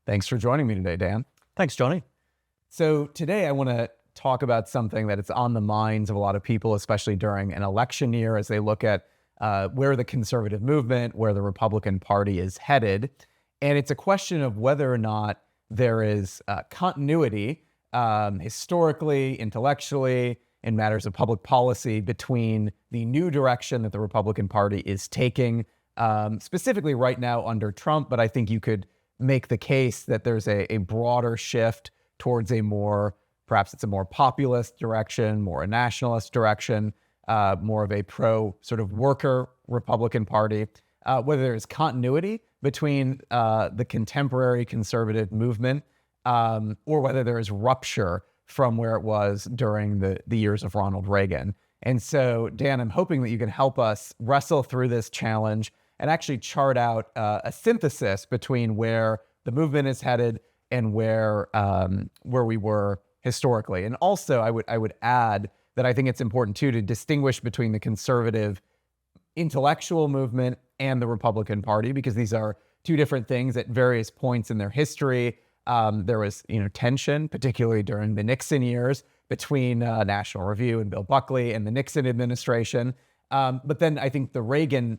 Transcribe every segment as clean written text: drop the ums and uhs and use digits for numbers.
Thanks for joining me today, Dan. Thanks, Johnny. So today I want to talk about something that it's on the minds of a lot of people, especially during an election year, as they look at where the conservative movement, where the Republican Party is headed. And it's a question of whether or not there is continuity historically, intellectually, in matters of public policy between the new direction that the Republican Party is taking, specifically right now under Trump. But I think you could make the case that there's a broader shift towards perhaps it's a more populist direction, more a nationalist direction, more of a pro sort of worker Republican Party, whether there's continuity between the contemporary conservative movement or whether there is rupture from where it was during the years of Ronald Reagan. And so, Dan, I'm hoping that you can help us wrestle through this challenge and actually chart out a synthesis between where the movement is headed and where we were historically. And also, I would add that I think it's important too to distinguish between the conservative intellectual movement and the Republican Party, because these are two different things at various points in their history. There was tension, particularly during the Nixon years, between National Review and Bill Buckley and the Nixon administration. But then I think the Reagan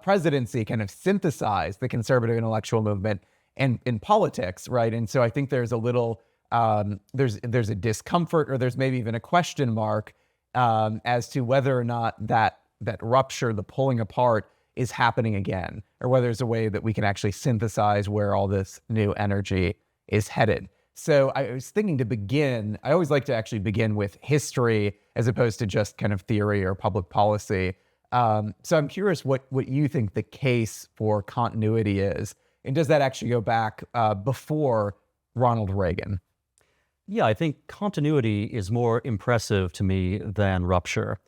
presidency kind of synthesized the conservative intellectual movement and in politics, right? And so I think there's a little, there's a discomfort, or there's maybe even a question mark as to whether or not that rupture, the pulling apart, is happening again, or whether there's a way that we can actually synthesize where all this new energy is headed. So I was thinking to begin, I always like to actually begin with history as opposed to just kind of theory or public policy. So I'm curious what you think the case for continuity is. And does that actually go back before Ronald Reagan? Yeah, I think continuity is more impressive to me than rupture.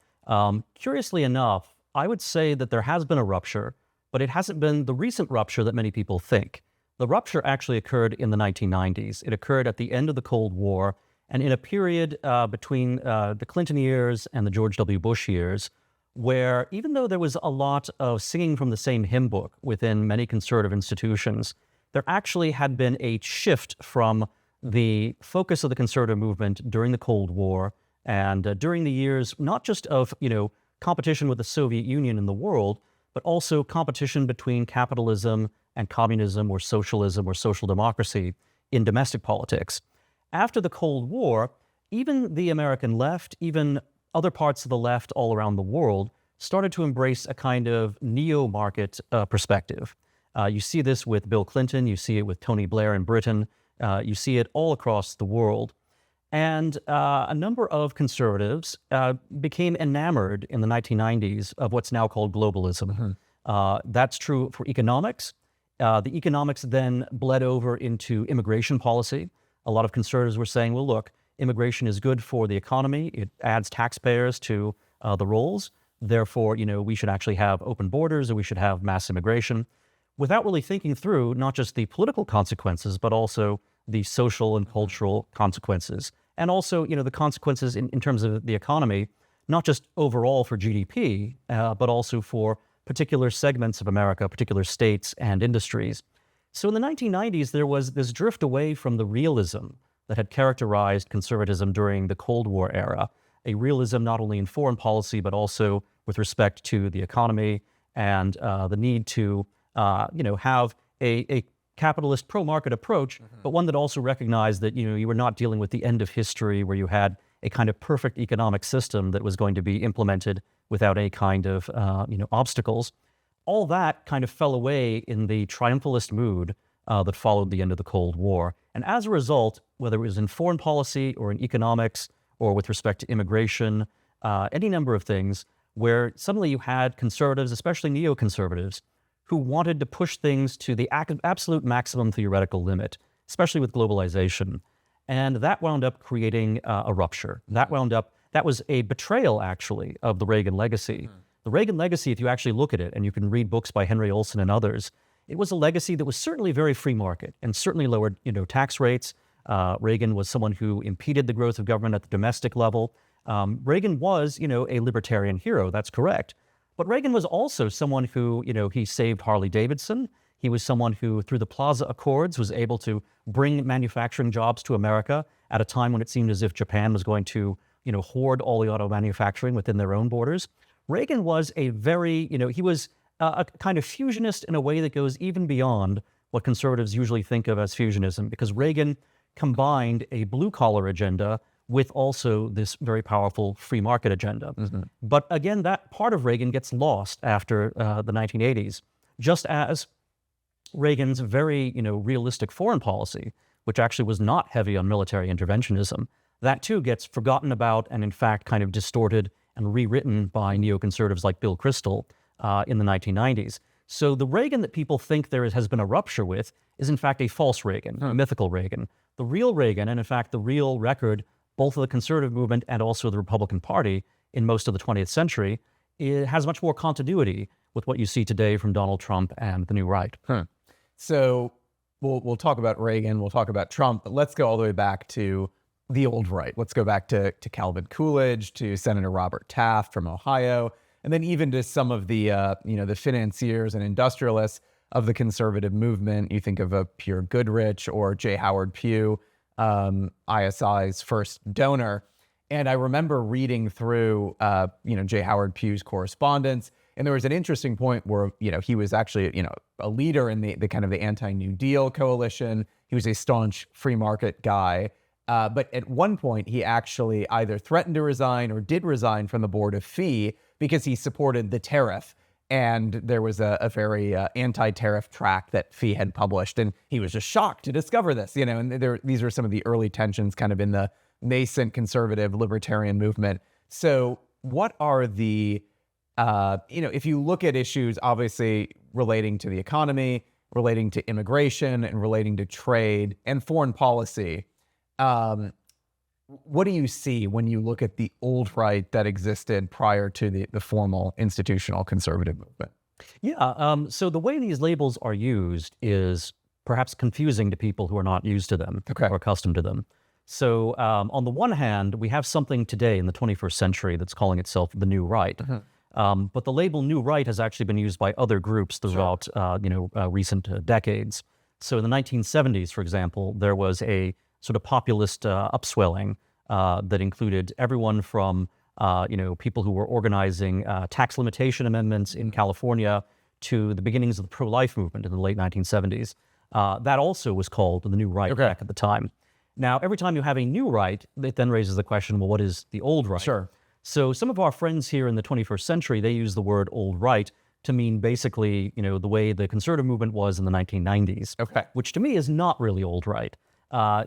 Curiously enough, I would say that there has been a rupture, but it hasn't been the recent rupture that many people think. The rupture actually occurred in the 1990s. It occurred at the end of the Cold War, and in a period between the Clinton years and the George W. Bush years, where even though there was a lot of singing from the same hymn book within many conservative institutions, there actually had been a shift from the focus of the conservative movement during the Cold War and during the years, not just of competition with the Soviet Union and the world, but also competition between capitalism and communism or social democracy in domestic politics. After the Cold War, even the American left, even other parts of the left all around the world, started to embrace a kind of neo-market perspective. You see this with Bill Clinton, you see it with Tony Blair in Britain, you see it all across the world. And a number of conservatives became enamored in the 1990s of what's now called globalism. That's true for economics. The economics then bled over into immigration policy. A lot of conservatives were saying, well, look, immigration is good for the economy. It adds taxpayers to the rolls. Therefore, we should actually have open borders, or we should have mass immigration, without really thinking through not just the political consequences, but also the social and cultural consequences. And also, the consequences in terms of the economy, not just overall for GDP, but also for particular segments of America, particular states and industries. So in the 1990s, there was this drift away from the realism that had characterized conservatism during the Cold War era, a realism not only in foreign policy, but also with respect to the economy and the need to have a capitalist pro-market approach, but one that also recognized that you were not dealing with the end of history where you had a kind of perfect economic system that was going to be implemented without any kind of obstacles. All that kind of fell away in the triumphalist mood that followed the end of the Cold War. And as a result, whether it was in foreign policy or in economics or with respect to immigration, any number of things, where suddenly you had conservatives, especially neoconservatives, who wanted to push things to the absolute maximum theoretical limit, especially with globalization. And that wound up creating a rupture. That was a betrayal, actually, of the Reagan legacy. The Reagan legacy, if you actually look at it, and you can read books by Henry Olson and others, it was a legacy that was certainly very free market and certainly lowered tax rates. Reagan was someone who impeded the growth of government at the domestic level. Reagan was, a libertarian hero, that's correct. But Reagan was also someone who, he saved Harley Davidson. He was someone who, through the Plaza Accords, was able to bring manufacturing jobs to America at a time when it seemed as if Japan was going to, hoard all the auto manufacturing within their own borders. Reagan was a very, he was a kind of fusionist in a way that goes even beyond what conservatives usually think of as fusionism, because Reagan combined a blue-collar agenda with also this very powerful free market agenda. But again, that part of Reagan gets lost after the 1980s, just as Reagan's very, realistic foreign policy, which actually was not heavy on military interventionism, that too gets forgotten about and in fact kind of distorted and rewritten by neoconservatives like Bill Kristol in the 1990s. So the Reagan that people think has been a rupture with is in fact a false Reagan, a mythical Reagan. The real Reagan, and in fact the real record, both of the conservative movement and also the Republican Party in most of the 20th century, it has much more continuity with what you see today from Donald Trump and the new right. So we'll talk about Reagan, we'll talk about Trump, but let's go all the way back to the old right. Let's go back to Calvin Coolidge, to Senator Robert Taft from Ohio, and then even to some of the the financiers and industrialists of the conservative movement. You think of a Pierre Goodrich or J. Howard Pugh, ISI's first donor. And I remember reading through J. Howard Pugh's correspondence, and there was an interesting point where he was actually a leader in the kind of the anti-New Deal coalition. He was a staunch free market guy. But at one point, he actually either threatened to resign or did resign from the board of FEE because he supported the tariff. And there was a very anti-tariff tract that FEE had published. And he was just shocked to discover this, and these are some of the early tensions kind of in the nascent conservative libertarian movement. So what are the, if you look at issues obviously relating to the economy, relating to immigration, and relating to trade and foreign policy, what do you see when you look at the old right that existed prior to the formal institutional conservative movement? Yeah, so the way these labels are used is perhaps confusing to people who are not used to them or accustomed to them. So on the one hand, we have something today in the 21st century that's calling itself the new right. But the label new right has actually been used by other groups throughout recent decades. So in the 1970s, for example, there was a sort of populist upswelling that included everyone from people who were organizing tax limitation amendments in California to the beginnings of the pro-life movement in the late 1970s. That also was called the new right back at the time. Now, every time you have a new right, it then raises the question, well, what is the old right? Sure. So some of our friends here in the 21st century, they use the word old right to mean basically, the way the conservative movement was in the 1990s, which to me is not really old right.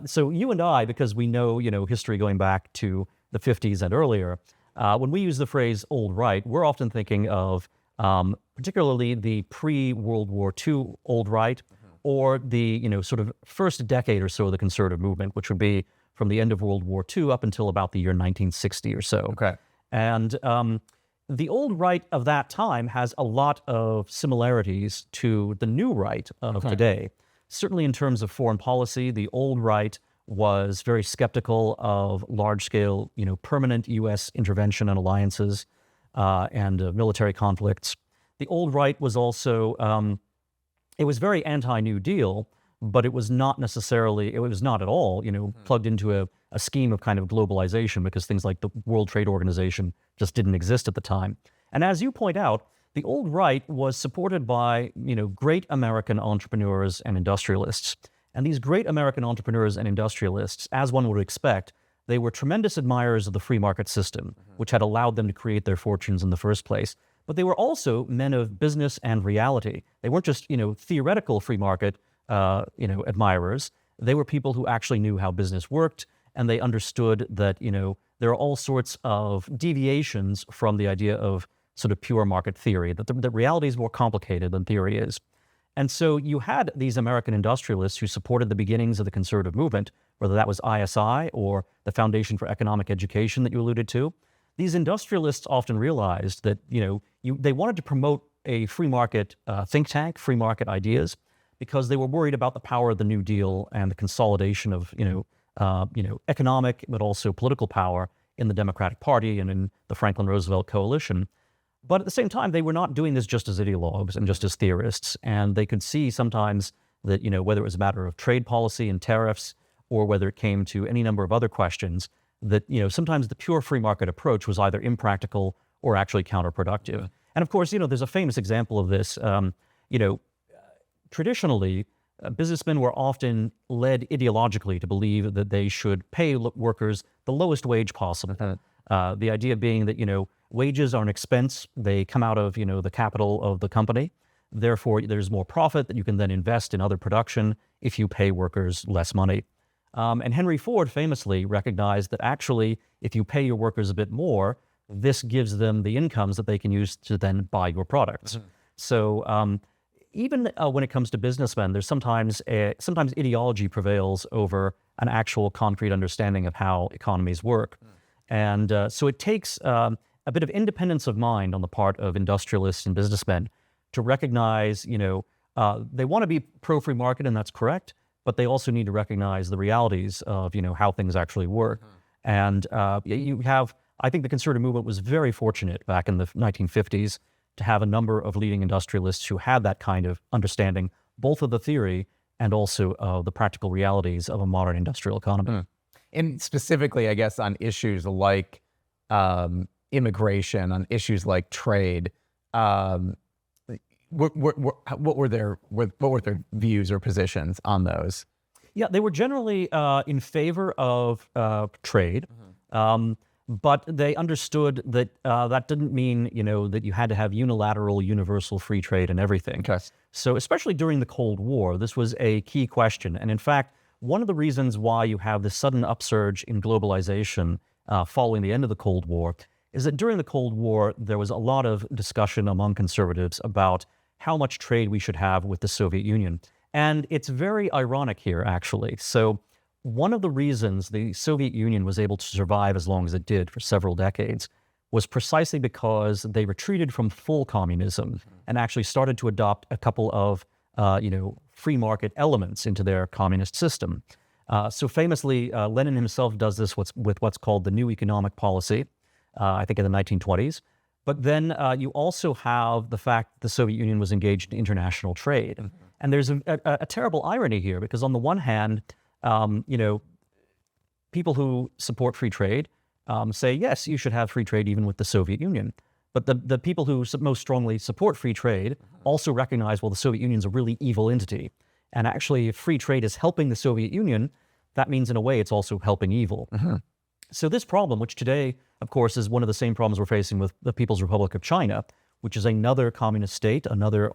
So you and I, because we know, history going back to the 50s and earlier, when we use the phrase old right, we're often thinking of particularly the pre-World War II old right, or the, sort of first decade or so of the conservative movement, which would be from the end of World War II up until about the year 1960 or so. And the old right of that time has a lot of similarities to the new right of today. Certainly in terms of foreign policy, the old right was very skeptical of large-scale, permanent U.S. intervention and alliances and military conflicts. The old right was also, it was very anti-New Deal, but it was not necessarily, it was not at all, plugged into a scheme of kind of globalization, because things like the World Trade Organization just didn't exist at the time. And as you point out, the old right was supported by, great American entrepreneurs and industrialists. And these great American entrepreneurs and industrialists, as one would expect, they were tremendous admirers of the free market system, which had allowed them to create their fortunes in the first place. But they were also men of business and reality. They weren't just, theoretical free market, admirers. They were people who actually knew how business worked, and they understood that, there are all sorts of deviations from the idea of sort of pure market theory, that the reality is more complicated than theory is. And so you had these American industrialists who supported the beginnings of the conservative movement, whether that was ISI or the Foundation for Economic Education that you alluded to. These industrialists often realized that, they wanted to promote a free market think tank, free market ideas, because they were worried about the power of the New Deal and the consolidation of, economic but also political power in the Democratic Party and in the Franklin Roosevelt coalition. But at the same time, they were not doing this just as ideologues and just as theorists. And they could see sometimes that, whether it was a matter of trade policy and tariffs, or whether it came to any number of other questions, that, sometimes the pure free market approach was either impractical or actually counterproductive. And of course, there's a famous example of this. Traditionally, businessmen were often led ideologically to believe that they should pay workers the lowest wage possible. The idea being that, wages are an expense. They come out of, the capital of the company. Therefore, there's more profit that you can then invest in other production if you pay workers less money. And Henry Ford famously recognized that actually, if you pay your workers a bit more, this gives them the incomes that they can use to then buy your products. So even when it comes to businessmen, there's sometimes ideology prevails over an actual concrete understanding of how economies work. And so it takes a bit of independence of mind on the part of industrialists and businessmen to recognize, they want to be pro-free market, and that's correct, but they also need to recognize the realities of, how things actually work. And I think the conservative movement was very fortunate back in the 1950s to have a number of leading industrialists who had that kind of understanding, both of the theory and also of the practical realities of a modern industrial economy. And specifically, I guess, on issues like immigration, on issues like trade, what were their views or positions on those? Yeah, they were generally in favor of trade, but they understood that that didn't mean that you had to have unilateral, universal free trade and everything. Okay. So especially during the Cold War, this was a key question. And in fact, one of the reasons why you have this sudden upsurge in globalization following the end of the Cold War is that during the Cold War, there was a lot of discussion among conservatives about how much trade we should have with the Soviet Union. And it's very ironic here, actually. So one of the reasons the Soviet Union was able to survive as long as it did for several decades was precisely because they retreated from full communism and actually started to adopt a couple of, free market elements into their communist system. So famously, Lenin himself does this with what's called the New Economic Policy, I think in the 1920s. But then you also have the fact that the Soviet Union was engaged in international trade. And there's a terrible irony here, because on the one hand, people who support free trade say, yes, you should have free trade even with the Soviet Union. But the people who most strongly support free trade also recognize, well, the Soviet Union's a really evil entity. And actually, if free trade is helping the Soviet Union, that means in a way it's also helping evil. So this problem, which today, of course, is one of the same problems we're facing with the People's Republic of China, which is another communist state, another,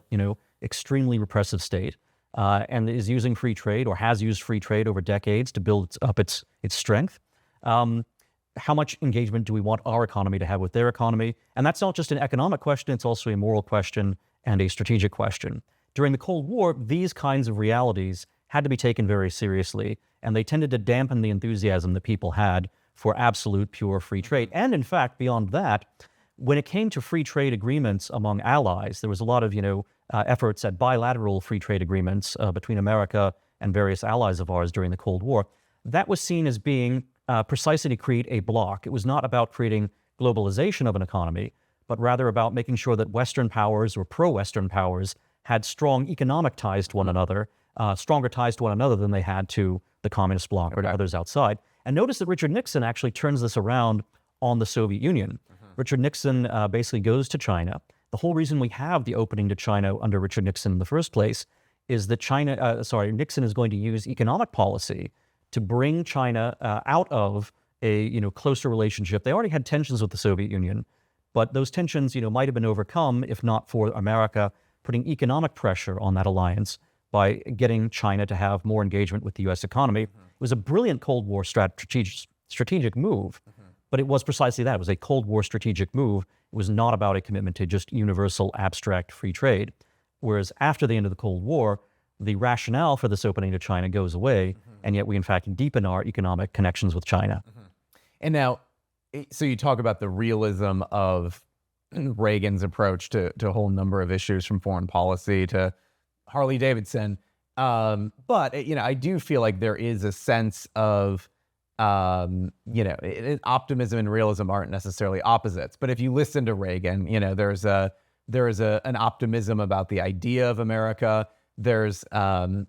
extremely repressive state, and is using free trade or has used free trade over decades to build up its strength. How much engagement do we want our economy to have with their economy? And that's not just an economic question, it's also a moral question and a strategic question. During the Cold War, these kinds of realities had to be taken very seriously, and they tended to dampen the enthusiasm that people had for absolute pure free trade. And in fact, beyond that, when it came to free trade agreements among allies, there was a lot of, efforts at bilateral free trade agreements between America and various allies of ours during the Cold War. That was seen as being precisely to create a bloc. It was not about creating globalization of an economy, but rather about making sure that Western powers or pro-Western powers had strong economic ties to one another, stronger ties to one another than they had to the communist bloc or to others outside. And notice that Richard Nixon actually turns this around on the Soviet Union. Richard Nixon basically goes to China. The whole reason we have the opening to China under Richard Nixon in the first place is that Nixon is going to use economic policy to bring China out of a closer relationship. They already had tensions with the Soviet Union, but those tensions might have been overcome if not for America putting economic pressure on that alliance by getting China to have more engagement with the U.S. economy. It was a brilliant Cold War strategic move, but it was precisely that. It was a Cold War strategic move. It was not about a commitment to just universal abstract free trade. Whereas after the end of the Cold War, the rationale for this opening to China goes away, and yet we in fact deepen our economic connections with China. And now, so you talk about the realism of Reagan's approach to a whole number of issues, from foreign policy to Harley-Davidson. But I do feel like there is a sense of Optimism and realism aren't necessarily opposites. But if you listen to Reagan, there's an optimism about the idea of America. There's,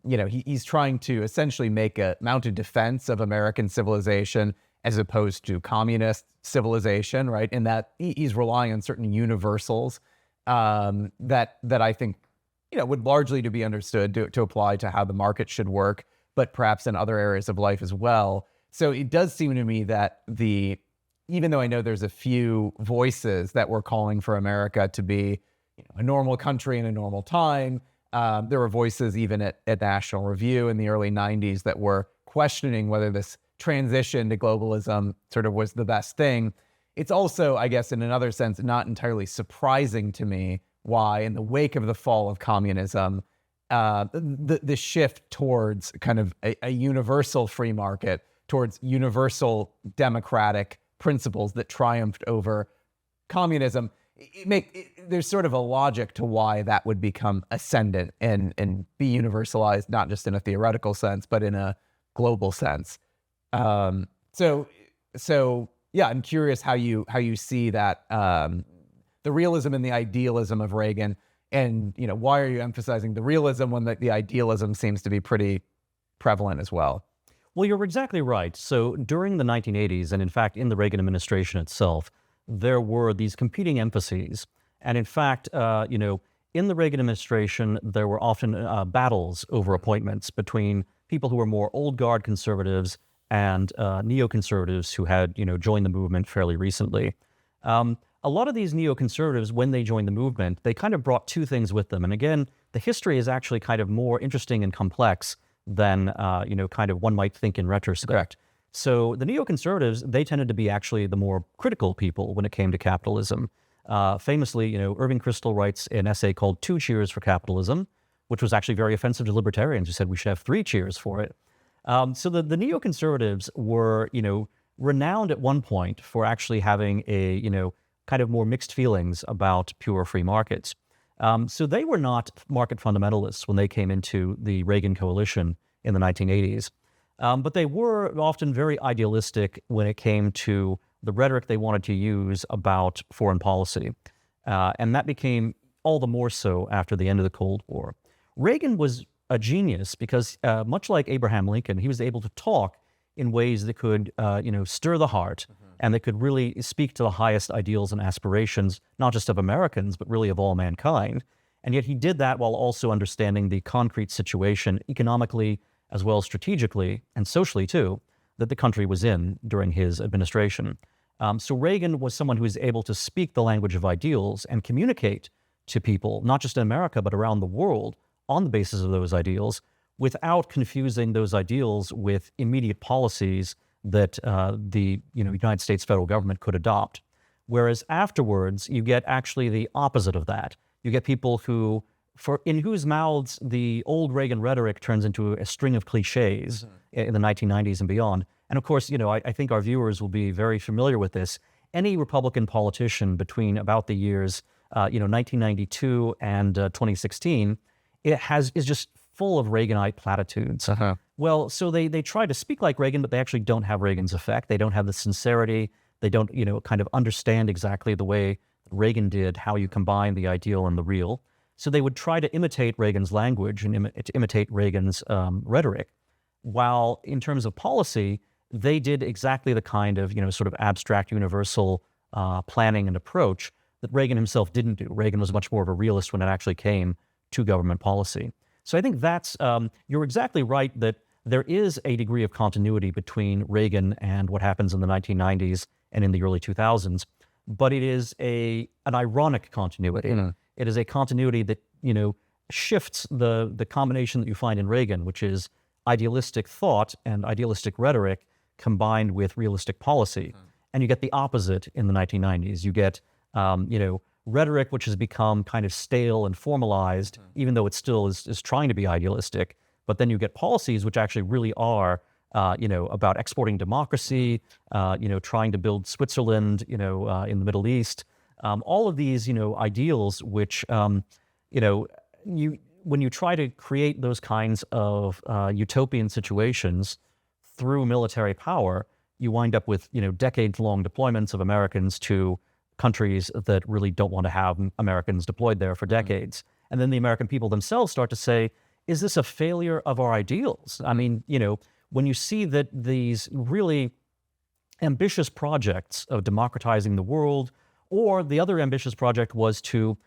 he's trying to essentially mount a defense of American civilization as opposed to communist civilization, right? In that he's relying on certain universals that I think, would largely to be understood to apply to how the market should work, but perhaps in other areas of life as well. So it does seem to me that even though I know there's a few voices that were calling for America to be a normal country in a normal time, there were voices even at National Review in the early 90s that were questioning whether this transition to globalism sort of was the best thing. It's also, I guess, in another sense, not entirely surprising to me why, in the wake of the fall of communism, the shift towards kind of a universal free market, towards universal democratic principles that triumphed over communism, there's sort of a logic to why that would become ascendant and be universalized, not just in a theoretical sense, but in a global sense. So yeah, I'm curious how you see that, the realism and the idealism of Reagan, and why are you emphasizing the realism when the idealism seems to be pretty prevalent as well? Well, you're exactly right. So during the 1980s, and in fact in the Reagan administration itself, there were these competing emphases. And in fact, in the Reagan administration, there were often battles over appointments between people who were more old guard conservatives and neoconservatives who had, joined the movement fairly recently. A lot of these neoconservatives, when they joined the movement, they kind of brought two things with them. And again, the history is actually kind of more interesting and complex than, kind of one might think in retrospect. Correct. So the neoconservatives, they tended to be actually the more critical people when it came to capitalism. Famously, Irving Kristol writes an essay called 2 Cheers for Capitalism, which was actually very offensive to libertarians who said we should have 3 cheers for it. So the neoconservatives were, renowned at one point for actually having a, kind of more mixed feelings about pure free markets. So they were not market fundamentalists when they came into the Reagan coalition in the 1980s. But they were often very idealistic when it came to the rhetoric they wanted to use about foreign policy. And that became all the more so after the end of the Cold War. Reagan was a genius because much like Abraham Lincoln, he was able to talk in ways that could, stir the heart, and that could really speak to the highest ideals and aspirations, not just of Americans, but really of all mankind. And yet he did that while also understanding the concrete situation economically, as well as strategically and socially too, that the country was in during his administration. So Reagan was someone who was able to speak the language of ideals and communicate to people, not just in America, but around the world, on the basis of those ideals, without confusing those ideals with immediate policies that the United States federal government could adopt. Whereas afterwards, you get actually the opposite of that. You get people in whose mouths the old Reagan rhetoric turns into a string of cliches in the 1990s and beyond. And of course, I think our viewers will be very familiar with this. Any Republican politician between about the years 1992 and 2016, is just full of Reaganite platitudes. Well, so they try to speak like Reagan, but they actually don't have Reagan's effect. They don't have the sincerity. They don't, kind of understand exactly the way Reagan did, how you combine the ideal and the real. So they would try to imitate Reagan's language and imitate Reagan's rhetoric, while in terms of policy, they did exactly the kind of, sort of abstract universal planning and approach that Reagan himself didn't do. Reagan was much more of a realist when it actually came to government policy. So I think that's, you're exactly right that there is a degree of continuity between Reagan and what happens in the 1990s and in the early 2000s, but it is an ironic continuity. It is a continuity that, shifts the combination that you find in Reagan, which is idealistic thought and idealistic rhetoric combined with realistic policy. And you get the opposite in the 1990s. You get, rhetoric which has become kind of stale and formalized, even though it still is trying to be idealistic. But then you get policies which actually really are, about exporting democracy, trying to build Switzerland, in the Middle East. All of these, ideals which, when you try to create those kinds of utopian situations through military power, you wind up with, decades-long deployments of Americans to countries that really don't want to have Americans deployed there for decades. And then the American people themselves start to say, is this a failure of our ideals? I mean, when you see that these really ambitious projects of democratizing the world, or the other ambitious project was to,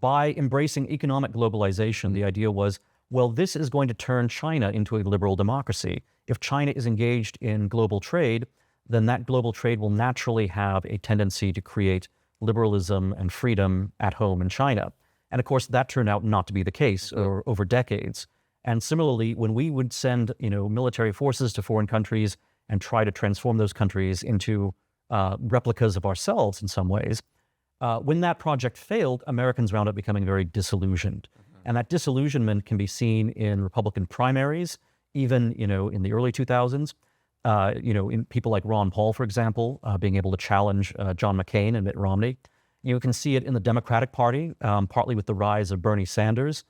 by embracing economic globalization, the idea was, well, this is going to turn China into a liberal democracy. If China is engaged in global trade, then that global trade will naturally have a tendency to create liberalism and freedom at home in China. And of course, that turned out not to be the case over decades. And similarly, when we would send, military forces to foreign countries and try to transform those countries into replicas of ourselves in some ways, when that project failed, Americans wound up becoming very disillusioned. And that disillusionment can be seen in Republican primaries, even, in the early 2000s. In people like Ron Paul, for example, being able to challenge John McCain and Mitt Romney. You can see it in the Democratic Party, partly with the rise of Bernie Sanders.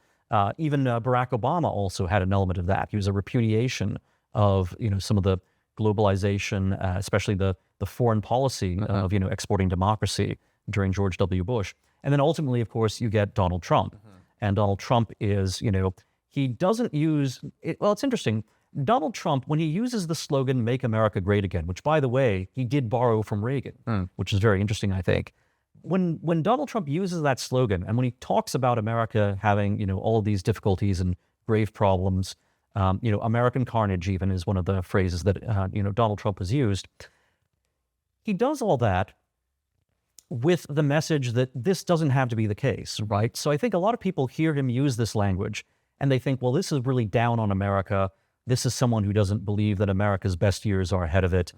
Even Barack Obama also had an element of that. He was a repudiation of, some of the globalization, especially the foreign policy of, exporting democracy during George W. Bush. And then ultimately, of course, you get Donald Trump. And Donald Trump is, he doesn't use, it's interesting. Donald Trump, when he uses the slogan, "Make America Great Again," which, by the way, he did borrow from Reagan, which is very interesting, I think. When Donald Trump uses that slogan, and when he talks about America having, all of these difficulties and grave problems, American carnage even is one of the phrases that, Donald Trump has used. He does all that with the message that this doesn't have to be the case, right? So I think a lot of people hear him use this language, and they think, well, this is really down on America. This is someone who doesn't believe that America's best years are ahead of it.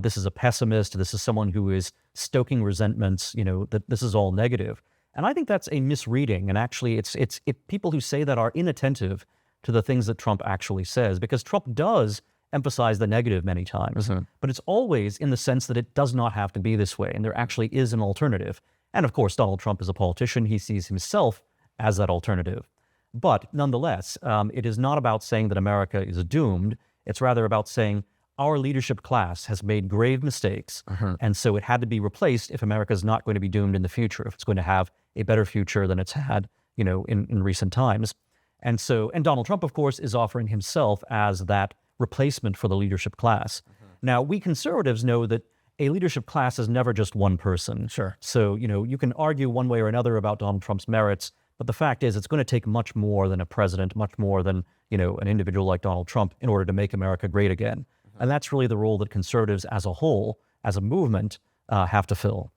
This is a pessimist. This is someone who is stoking resentments, that this is all negative. And I think that's a misreading. And actually, it's people who say that are inattentive to the things that Trump actually says, because Trump does emphasize the negative many times, but it's always in the sense that it does not have to be this way, and there actually is an alternative. And of course, Donald Trump is a politician. He sees himself as that alternative. But nonetheless, it is not about saying that America is doomed. It's rather about saying our leadership class has made grave mistakes, and so it had to be replaced if America is not going to be doomed in the future, if it's going to have a better future than it's had, in recent times. And Donald Trump, of course, is offering himself as that replacement for the leadership class. Now, we conservatives know that a leadership class is never just one person. Sure. So, you can argue one way or another about Donald Trump's merits, but the fact is it's going to take much more than a president, much more than, an individual like Donald Trump in order to make America great again. And that's really the role that conservatives as a whole, as a movement, have to fill.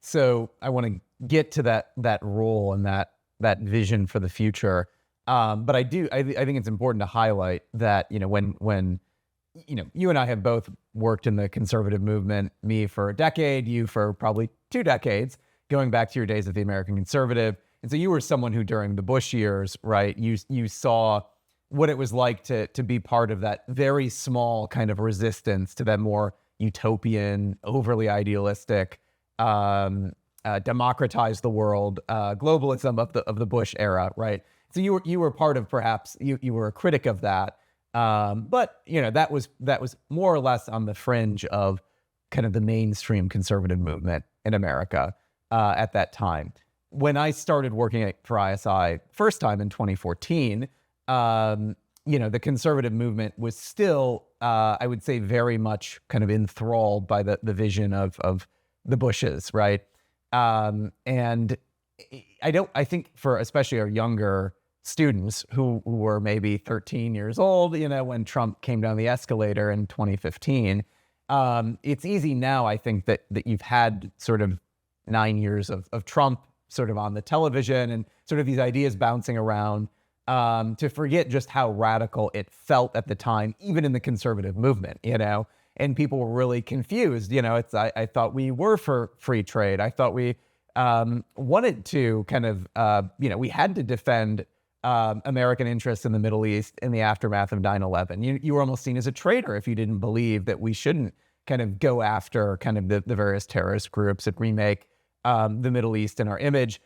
So I want to get to that role and that vision for the future. But I think it's important to highlight that, when you and I have both worked in the conservative movement, me for a decade, you for probably 2 decades, going back to your days at the American Conservative. And so you were someone who during the Bush years, right, you saw what it was like to be part of that very small kind of resistance to that more utopian, overly idealistic, democratize the world, globalism of the Bush era, right? So you were part of, perhaps you were a critic of that, but that was more or less on the fringe of kind of the mainstream conservative movement in America at that time. When I started working for ISI first time in 2014, the conservative movement was still, I would say, very much kind of enthralled by the vision of the Bushes, right? And I think for especially our younger students who were maybe 13 years old, when Trump came down the escalator in 2015, it's easy now, I think, that you've had sort of 9 years of Trump sort of on the television and sort of these ideas bouncing around, to forget just how radical it felt at the time, even in the conservative movement, and people were really confused. I thought we were for free trade. I thought we wanted to kind of, we had to defend American interests in the Middle East in the aftermath of 9/11. You were almost seen as a traitor if you didn't believe that we shouldn't kind of go after kind of the various terrorist groups that remake the Middle East in our image.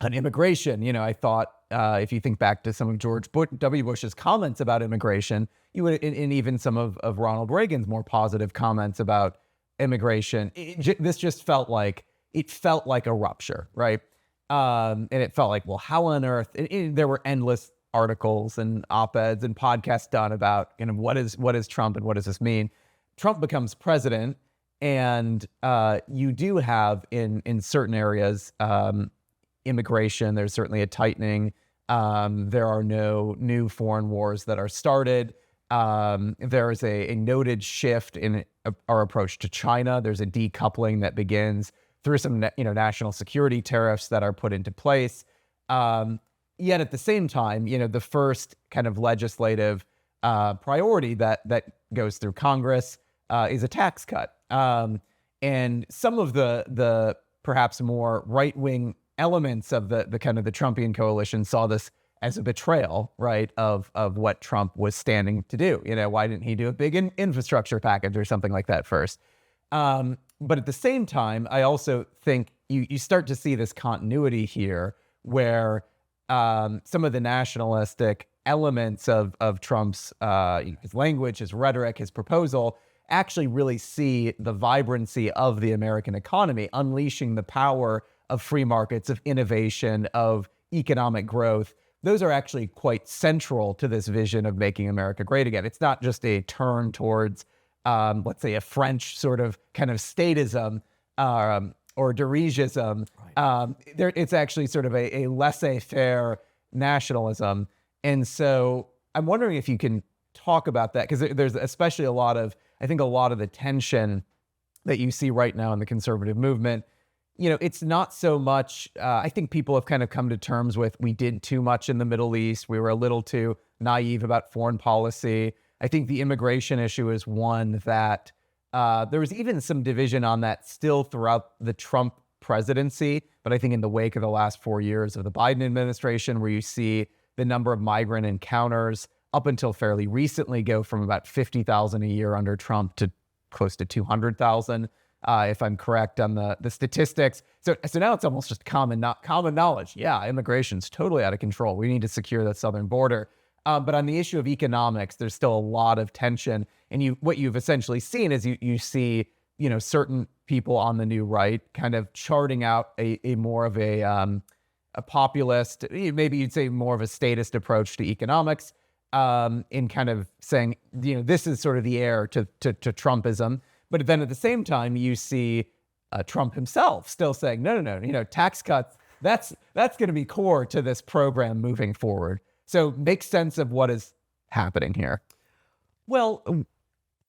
on immigration, I thought if you think back to some of George W. Bush's comments about immigration, you would, and even some of Ronald Reagan's more positive comments about immigration, this just felt like a rupture, right? And it felt like, well, how on earth? There were endless articles and op-eds and podcasts done about what is Trump and what does this mean? Trump becomes president, and you do have in certain areas immigration. There's certainly a tightening. There are no new foreign wars that are started. There is a noted shift in our approach to China. There's a decoupling that begins through some national security tariffs that are put into place. Yet at the same time, the first kind of legislative priority that goes through Congress is a tax cut. And some of the perhaps more right-wing elements of the kind of the Trumpian coalition saw this as a betrayal, right, of what Trump was standing to do. Why didn't he do a big infrastructure package or something like that first? But at the same time, I also think you start to see this continuity here where some of the nationalistic elements of Trump's his language, his rhetoric, his proposal actually really see the vibrancy of the American economy, unleashing the power of free markets, of innovation, of economic growth. Those are actually quite central to this vision of making America great again. It's not just a turn towards, let's say, a French sort of kind of statism or dirigism. Right. It's actually sort of a laissez-faire nationalism. And so I'm wondering if you can talk about that, because there's especially a lot of the tension that you see right now in the conservative movement. It's not so much, I think people have kind of come to terms with, we did too much in the Middle East. We were a little too naive about foreign policy. I think the immigration issue is one that there was even some division on that still throughout the Trump presidency. But I think in the wake of the last 4 years of the Biden administration, where you see the number of migrant encounters up until fairly recently go from about 50,000 a year under Trump to close to 200,000. If I'm correct on the statistics. So now it's almost just common knowledge. Yeah, immigration's totally out of control. We need to secure that southern border. But on the issue of economics, there's still a lot of tension. And what you've essentially seen is you see, certain people on the new right kind of charting out a more of a populist, maybe you'd say more of a statist approach to economics, in kind of saying, this is sort of the heir to Trumpism. But then at the same time, you see Trump himself still saying, no, tax cuts, that's going to be core to this program moving forward. So make sense of what is happening here. Well,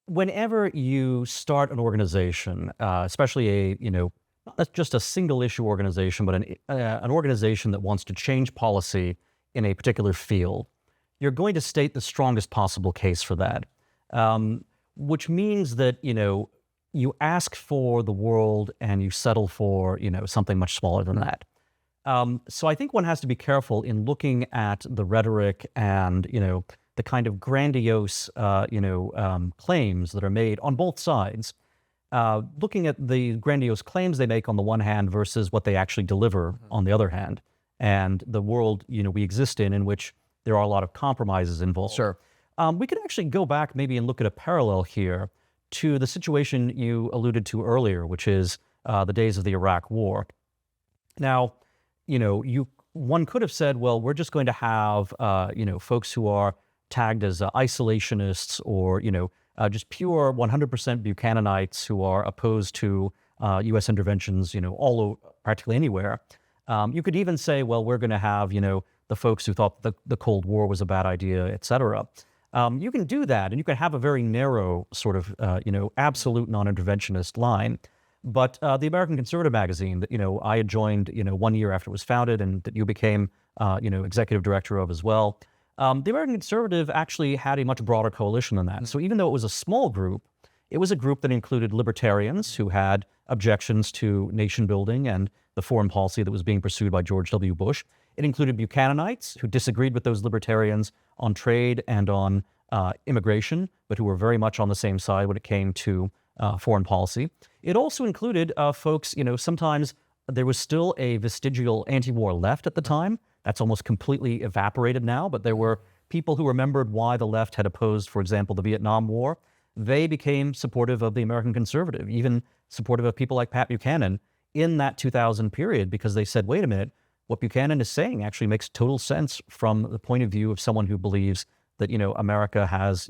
whenever you start an organization, especially not just a single issue organization, but an organization that wants to change policy in a particular field, you're going to state the strongest possible case for that. Which means that, you ask for the world and you settle for, something much smaller than that. So I think one has to be careful in looking at the rhetoric and, the kind of grandiose, claims that are made on both sides. Looking at the grandiose claims they make on the one hand versus what they actually deliver on the other hand. And the world, we exist in which there are a lot of compromises involved. Sure. We could actually go back maybe and look at a parallel here to the situation you alluded to earlier, which is the days of the Iraq War. Now, one could have said, well, we're just going to have, folks who are tagged as isolationists or, just pure 100% Buchananites who are opposed to U.S. interventions, all over, practically anywhere. You could even say, well, we're going to have, the folks who thought the Cold War was a bad idea, et cetera. You can do that, and you can have a very narrow sort of, absolute non-interventionist line. But the American Conservative magazine that, I had joined, 1 year after it was founded and that you became, executive director of as well. The American Conservative actually had a much broader coalition than that. So even though it was a small group, it was a group that included libertarians who had objections to nation building and the foreign policy that was being pursued by George W. Bush. It included Buchananites who disagreed with those libertarians on trade and on immigration, but who were very much on the same side when it came to foreign policy. It also included folks, sometimes there was still a vestigial anti-war left at the time. That's almost completely evaporated now, but there were people who remembered why the left had opposed, for example, the Vietnam War. They became supportive of the American conservative, even supportive of people like Pat Buchanan in that 2000 period, because they said, wait a minute, what Buchanan is saying actually makes total sense from the point of view of someone who believes that, America has,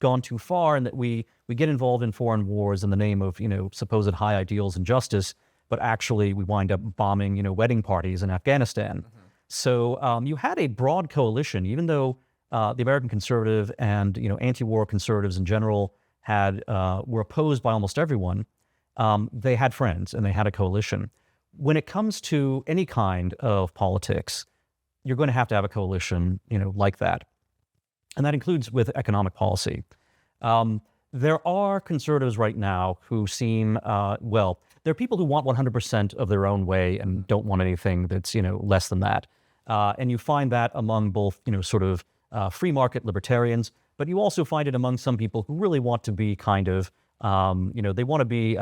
gone too far, and that we get involved in foreign wars in the name of, supposed high ideals and justice, but actually we wind up bombing, wedding parties in Afghanistan. So you had a broad coalition, even though the American conservative and, anti-war conservatives in general were opposed by almost everyone. They had friends and they had a coalition. When it comes to any kind of politics, you're going to have a coalition, like that. And that includes with economic policy. There are conservatives right now who seem, there are people who want 100% of their own way and don't want anything that's, less than that. And you find that among both, free market libertarians, but you also find it among some people who really want to be kind of, they want to be,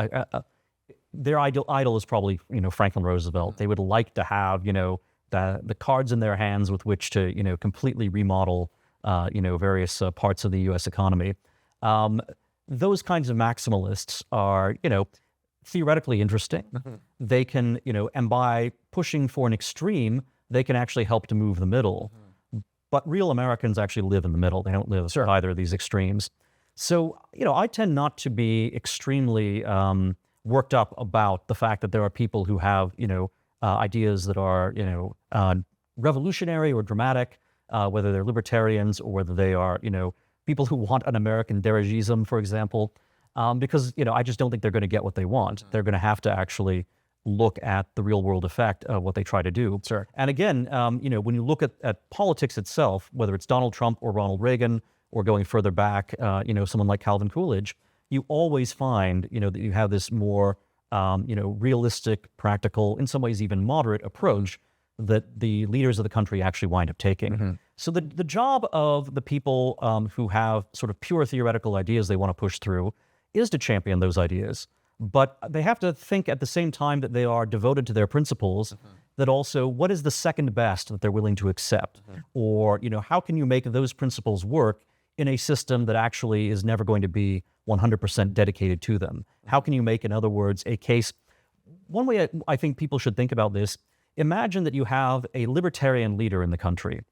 their idol is probably, Franklin Roosevelt. They would like to have, the cards in their hands with which to, completely remodel, various parts of the U.S. economy. Those kinds of maximalists are, theoretically interesting. They can, and by pushing for an extreme, they can actually help to move the middle. But real Americans actually live in the middle. They don't live at either of these extremes. So, I tend not to be extremely worked up about the fact that there are people who have, ideas that are, revolutionary or dramatic, whether they're libertarians or whether they are, people who want an American dirigism, for example, because, I just don't think they're going to get what they want. They're going to have to actually look at the real world effect of what they try to do. And again, when you look at politics itself, whether it's Donald Trump or Ronald Reagan, or going further back, someone like Calvin Coolidge, you always find, that you have this more, realistic, practical, in some ways even moderate approach that the leaders of the country actually wind up taking. So the job of the people who have sort of pure theoretical ideas they want to push through is to champion those ideas. But they have to think at the same time that they are devoted to their principles, that also what is the second best that they're willing to accept? Or, how can you make those principles work in a system that actually is never going to be 100% dedicated to them? How can you make, in other words, a case? One way I think people should think about this, imagine that you have a libertarian leader in the country,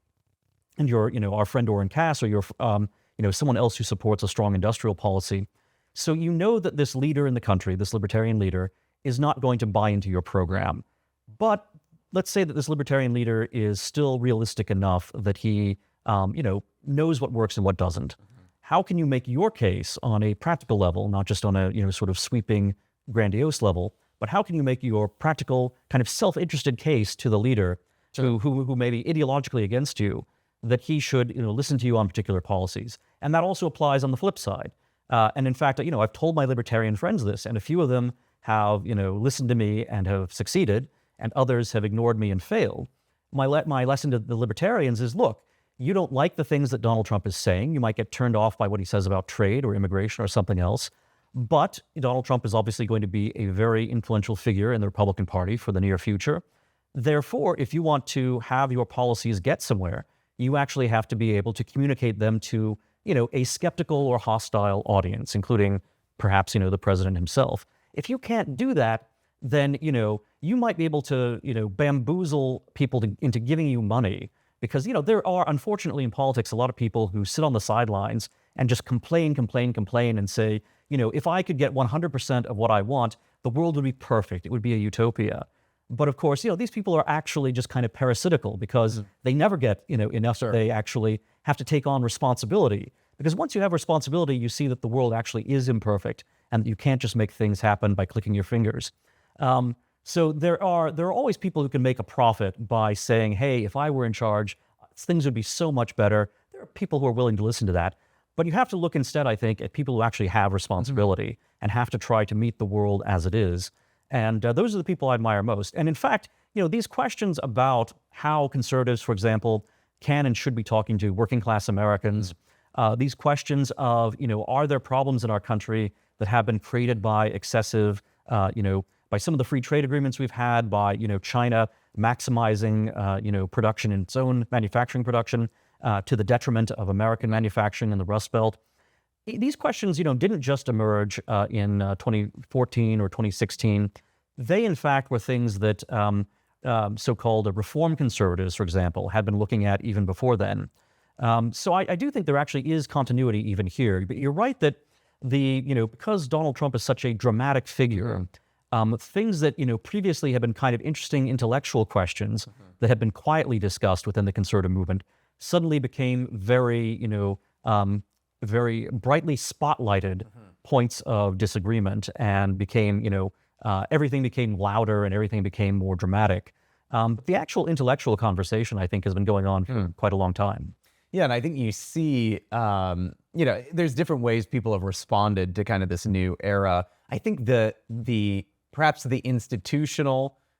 and you're, our friend Oren Cass, or you're, someone else who supports a strong industrial policy. So you know that this leader in the country, this libertarian leader, is not going to buy into your program. But let's say that this libertarian leader is still realistic enough that he, knows what works and what doesn't. How can you make your case on a practical level, not just on a, sort of sweeping, grandiose level, but how can you make your practical, kind of self-interested case to the leader who may be ideologically against you, that he should, listen to you on particular policies? And that also applies on the flip side. And in fact, I've told my libertarian friends this, and a few of them have, listened to me and have succeeded, and others have ignored me and failed. My lesson to the libertarians is, look, you don't like the things that Donald Trump is saying. You might get turned off by what he says about trade or immigration or something else. But Donald Trump is obviously going to be a very influential figure in the Republican Party for the near future. Therefore, if you want to have your policies get somewhere, you actually have to be able to communicate them to, a skeptical or hostile audience, including perhaps, the president himself. If you can't do that, then, you might be able to, bamboozle people into giving you money. Because, there are, unfortunately, in politics, a lot of people who sit on the sidelines and just complain and say, if I could get 100% of what I want, the world would be perfect. It would be a utopia. But of course, these people are actually just kind of parasitical because they never get, enough. They actually have to take on responsibility. Because once you have responsibility, you see that the world actually is imperfect and that you can't just make things happen by clicking your fingers. So there are always people who can make a profit by saying, hey, if I were in charge, things would be so much better. There are people who are willing to listen to that. But you have to look instead, I think, at people who actually have responsibility and have to try to meet the world as it is. And those are the people I admire most. And in fact, these questions about how conservatives, for example, can and should be talking to working class Americans, these questions of, are there problems in our country that have been created by excessive, by some of the free trade agreements we've had, by China maximizing production in its own manufacturing production to the detriment of American manufacturing in the Rust Belt. These questions, didn't just emerge in 2014 or 2016. They, in fact, were things that so-called reform conservatives, for example, had been looking at even before then. So I do think there actually is continuity even here. But you're right that because Donald Trump is such a dramatic figure, things that previously had been kind of interesting intellectual questions that had been quietly discussed within the conservative movement suddenly became very very brightly spotlighted points of disagreement, and became everything became louder and everything became more dramatic. But the actual intellectual conversation, I think, has been going on for quite a long time. Yeah, and I think you see, there's different ways people have responded to kind of this new era. I think perhaps the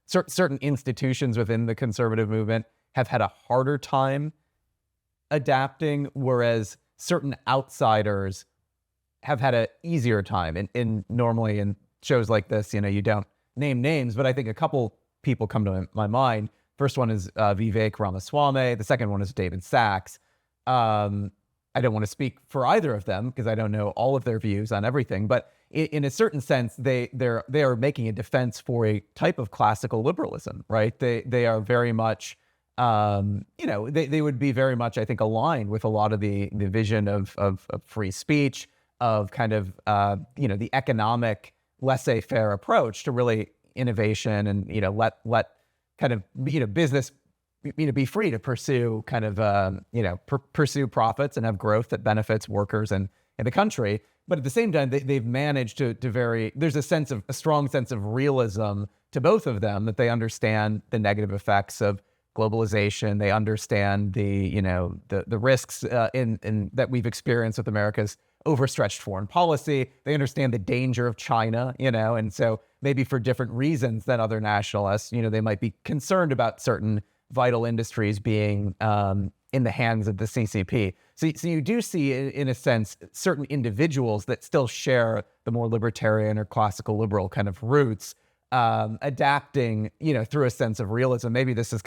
certain institutions within the conservative movement have had a harder time adapting, whereas certain outsiders have had an easier time. And normally in shows like this, you don't name names, but I think a couple people come to my mind. First one is Vivek Ramaswamy. The second one is David Sachs. I don't want to speak for either of them because I don't know all of their views on everything, but in a certain sense, they are making a defense for a type of classical liberalism, right? They are very much, they would be very much, I think, aligned with a lot of the vision of free speech, of kind of, the economic laissez-faire approach to really innovation, and, let kind of, business, be free to pursue kind of, pursue profits and have growth that benefits workers and the country. But at the same time, they've managed to there's a strong sense of realism to both of them, that they understand the negative effects of globalization. They understand the risks in that we've experienced with America's overstretched foreign policy. They understand the danger of China, and so maybe for different reasons than other nationalists, they might be concerned about certain vital industries being in the hands of the CCP. So you do see, in a sense, certain individuals that still share the more libertarian or classical liberal kind of roots, adapting, through a sense of realism. Maybe this is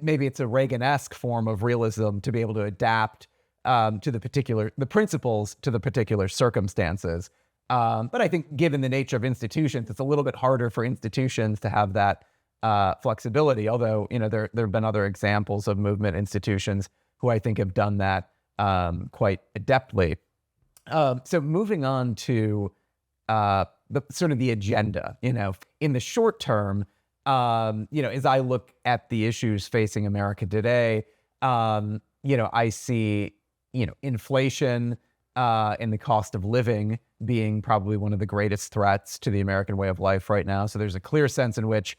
maybe it's a Reagan-esque form of realism to be able to adapt to the principles to the particular circumstances. But I think given the nature of institutions, it's a little bit harder for institutions to have that flexibility, although, there have been other examples of movement institutions who I think have done that quite adeptly. So moving on to the sort of the agenda, in the short term, as I look at the issues facing America today, I see, inflation and the cost of living being probably one of the greatest threats to the American way of life right now. So there's a clear sense in which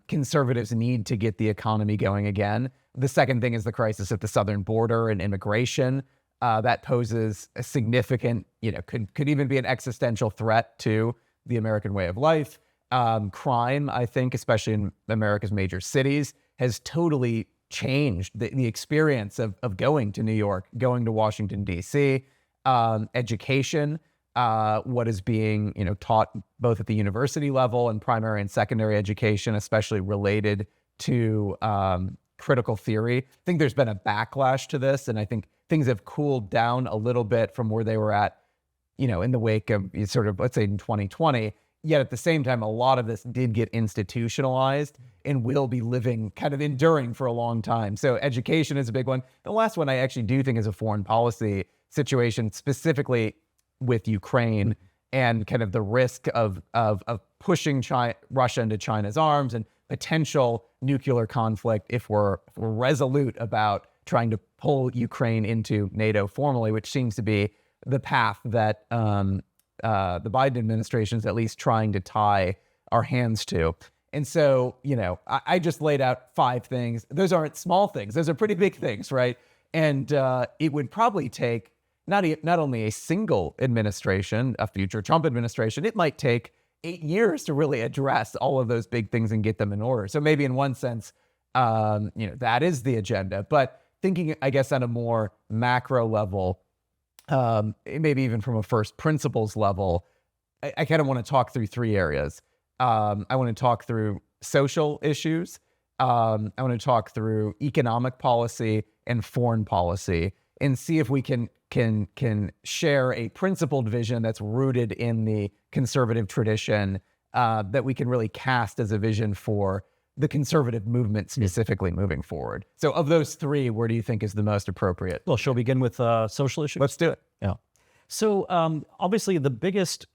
conservatives need to get the economy going again. The second thing is the crisis at the southern border and immigration. That poses a significant, could even be an existential threat to the American way of life. Crime, I think, especially in America's major cities, has totally changed the experience of going to New York, going to Washington, D.C. Education, what is being taught both at the university level and primary and secondary education, especially related to critical theory. I think there's been a backlash to this, and I think things have cooled down a little bit from where they were at, in the wake of sort of, let's say, in 2020. Yet at the same time, a lot of this did get institutionalized and will be enduring for a long time. So education is a big one. The last one I actually do think is a foreign policy situation, specifically with Ukraine and kind of the risk of pushing Russia into China's arms and potential nuclear conflict if we're resolute about trying to pull Ukraine into NATO formally, which seems to be the path that the Biden administration is at least trying to tie our hands to. And so, I just laid out 5 things. Those aren't small things. Those are pretty big things, right? And it would probably take not only a single administration, a future Trump administration, it might take 8 years to really address all of those big things and get them in order. So maybe in one sense, that is the agenda. But thinking, I guess, on a more macro level, maybe even from a first principles level, I kind of want to talk through 3 areas. I want to talk through social issues. I want to talk through economic policy and foreign policy, and see if we can share a principled vision that's rooted in the conservative tradition, that we can really cast as a vision for the conservative movement specifically moving forward. So of those three, where do you think is the most appropriate? Well, shall we begin with social issues? Let's do it. Yeah. So obviously the biggest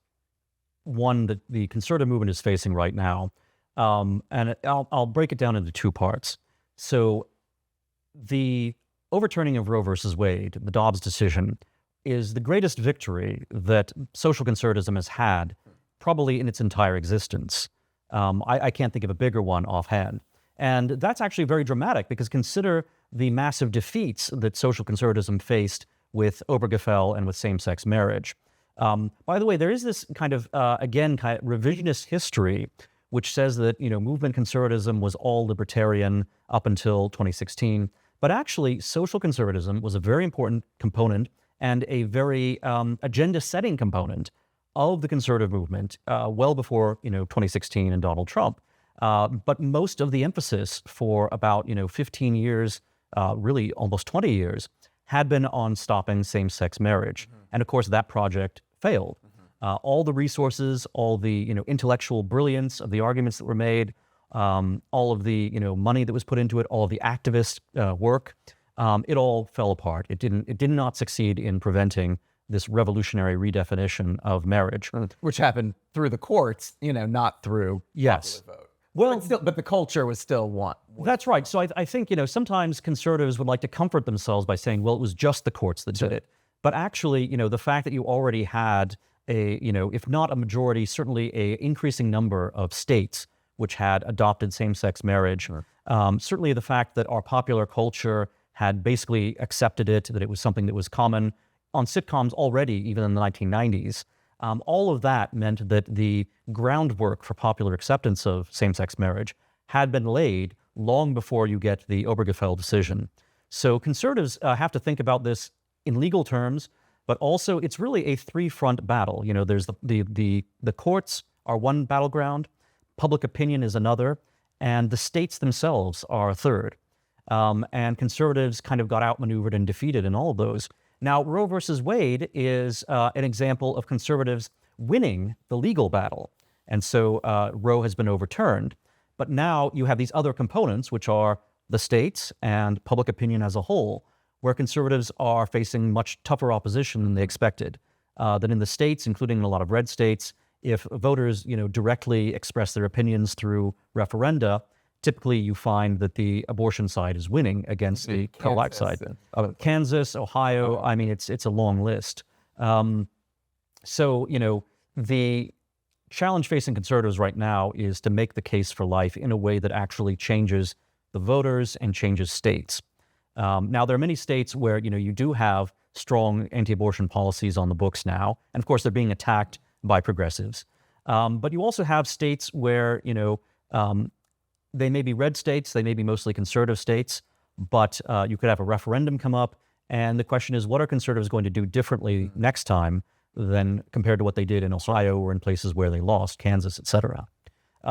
one that the conservative movement is facing right now, and I'll break it down into two parts. So the overturning of Roe versus Wade, the Dobbs decision, is the greatest victory that social conservatism has had probably in its entire existence. I can't think of a bigger one offhand. And that's actually very dramatic, because consider the massive defeats that social conservatism faced with Obergefell and with same-sex marriage. By the way, there is this kind of revisionist history which says that, movement conservatism was all libertarian up until 2016. But actually, social conservatism was a very important component and a very agenda-setting component of the conservative movement well before 2016 and Donald Trump. But most of the emphasis for about 15 years, really almost 20 years, had been on stopping same-sex marriage. And of course, that project failed. All the resources, all the intellectual brilliance of the arguments that were made, all of the money that was put into it, all of the activist work, it all fell apart. It did not succeed in preventing this revolutionary redefinition of marriage, which happened through the courts, not through yes. popular vote. Well, But the culture was still one. That's right. So I think sometimes conservatives would like to comfort themselves by saying, well, it was just the courts that did it. But actually, the fact that you already had a if not a majority, certainly a increasing number of states which had adopted same-sex marriage. Certainly the fact that our popular culture had basically accepted it, that it was something that was common on sitcoms already, even in the 1990s. All of that meant that the groundwork for popular acceptance of same-sex marriage had been laid long before you get the Obergefell decision. So conservatives have to think about this in legal terms, but also it's really a three-front battle. There's the courts are one battleground, public opinion is another, and the states themselves are a third. And conservatives kind of got outmaneuvered and defeated in all of those. Now, Roe versus Wade is an example of conservatives winning the legal battle. And so Roe has been overturned. But now you have these other components, which are the states and public opinion as a whole, where conservatives are facing much tougher opposition than they expected. Than in the states, including in a lot of red states, if voters directly express their opinions through referenda, typically you find that the abortion side is winning against the pro-life side. Kansas, Ohio, I mean, it's a long list. So, the challenge facing conservatives right now is to make the case for life in a way that actually changes the voters and changes states. Now, there are many states where, you do have strong anti-abortion policies on the books now, and of course, they're being attacked by progressives. But you also have states where, they may be red states, they may be mostly conservative states, but you could have a referendum come up, and the question is, what are conservatives going to do differently next time than compared to what they did in Ohio or in places where they lost, Kansas, et cetera?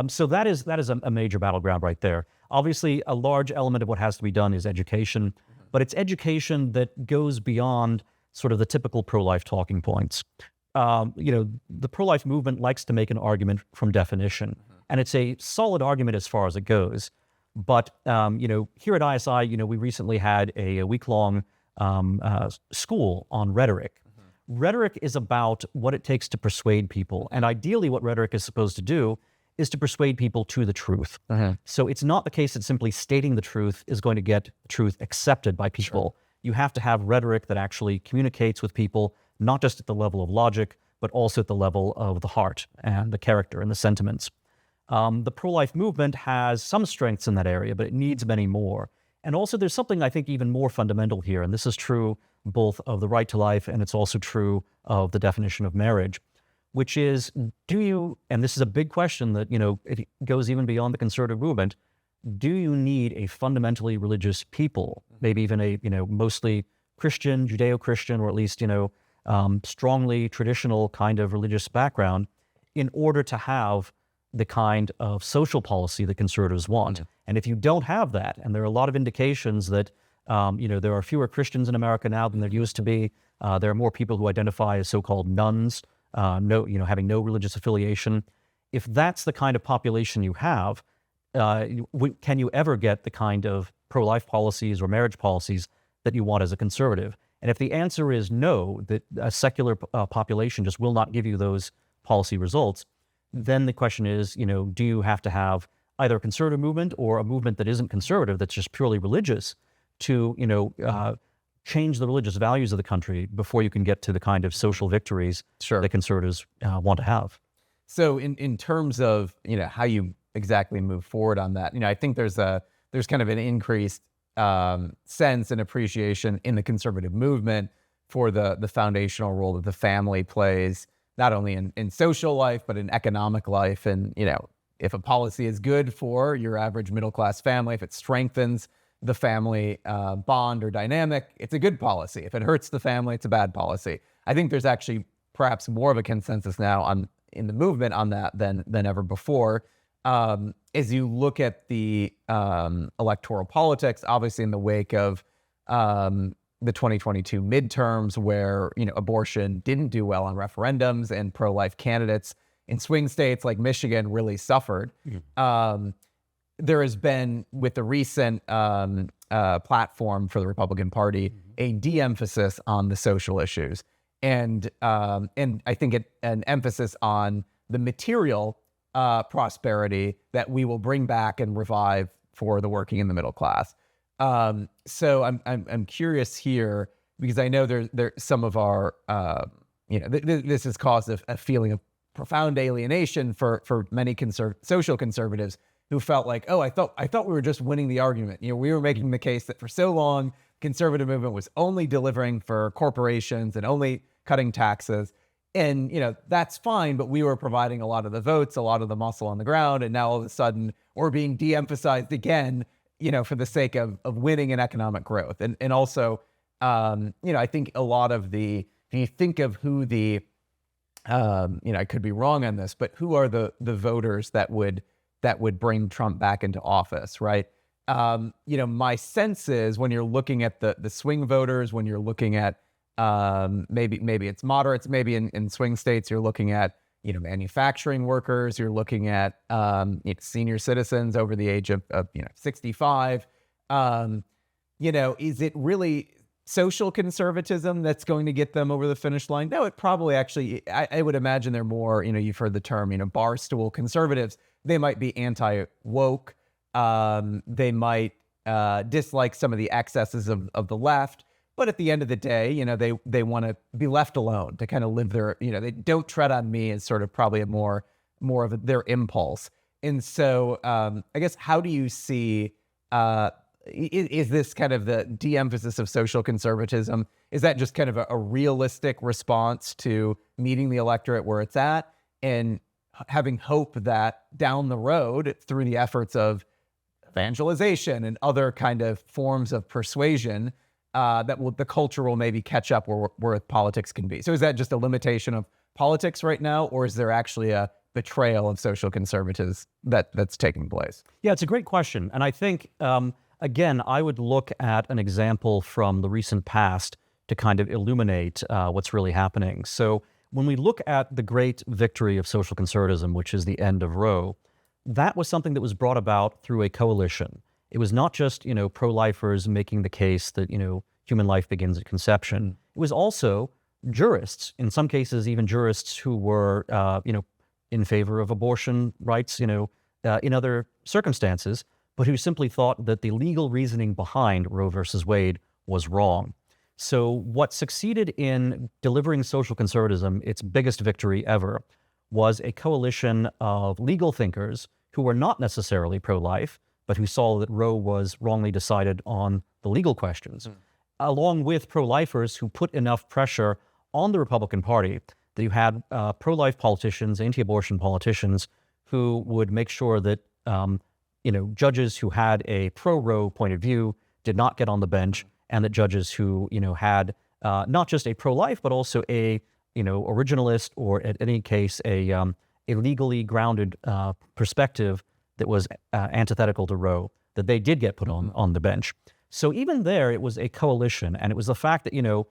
So that is a major battleground right there. Obviously, a large element of what has to be done is education, but it's education that goes beyond sort of the typical pro-life talking points. The pro-life movement likes to make an argument from definition, and it's a solid argument as far as it goes. But here at ISI, we recently had a week-long school on rhetoric. Rhetoric is about what it takes to persuade people, and ideally, what rhetoric is supposed to do is to persuade people to the truth. So it's not the case that simply stating the truth is going to get the truth accepted by people. Sure. You have to have rhetoric that actually communicates with people, not just at the level of logic, but also at the level of the heart and the character and the sentiments. The pro-life movement has some strengths in that area, but it needs many more. And also there's something I think even more fundamental here, and this is true both of the right to life and it's also true of the definition of marriage, which is, do you, and this is a big question that, it goes even beyond the conservative movement, do you need a fundamentally religious people, maybe even a, mostly Christian, Judeo-Christian, or at least, strongly traditional kind of religious background in order to have the kind of social policy that conservatives want. And if you don't have that, and there are a lot of indications that there are fewer Christians in America now than there used to be. There are more people who identify as so-called nuns, having no religious affiliation. If that's the kind of population you have, can you ever get the kind of pro-life policies or marriage policies that you want as a conservative? And if the answer is no, that a secular population just will not give you those policy results, then the question is, do you have to have either a conservative movement or a movement that isn't conservative, that's just purely religious, to change the religious values of the country before you can get to the kind of social victories that conservatives want to have. So in terms of how you exactly move forward on that, I think there's kind of an increased sense and appreciation in the conservative movement for the foundational role that the family plays, not only in social life but in economic life. And if a policy is good for your average middle class family, if it strengthens the family bond or dynamic, it's a good policy. If it hurts the family, it's a bad policy. I think there's actually perhaps more of a consensus now in the movement on that than ever before. As you look at the electoral politics, obviously in the wake of the 2022 midterms, where abortion didn't do well on referendums and pro-life candidates in swing states like Michigan really suffered. There has been, with the recent platform for the Republican Party, a de-emphasis on the social issues, and I think an emphasis on the material prosperity that we will bring back and revive for the working and the middle class. So I'm curious here, because I know there some of our this has caused a feeling of profound alienation for many social conservatives who felt like, oh, I thought we were just winning the argument. We were making the case that for so long, conservative movement was only delivering for corporations and only cutting taxes. And, that's fine, but we were providing a lot of the votes, a lot of the muscle on the ground. And now all of a sudden we're being de-emphasized again, for the sake of winning and economic growth. And also, I think a lot of if you think of who I could be wrong on this, but who are the voters that would bring Trump back into office, right? My sense is when you're looking at the swing voters, when you're looking at maybe it's moderates, maybe in swing states, you're looking at manufacturing workers, you're looking at senior citizens over the age of 65. Is it really social conservatism that's going to get them over the finish line? No, it probably actually, I would imagine they're more, you've heard the term, barstool conservatives. They might be anti-woke. They might dislike some of the excesses of the left. But at the end of the day, they want to be left alone to kind of live their, they don't tread on me is sort of probably more of their impulse. And so I guess, how do you see, is this kind of the de-emphasis of social conservatism? Is that just kind of a realistic response to meeting the electorate where it's at and having hope that down the road, through the efforts of evangelization and other kind of forms of persuasion, the culture will maybe catch up where politics can be? So is that just a limitation of politics right now, or is there actually a betrayal of social conservatives that's taking place? Yeah, it's a great question. And I think, again, I would look at an example from the recent past to kind of illuminate what's really happening. So when we look at the great victory of social conservatism, which is the end of Roe, that was something that was brought about through a coalition. It was not just, pro-lifers making the case that, human life begins at conception. It was also jurists, in some cases even jurists who were, in favor of abortion rights, in other circumstances, but who simply thought that the legal reasoning behind Roe versus Wade was wrong. So what succeeded in delivering social conservatism, its biggest victory ever, was a coalition of legal thinkers who were not necessarily pro-life, but who saw that Roe was wrongly decided on the legal questions, along with pro-lifers who put enough pressure on the Republican Party that you had pro-life politicians, anti-abortion politicians, who would make sure that judges who had a pro-Roe point of view did not get on the bench, and that judges who had not just a pro-life but also a originalist, or in any case a a legally grounded perspective that was antithetical to Roe, that they did get put on the bench. So even there, it was a coalition, and it was the fact that,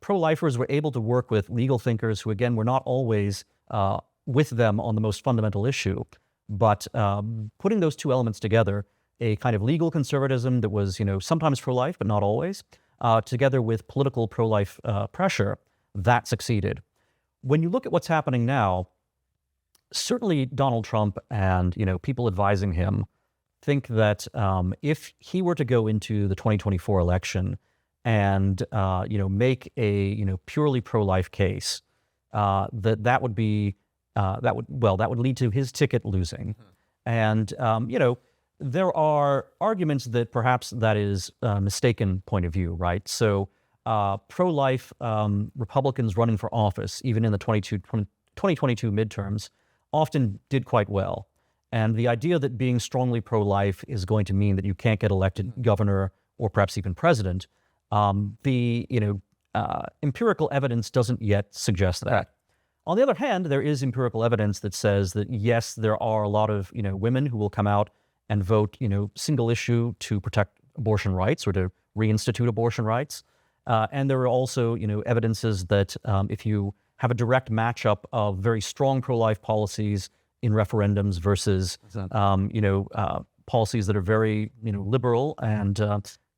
pro-lifers were able to work with legal thinkers who, again, were not always with them on the most fundamental issue, but putting those two elements together, a kind of legal conservatism that was, sometimes pro-life, but not always, together with political pro-life pressure, that succeeded. When you look at what's happening now, certainly Donald Trump and, people advising him think that if he were to go into the 2024 election and, make a, purely pro-life case, that would lead to his ticket losing. And, there are arguments that perhaps that is a mistaken point of view, right? So pro-life Republicans running for office, even in the 2022 midterms, often did quite well. And the idea that being strongly pro-life is going to mean that you can't get elected governor or perhaps even president, the empirical evidence doesn't yet suggest that. On the other hand, there is empirical evidence that says that, yes, there are a lot of women who will come out and vote, single issue to protect abortion rights or to reinstitute abortion rights. And there are also, evidences that if you have a direct matchup of very strong pro-life policies in referendums versus, policies that are very, liberal and,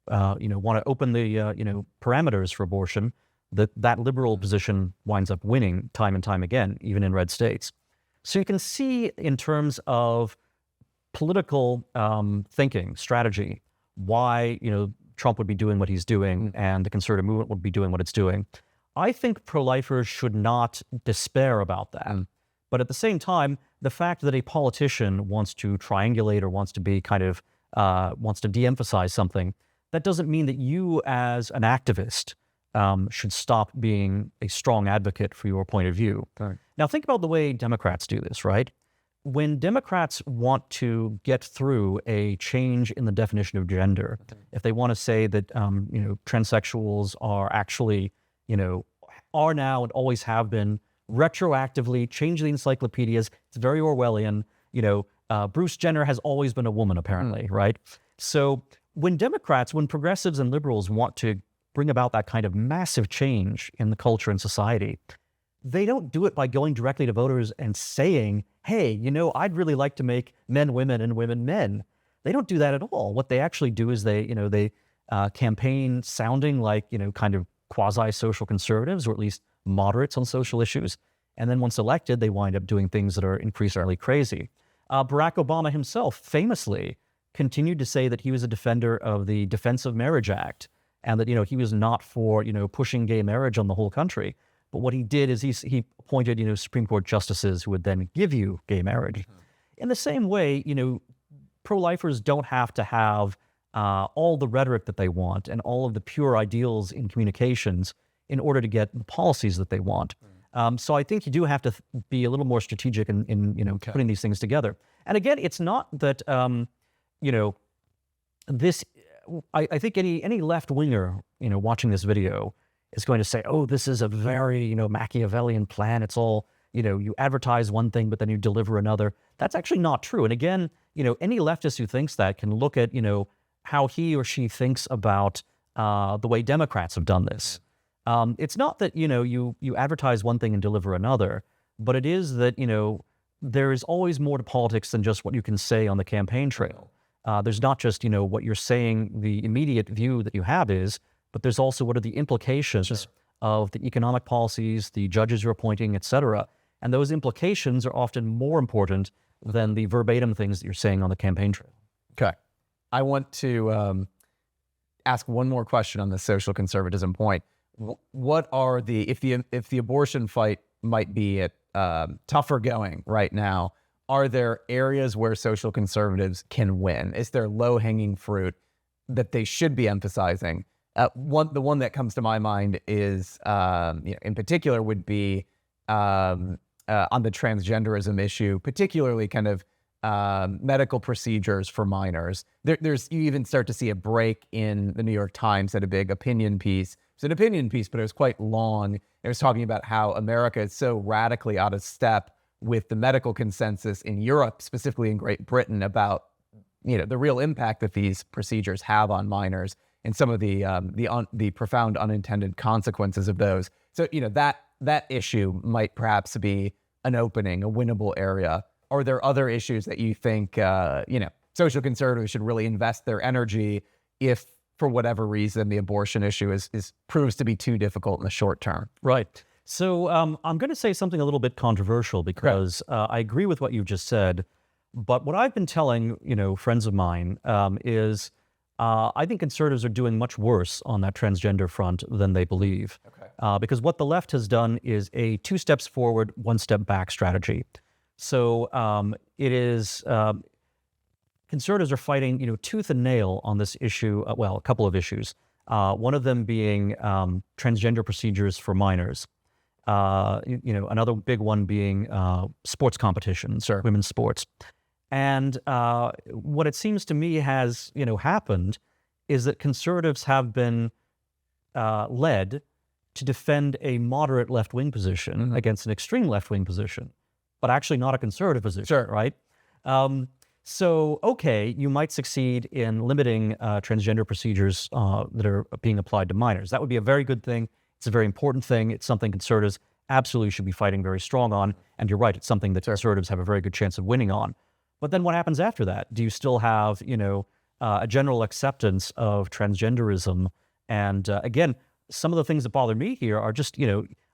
want to open the, parameters for abortion, that liberal position winds up winning time and time again, even in red states. So you can see in terms of political thinking, strategy, why Trump would be doing what he's doing and the conservative movement would be doing what it's doing. I think pro-lifers should not despair about that. But at the same time, the fact that a politician wants to triangulate or wants to be wants to de-emphasize something, that doesn't mean that you as an activist should stop being a strong advocate for your point of view. Right. Now think about the way Democrats do this, right? When Democrats want to get through a change in the definition of gender, if they want to say that transsexuals are actually, are now and always have been retroactively change the encyclopedias, it's very Orwellian. Bruce Jenner has always been a woman, apparently, right? So when progressives and liberals want to bring about that kind of massive change in the culture and society, they don't do it by going directly to voters and saying, hey, I'd really like to make men women and women men. They don't do that at all. What they actually do is they campaign sounding like, kind of quasi-social conservatives, or at least moderates on social issues. And then once elected, they wind up doing things that are increasingly crazy. Barack Obama himself famously continued to say that he was a defender of the Defense of Marriage Act and that, he was not for, pushing gay marriage on the whole country. But what he did is he appointed, Supreme Court justices who would then give you gay marriage. In the same way, pro-lifers don't have to have all the rhetoric that they want and all of the pure ideals in communications in order to get the policies that they want. So I think you do have to be a little more strategic in putting these things together. And again, it's not that this. I think any left winger watching this video is going to say, oh, this is a very Machiavellian plan. It's all you advertise one thing but then you deliver another. That's actually not true. And again, any leftist who thinks that can look at how he or she thinks about the way Democrats have done this. It's not that you advertise one thing and deliver another, but it is that there is always more to politics than just what you can say on the campaign trail. There's not just what you're saying, the immediate view that you have is, but there's also what are the implications of the economic policies, the judges you're appointing, et cetera. And those implications are often more important than the verbatim things that you're saying on the campaign trail. Okay. I want to ask one more question on the social conservatism point. What are if the abortion fight might be at tougher going right now, are there areas where social conservatives can win? Is there low-hanging fruit that they should be emphasizing? The one that comes to my mind is, in particular, would be on the transgenderism issue, particularly kind of medical procedures for minors. You even start to see a break in the New York Times at a big opinion piece. It's an opinion piece, but it was quite long. It was talking about how America is so radically out of step with the medical consensus in Europe, specifically in Great Britain, about the real impact that these procedures have on minors and some of the profound unintended consequences of those. So that issue might perhaps be an opening, a winnable area. Are there other issues that you think social conservatives should really invest their energy if, for whatever reason, the abortion issue proves to be too difficult in the short term? Right. So I'm going to say something a little bit controversial because I agree with what you just said. But what I've been telling friends of mine is I think conservatives are doing much worse on that transgender front than they believe. Okay. Because what the left has done is a 2 steps forward, 1 step back strategy. So it is conservatives are fighting tooth and nail on this issue. Well, a couple of issues. One of them being transgender procedures for minors. Another big one being sports competitions, Sure. Women's sports. And what it seems to me has happened is that conservatives have been led to defend a moderate left-wing position against an extreme left-wing position, but actually not a conservative position, Sure. right? So, okay, you might succeed in limiting transgender procedures that are being applied to minors. That would be a very good thing. It's a very important thing. It's something conservatives absolutely should be fighting very strong on. And you're right, it's something that conservatives have a very good chance of winning on. But then what happens after that? Do you still have, a general acceptance of transgenderism? And again, some of the things that bother me here are just,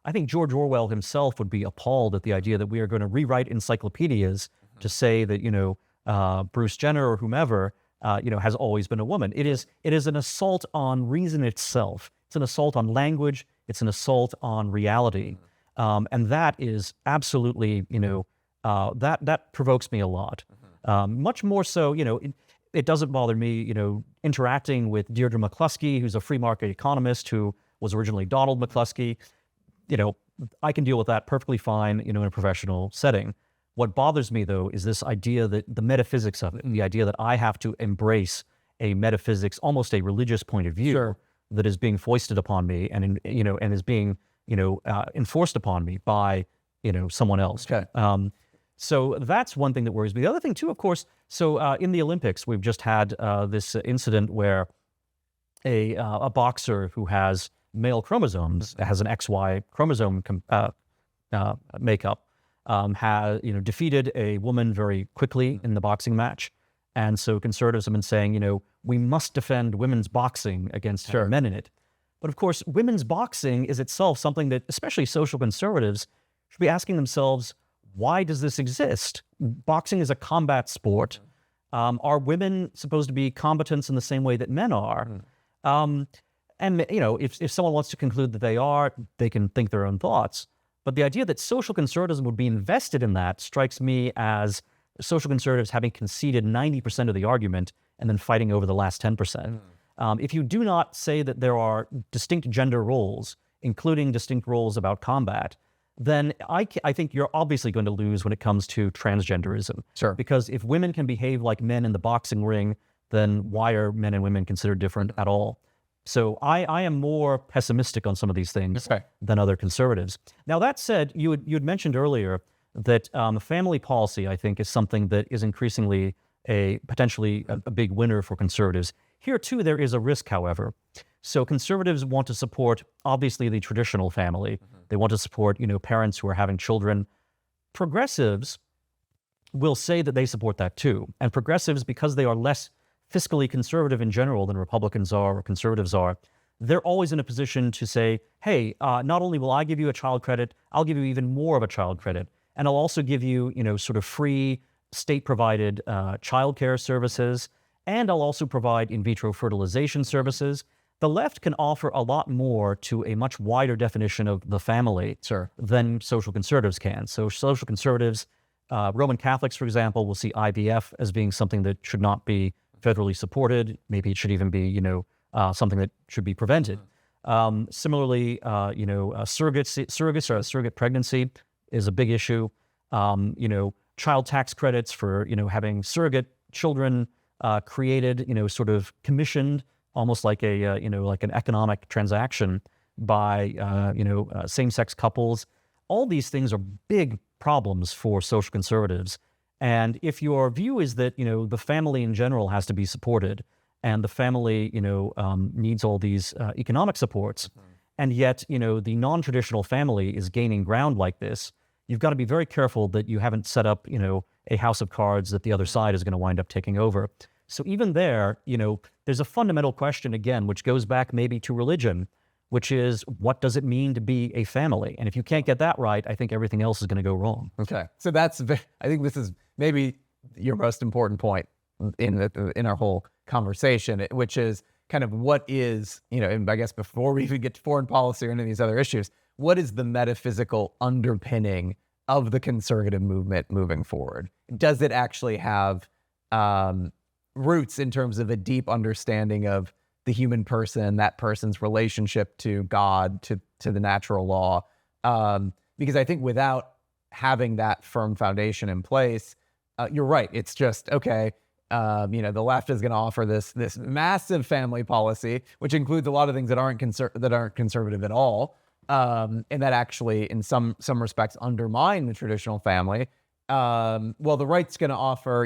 I think George Orwell himself would be appalled at the idea that we are going to rewrite encyclopedias to say that, Bruce Jenner or whomever, has always been a woman. It is an assault on reason itself. It's an assault on language. It's an assault on reality. And that is absolutely, that provokes me a lot. Much more so, it doesn't bother me, interacting with Deirdre McCluskey, who's a free market economist who was originally Donald McCluskey. I can deal with that perfectly fine, in a professional setting. What bothers me, though, is this idea that the metaphysics of it, the idea that I have to embrace a metaphysics, almost a religious point of view, Sure. that is being foisted upon me and is being, enforced upon me by, someone else. Okay. So that's one thing that worries me. The other thing, too, of course, so in the Olympics, we've just had this incident where a boxer who has male chromosomes, has an XY chromosome makeup, has defeated a woman very quickly in the boxing match. And so conservatives have been saying, we must defend women's boxing against men in it. But of course, women's boxing is itself something that especially social conservatives should be asking themselves, why does this exist? Boxing is a combat sport. Are women supposed to be combatants in the same way that men are? And if someone wants to conclude that they are, they can think their own thoughts. But the idea that social conservatism would be invested in that strikes me as social conservatives having conceded 90% of the argument and then fighting over the last 10%. If you do not say that there are distinct gender roles, including distinct roles about combat, then I think you're obviously going to lose when it comes to transgenderism. Sure. Because if women can behave like men in the boxing ring, then why are men and women considered different at all? So I am more pessimistic on some of these things than other conservatives. Now, that said, you had mentioned earlier that family policy, I think, is something that is increasingly potentially a big winner for conservatives. Here, too, there is a risk, however. So conservatives want to support, obviously, the traditional family. They want to support, parents who are having children. Progressives will say that they support that, too. And progressives, because they are less fiscally conservative in general than Republicans are or conservatives are, they're always in a position to say, hey, not only will I give you a child credit, I'll give you even more of a child credit. And I'll also give you, sort of free state-provided childcare services. And I'll also provide in vitro fertilization services. The left can offer a lot more to a much wider definition of the family than social conservatives can. So social conservatives, Roman Catholics, for example, will see IVF as being something that should not be federally supported. Maybe it should even be, something that should be prevented. Similarly, surrogate pregnancy is a big issue. Child tax credits for, having surrogate children created, sort of commissioned, almost like like an economic transaction by, same-sex couples. All these things are big problems for social conservatives. And if your view is that, the family in general has to be supported and the family, needs all these economic supports, and yet, the non-traditional family is gaining ground like this, you've got to be very careful that you haven't set up, a house of cards that the other side is going to wind up taking over. So even there, there's a fundamental question, again, which goes back maybe to religion, which is, what does it mean to be a family? And if you can't get that right, I think everything else is going to go wrong. Okay. So I think this is maybe your most important point in our whole conversation, which is kind of what is, and I guess before we even get to foreign policy or any of these other issues, what is the metaphysical underpinning of the conservative movement moving forward? Does it actually have roots in terms of a deep understanding of the human person, that person's relationship to God, to the natural law? Because I think without having that firm foundation in place, you're right. It's just, okay, the left is going to offer this massive family policy, which includes a lot of things that aren't conservative at all, and that actually, in some respects, undermine the traditional family. Well, the right's going to offer,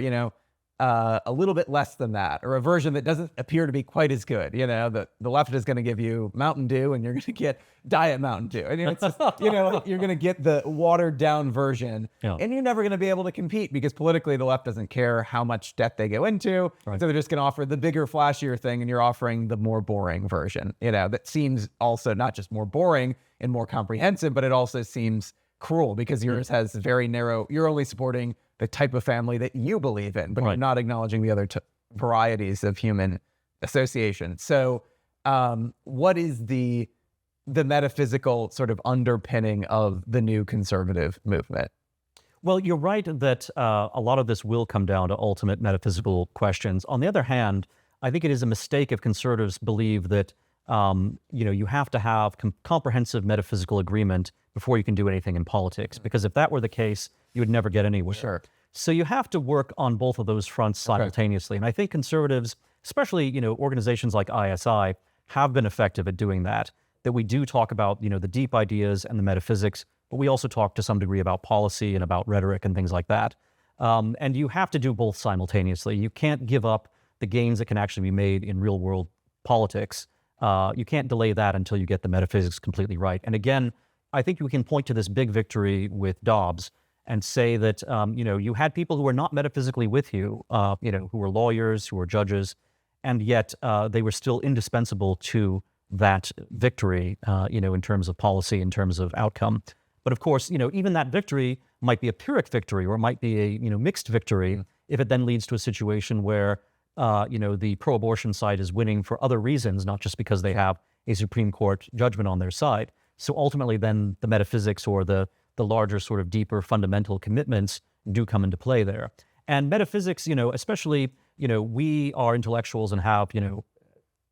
a little bit less than that, or a version that doesn't appear to be quite as good. The left is going to give you Mountain Dew, and you're going to get Diet Mountain Dew, and it's just, you're going to get the watered down version, and you're never going to be able to compete because politically the left doesn't care how much debt they go into, so they're just going to offer the bigger, flashier thing, and you're offering the more boring version. That seems also not just more boring and more comprehensive, but it also seems cruel because yours has very narrow. You're only supporting the type of family that you believe in, but you're not acknowledging the other varieties of human association. So what is the metaphysical sort of underpinning of the new conservative movement? Well, you're right that a lot of this will come down to ultimate metaphysical questions. On the other hand, I think it is a mistake if conservatives believe that you have to have comprehensive metaphysical agreement before you can do anything in politics, because if that were the case, you would never get anywhere. Sure. So you have to work on both of those fronts simultaneously. And I think conservatives, especially, organizations like ISI, have been effective at doing that we do talk about, the deep ideas and the metaphysics, but we also talk to some degree about policy and about rhetoric and things like that. And you have to do both simultaneously. You can't give up the gains that can actually be made in real world politics. You can't delay that until you get the metaphysics completely right. And again, I think we can point to this big victory with Dobbs and say that, you had people who were not metaphysically with you, who were lawyers, who were judges, and yet they were still indispensable to that victory, in terms of policy, in terms of outcome. But of course, even that victory might be a Pyrrhic victory, or it might be a, mixed victory if it then leads to a situation where, the pro-abortion side is winning for other reasons, not just because they have a Supreme Court judgment on their side. So ultimately then the metaphysics or the larger sort of deeper fundamental commitments do come into play there. And metaphysics, especially, we are intellectuals and have,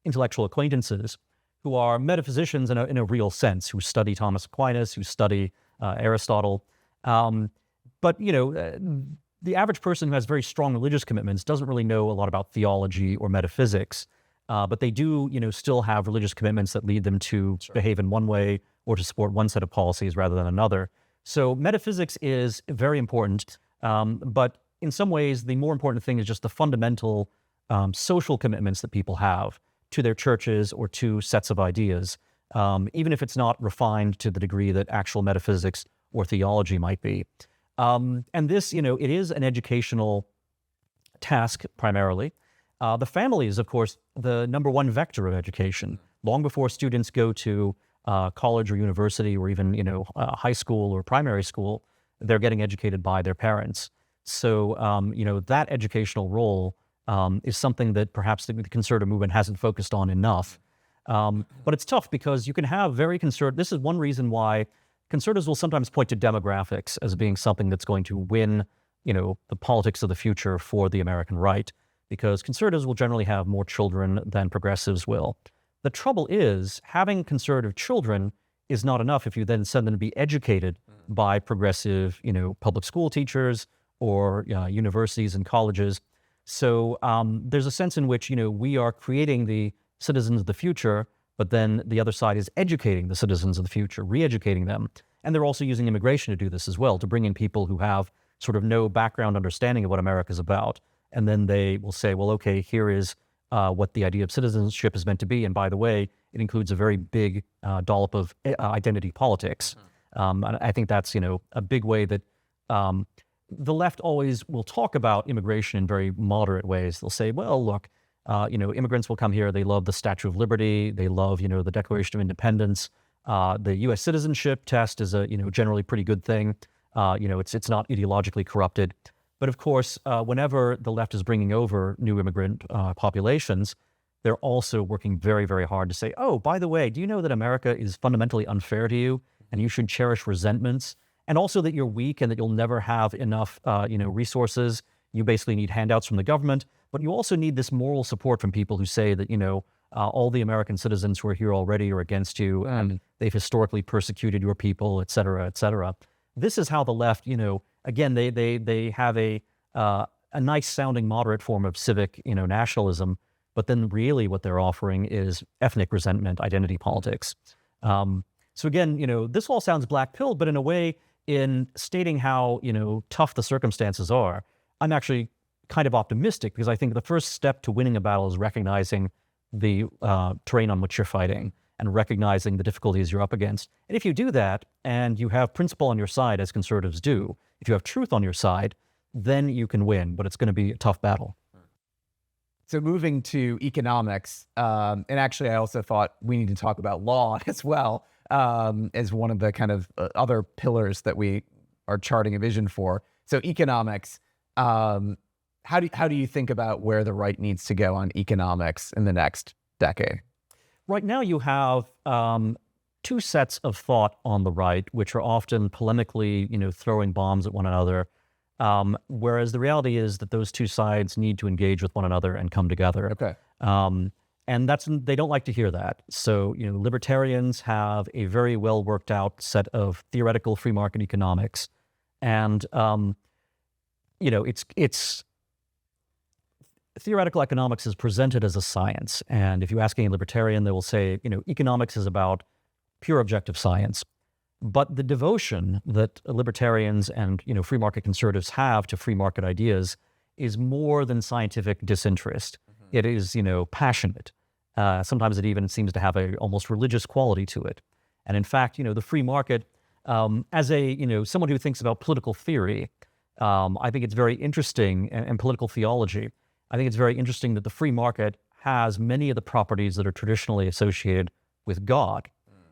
intellectual acquaintances who are metaphysicians in a real sense, who study Thomas Aquinas, who study Aristotle. But, the average person who has very strong religious commitments doesn't really know a lot about theology or metaphysics. But they do, still have religious commitments that lead them to behave in one way or to support one set of policies rather than another. So metaphysics is very important, but in some ways, the more important thing is just the fundamental social commitments that people have to their churches or to sets of ideas, even if it's not refined to the degree that actual metaphysics or theology might be. And this, it is an educational task primarily. The family is, of course, the number one vector of education. Long before students go to college or university or even, high school or primary school, they're getting educated by their parents. So, that educational role is something that perhaps the conservative movement hasn't focused on enough. But it's tough because you can have very conservative. This is one reason why conservatives will sometimes point to demographics as being something that's going to win, the politics of the future for the American right, because conservatives will generally have more children than progressives will. The trouble is, having conservative children is not enough if you then send them to be educated by progressive, public school teachers or universities and colleges. So there's a sense in which, we are creating the citizens of the future, but then the other side is educating the citizens of the future, re-educating them. And they're also using immigration to do this as well, to bring in people who have sort of no background understanding of what America's about. And then they will say, well, okay, here is what the idea of citizenship is meant to be. And by the way, it includes a very big dollop of identity politics. And I think that's, a big way that the left always will talk about immigration in very moderate ways. They'll say, well, look, immigrants will come here. They love the Statue of Liberty. They love, the Declaration of Independence. The U.S. citizenship test is a, generally pretty good thing. It's not ideologically corrupted. But of course, whenever the left is bringing over new immigrant populations, they're also working very, very hard to say, oh, by the way, do you know that America is fundamentally unfair to you and you should cherish resentments? And also that you're weak and that you'll never have enough, resources. You basically need handouts from the government, but you also need this moral support from people who say that, all the American citizens who are here already are against you and they've historically persecuted your people, et cetera, et cetera. This is how the left, again, they have a nice sounding moderate form of civic, nationalism, but then really what they're offering is ethnic resentment, identity politics. So again, this all sounds black-pilled, but in a way, in stating how, tough the circumstances are, I'm actually kind of optimistic because I think the first step to winning a battle is recognizing the terrain on which you're fighting and recognizing the difficulties you're up against. And if you do that and you have principle on your side, as conservatives do, if you have truth on your side, then you can win, but it's going to be a tough battle. So moving to economics, and actually I also thought we need to talk about law as well, as one of the kind of other pillars that we are charting a vision for. So economics, how do you think about where the right needs to go on economics in the next decade? Right now you have two sets of thought on the right, which are often polemically, throwing bombs at one another, whereas the reality is that those two sides need to engage with one another and come together. Okay. And they don't like to hear that. So, libertarians have a very well worked out set of theoretical free market economics. And, it's theoretical economics is presented as a science. And if you ask any libertarian, they will say, economics is about pure objective science. But the devotion that libertarians and, free market conservatives have to free market ideas is more than scientific disinterest. Mm-hmm. It is, passionate. Sometimes it even seems to have a almost religious quality to it. And in fact, the free market, as a, someone who thinks about political theory, I think it's very interesting, and political theology, I think it's very interesting that the free market has many of the properties that are traditionally associated with God.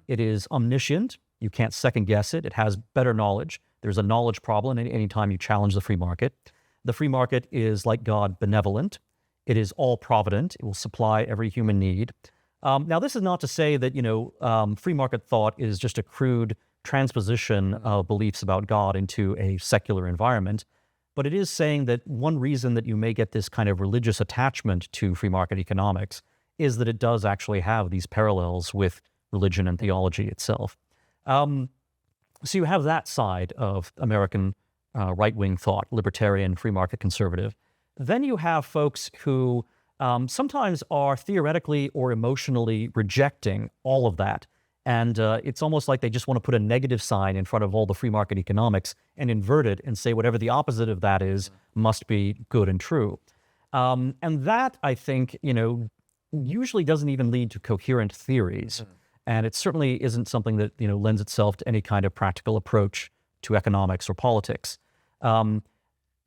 It is omniscient. You can't second guess it. It has better knowledge. There's a knowledge problem anytime you challenge the free market. The free market is, like God, benevolent. It is all provident. It will supply every human need. Now, this is not to say that, free market thought is just a crude transposition of beliefs about God into a secular environment. But it is saying that one reason that you may get this kind of religious attachment to free market economics is that it does actually have these parallels with religion and theology itself. So you have that side of American right-wing thought, libertarian, free market conservative. Then you have folks who sometimes are theoretically or emotionally rejecting all of that. And it's almost like they just want to put a negative sign in front of all the free market economics and invert it and say whatever the opposite of that is must be good and true. And that, I think, usually doesn't even lead to coherent theories. And it certainly isn't something that, lends itself to any kind of practical approach to economics or politics.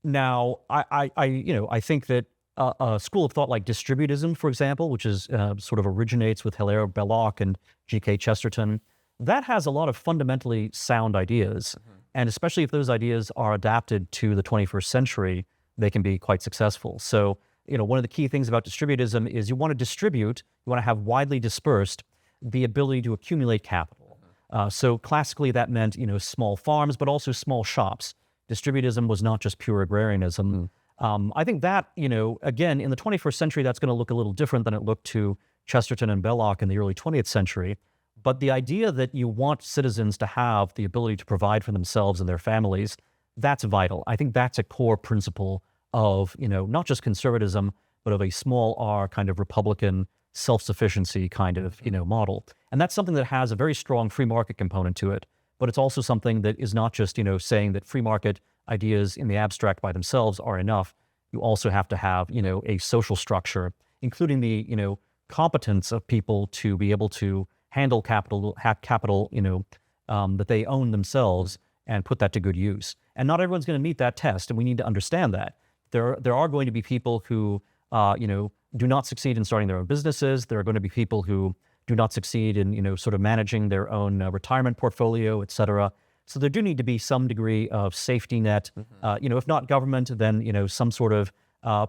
Now, I think that a school of thought like distributism, for example, which is sort of originates with Hilaire Belloc and G.K. Chesterton, that has a lot of fundamentally sound ideas. And especially if those ideas are adapted to the 21st century, they can be quite successful. So, one of the key things about distributism is you want to distribute, you want to have widely dispersed the ability to accumulate capital. So classically that meant, small farms, but also small shops. Distributism was not just pure agrarianism. I think that, again, in the 21st century, that's going to look a little different than it looked to Chesterton and Belloc in the early 20th century. But the idea that you want citizens to have the ability to provide for themselves and their families, that's vital. I think that's a core principle of, not just conservatism, but of a small r kind of Republican self-sufficiency kind of, model. And that's something that has a very strong free market component to it, but it's also something that is not just, saying that free market ideas in the abstract by themselves are enough. You also have to have, a social structure, including the, competence of people to be able to handle capital, have capital, that they own themselves and put that to good use. And not everyone's going to meet that test, and we need to understand that. There are going to be people who, do not succeed in starting their own businesses. There are going to be people who do not succeed in, sort of managing their own retirement portfolio, et cetera. So there do need to be some degree of safety net, if not government, then, some sort of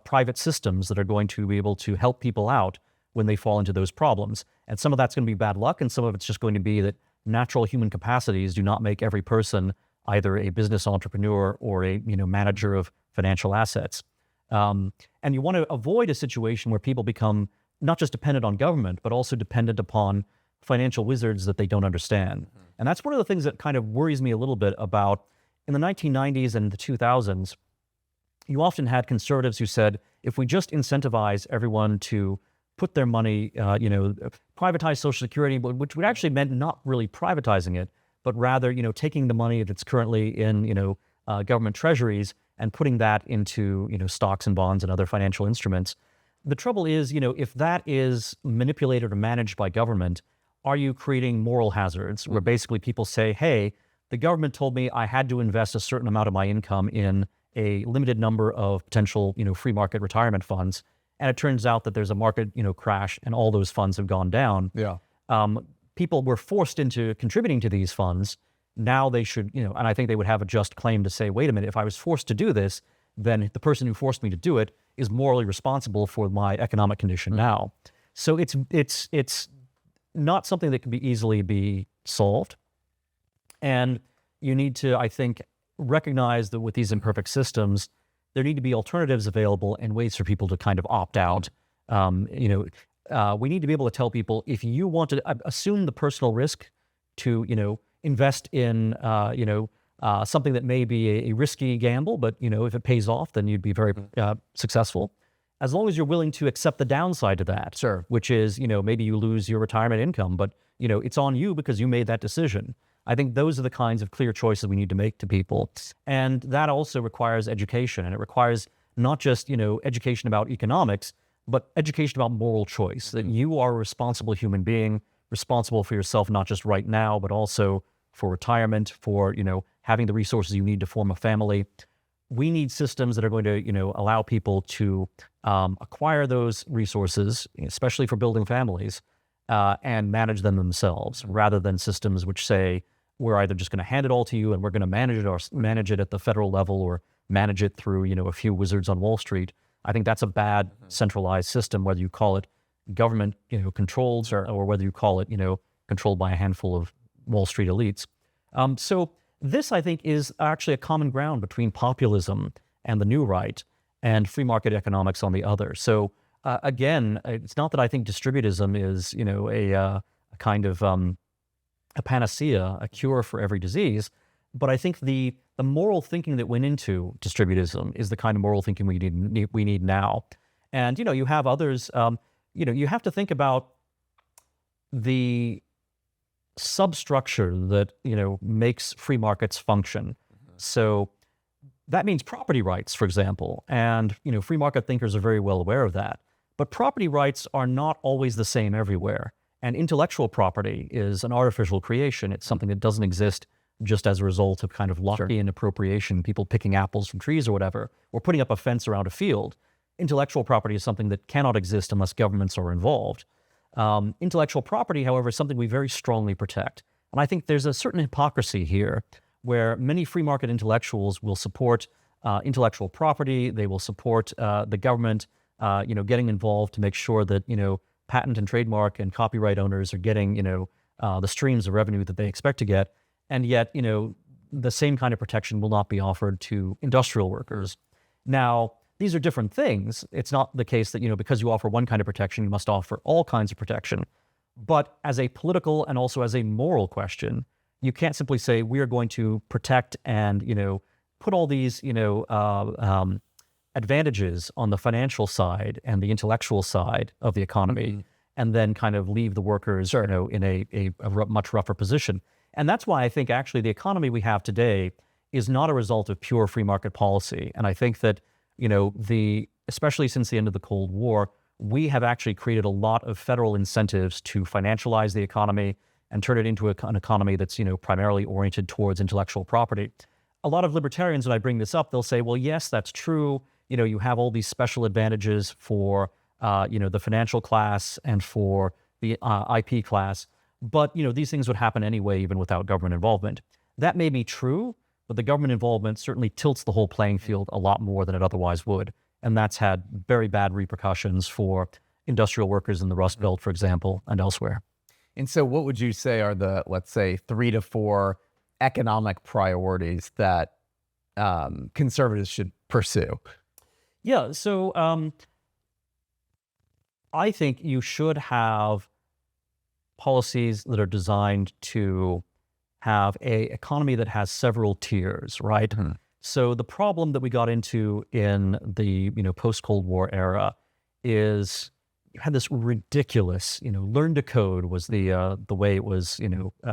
private systems that are going to be able to help people out when they fall into those problems. And some of that's going to be bad luck, and some of it's just going to be that natural human capacities do not make every person either a business entrepreneur or a manager of financial assets. And you want to avoid a situation where people become not just dependent on government, but also dependent upon financial wizards that they don't understand. And that's one of the things that kind of worries me a little bit about in the 1990s and the 2000s. You often had conservatives who said, if we just incentivize everyone to put their money, privatize Social Security, which would actually meant not really privatizing it, but rather, taking the money that's currently in, government treasuries and putting that into, stocks and bonds and other financial instruments. The trouble is, if that is manipulated or managed by government, are you creating moral hazards where basically people say, hey, the government told me I had to invest a certain amount of my income in a limited number of potential, free market retirement funds. And it turns out that there's a market, crash and all those funds have gone down. Yeah. People were forced into contributing to these funds. Now they should, and I think they would have a just claim to say, wait a minute, if I was forced to do this, then the person who forced me to do it is morally responsible for my economic condition now. So it's not something that can be easily be solved. And you need to, I think, recognize that with these imperfect systems, there need to be alternatives available and ways for people to kind of opt out. We need to be able to tell people, if you want to assume the personal risk to, invest in, something that may be a risky gamble, but, if it pays off, then you'd be very successful. As long as you're willing to accept the downside to that, Sure. which is, maybe you lose your retirement income, but, it's on you because you made that decision. I think those are the kinds of clear choices we need to make to people. And that also requires education. And it requires not just, education about economics, but education about moral choice, that you are a responsible human being, responsible for yourself, not just right now, but also for retirement, for, having the resources you need to form a family. We need systems that are going to, allow people to acquire those resources, especially for building families, and manage them themselves, rather than systems which say, we're either just going to hand it all to you and we're going to manage it at the federal level or manage it through, a few wizards on Wall Street. I think that's a bad centralized system, whether you call it government, controlled, or whether you call it, controlled by a handful of Wall Street elites. So this, I think, is actually a common ground between populism and the new right and free market economics on the other. So again, it's not that I think distributism is, a kind of a panacea, a cure for every disease, but I think the moral thinking that went into distributism is the kind of moral thinking we need now. And you have others. You have to think about the substructure that makes free markets function. So that means property rights, for example, and free market thinkers are very well aware of that. But property rights are not always the same everywhere. And intellectual property is an artificial creation. It's something that doesn't exist just as a result of kind of Lockean appropriation, people picking apples from trees or whatever, or putting up a fence around a field. Intellectual property is something that cannot exist unless governments are involved. Intellectual property, however, is something we very strongly protect. And I think there's a certain hypocrisy here where many free market intellectuals will support intellectual property. They will support the government, getting involved to make sure that, patent and trademark and copyright owners are getting, the streams of revenue that they expect to get. And yet, the same kind of protection will not be offered to industrial workers. Now, these are different things. It's not the case that, because you offer one kind of protection, you must offer all kinds of protection. But as a political and also as a moral question, you can't simply say we are going to protect and, put all these, advantages on the financial side and the intellectual side of the economy, and then kind of leave the workers, in a much rougher position. And that's why I think actually the economy we have today is not a result of pure free market policy. And I think that, especially since the end of the Cold War, we have actually created a lot of federal incentives to financialize the economy and turn it into an economy that's, primarily oriented towards intellectual property. A lot of libertarians, when I bring this up, they'll say, well, yes, that's true. You have all these special advantages for, the financial class and for the IP class. But, these things would happen anyway, even without government involvement. That may be true, but the government involvement certainly tilts the whole playing field a lot more than it otherwise would. And that's had very bad repercussions for industrial workers in the Rust Belt, for example, and elsewhere. And so what would you say are the, let's say, 3 to 4 economic priorities that conservatives should pursue? Yeah, so I think you should have policies that are designed to have an economy that has several tiers, right? Mm-hmm. So the problem that we got into in the post-Cold War era is you had this ridiculous, learn to code was the way it was,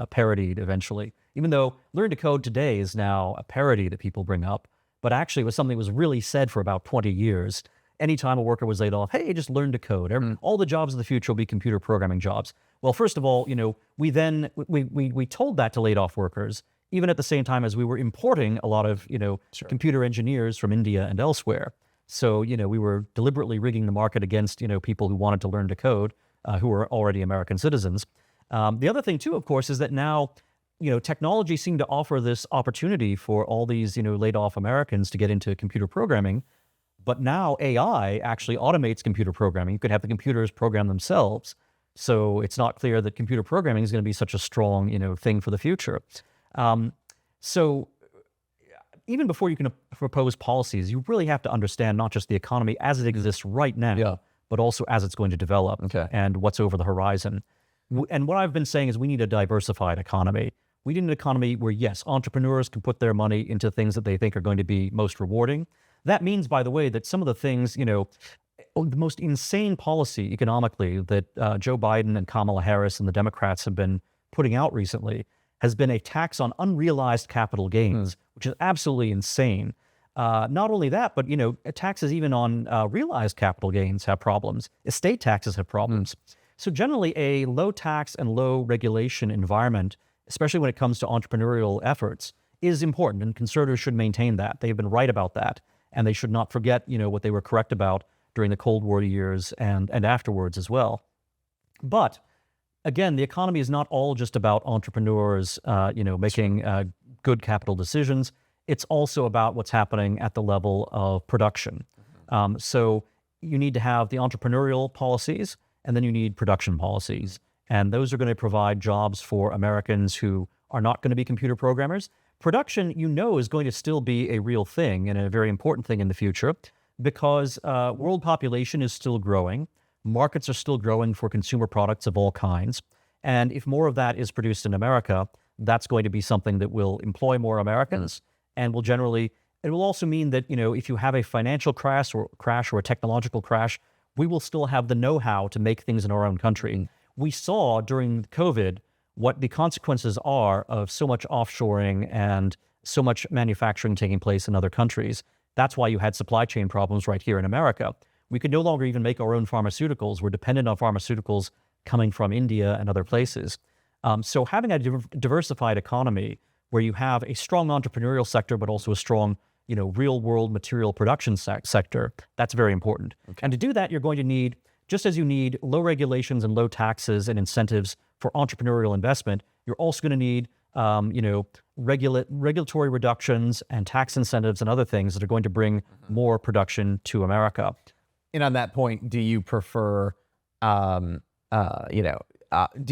parodied eventually. Even though learn to code today is now a parody that people bring up, but actually was something that was really said for about 20 years. Anytime a worker was laid off, hey, just learn to code. All the jobs of the future will be computer programming jobs. Well, first of all, we told that to laid off workers, even at the same time as we were importing a lot of, Sure. computer engineers from India and elsewhere. So, we were deliberately rigging the market against, people who wanted to learn to code, who were already American citizens. The other thing too, of course, is that now, technology seemed to offer this opportunity for all these, laid off Americans to get into computer programming. But now AI actually automates computer programming. You could have the computers program themselves. So it's not clear that computer programming is going to be such a strong, thing for the future. So even before you can propose policies, you really have to understand not just the economy as it exists right now, but also as it's going to develop and what's over the horizon. And what I've been saying is we need a diversified economy. We need an economy where, yes, entrepreneurs can put their money into things that they think are going to be most rewarding. That means, by the way, that some of the things, the most insane policy economically that Joe Biden and Kamala Harris and the Democrats have been putting out recently has been a tax on unrealized capital gains, which is absolutely insane. Not only that, but, taxes even on realized capital gains have problems. Estate taxes have problems. So generally, a low tax and low regulation environment, especially when it comes to entrepreneurial efforts, is important, and conservatives should maintain that. They've been right about that, and they should not forget, what they were correct about during the Cold War years and afterwards as well. But again, the economy is not all just about entrepreneurs, making good capital decisions. It's also about what's happening at the level of production. So you need to have the entrepreneurial policies, and then you need production policies. And those are going to provide jobs for Americans who are not going to be computer programmers. Production, is going to still be a real thing and a very important thing in the future because world population is still growing. Markets are still growing for consumer products of all kinds. And if more of that is produced in America, that's going to be something that will employ more Americans and will generally, it will also mean that, if you have a financial crash or a technological crash, we will still have the know-how to make things in our own country. We saw during COVID what the consequences are of so much offshoring and so much manufacturing taking place in other countries. That's why you had supply chain problems right here in America. We could no longer even make our own pharmaceuticals. We're dependent on pharmaceuticals coming from India and other places. So having a diversified economy where you have a strong entrepreneurial sector, but also a strong, real world material production sector, that's very important. And to do that, you're going to need, just as you need low regulations and low taxes and incentives for entrepreneurial investment, you're also going to need, regulatory reductions and tax incentives and other things that are going to bring more production to America. And on that point, do you prefer, do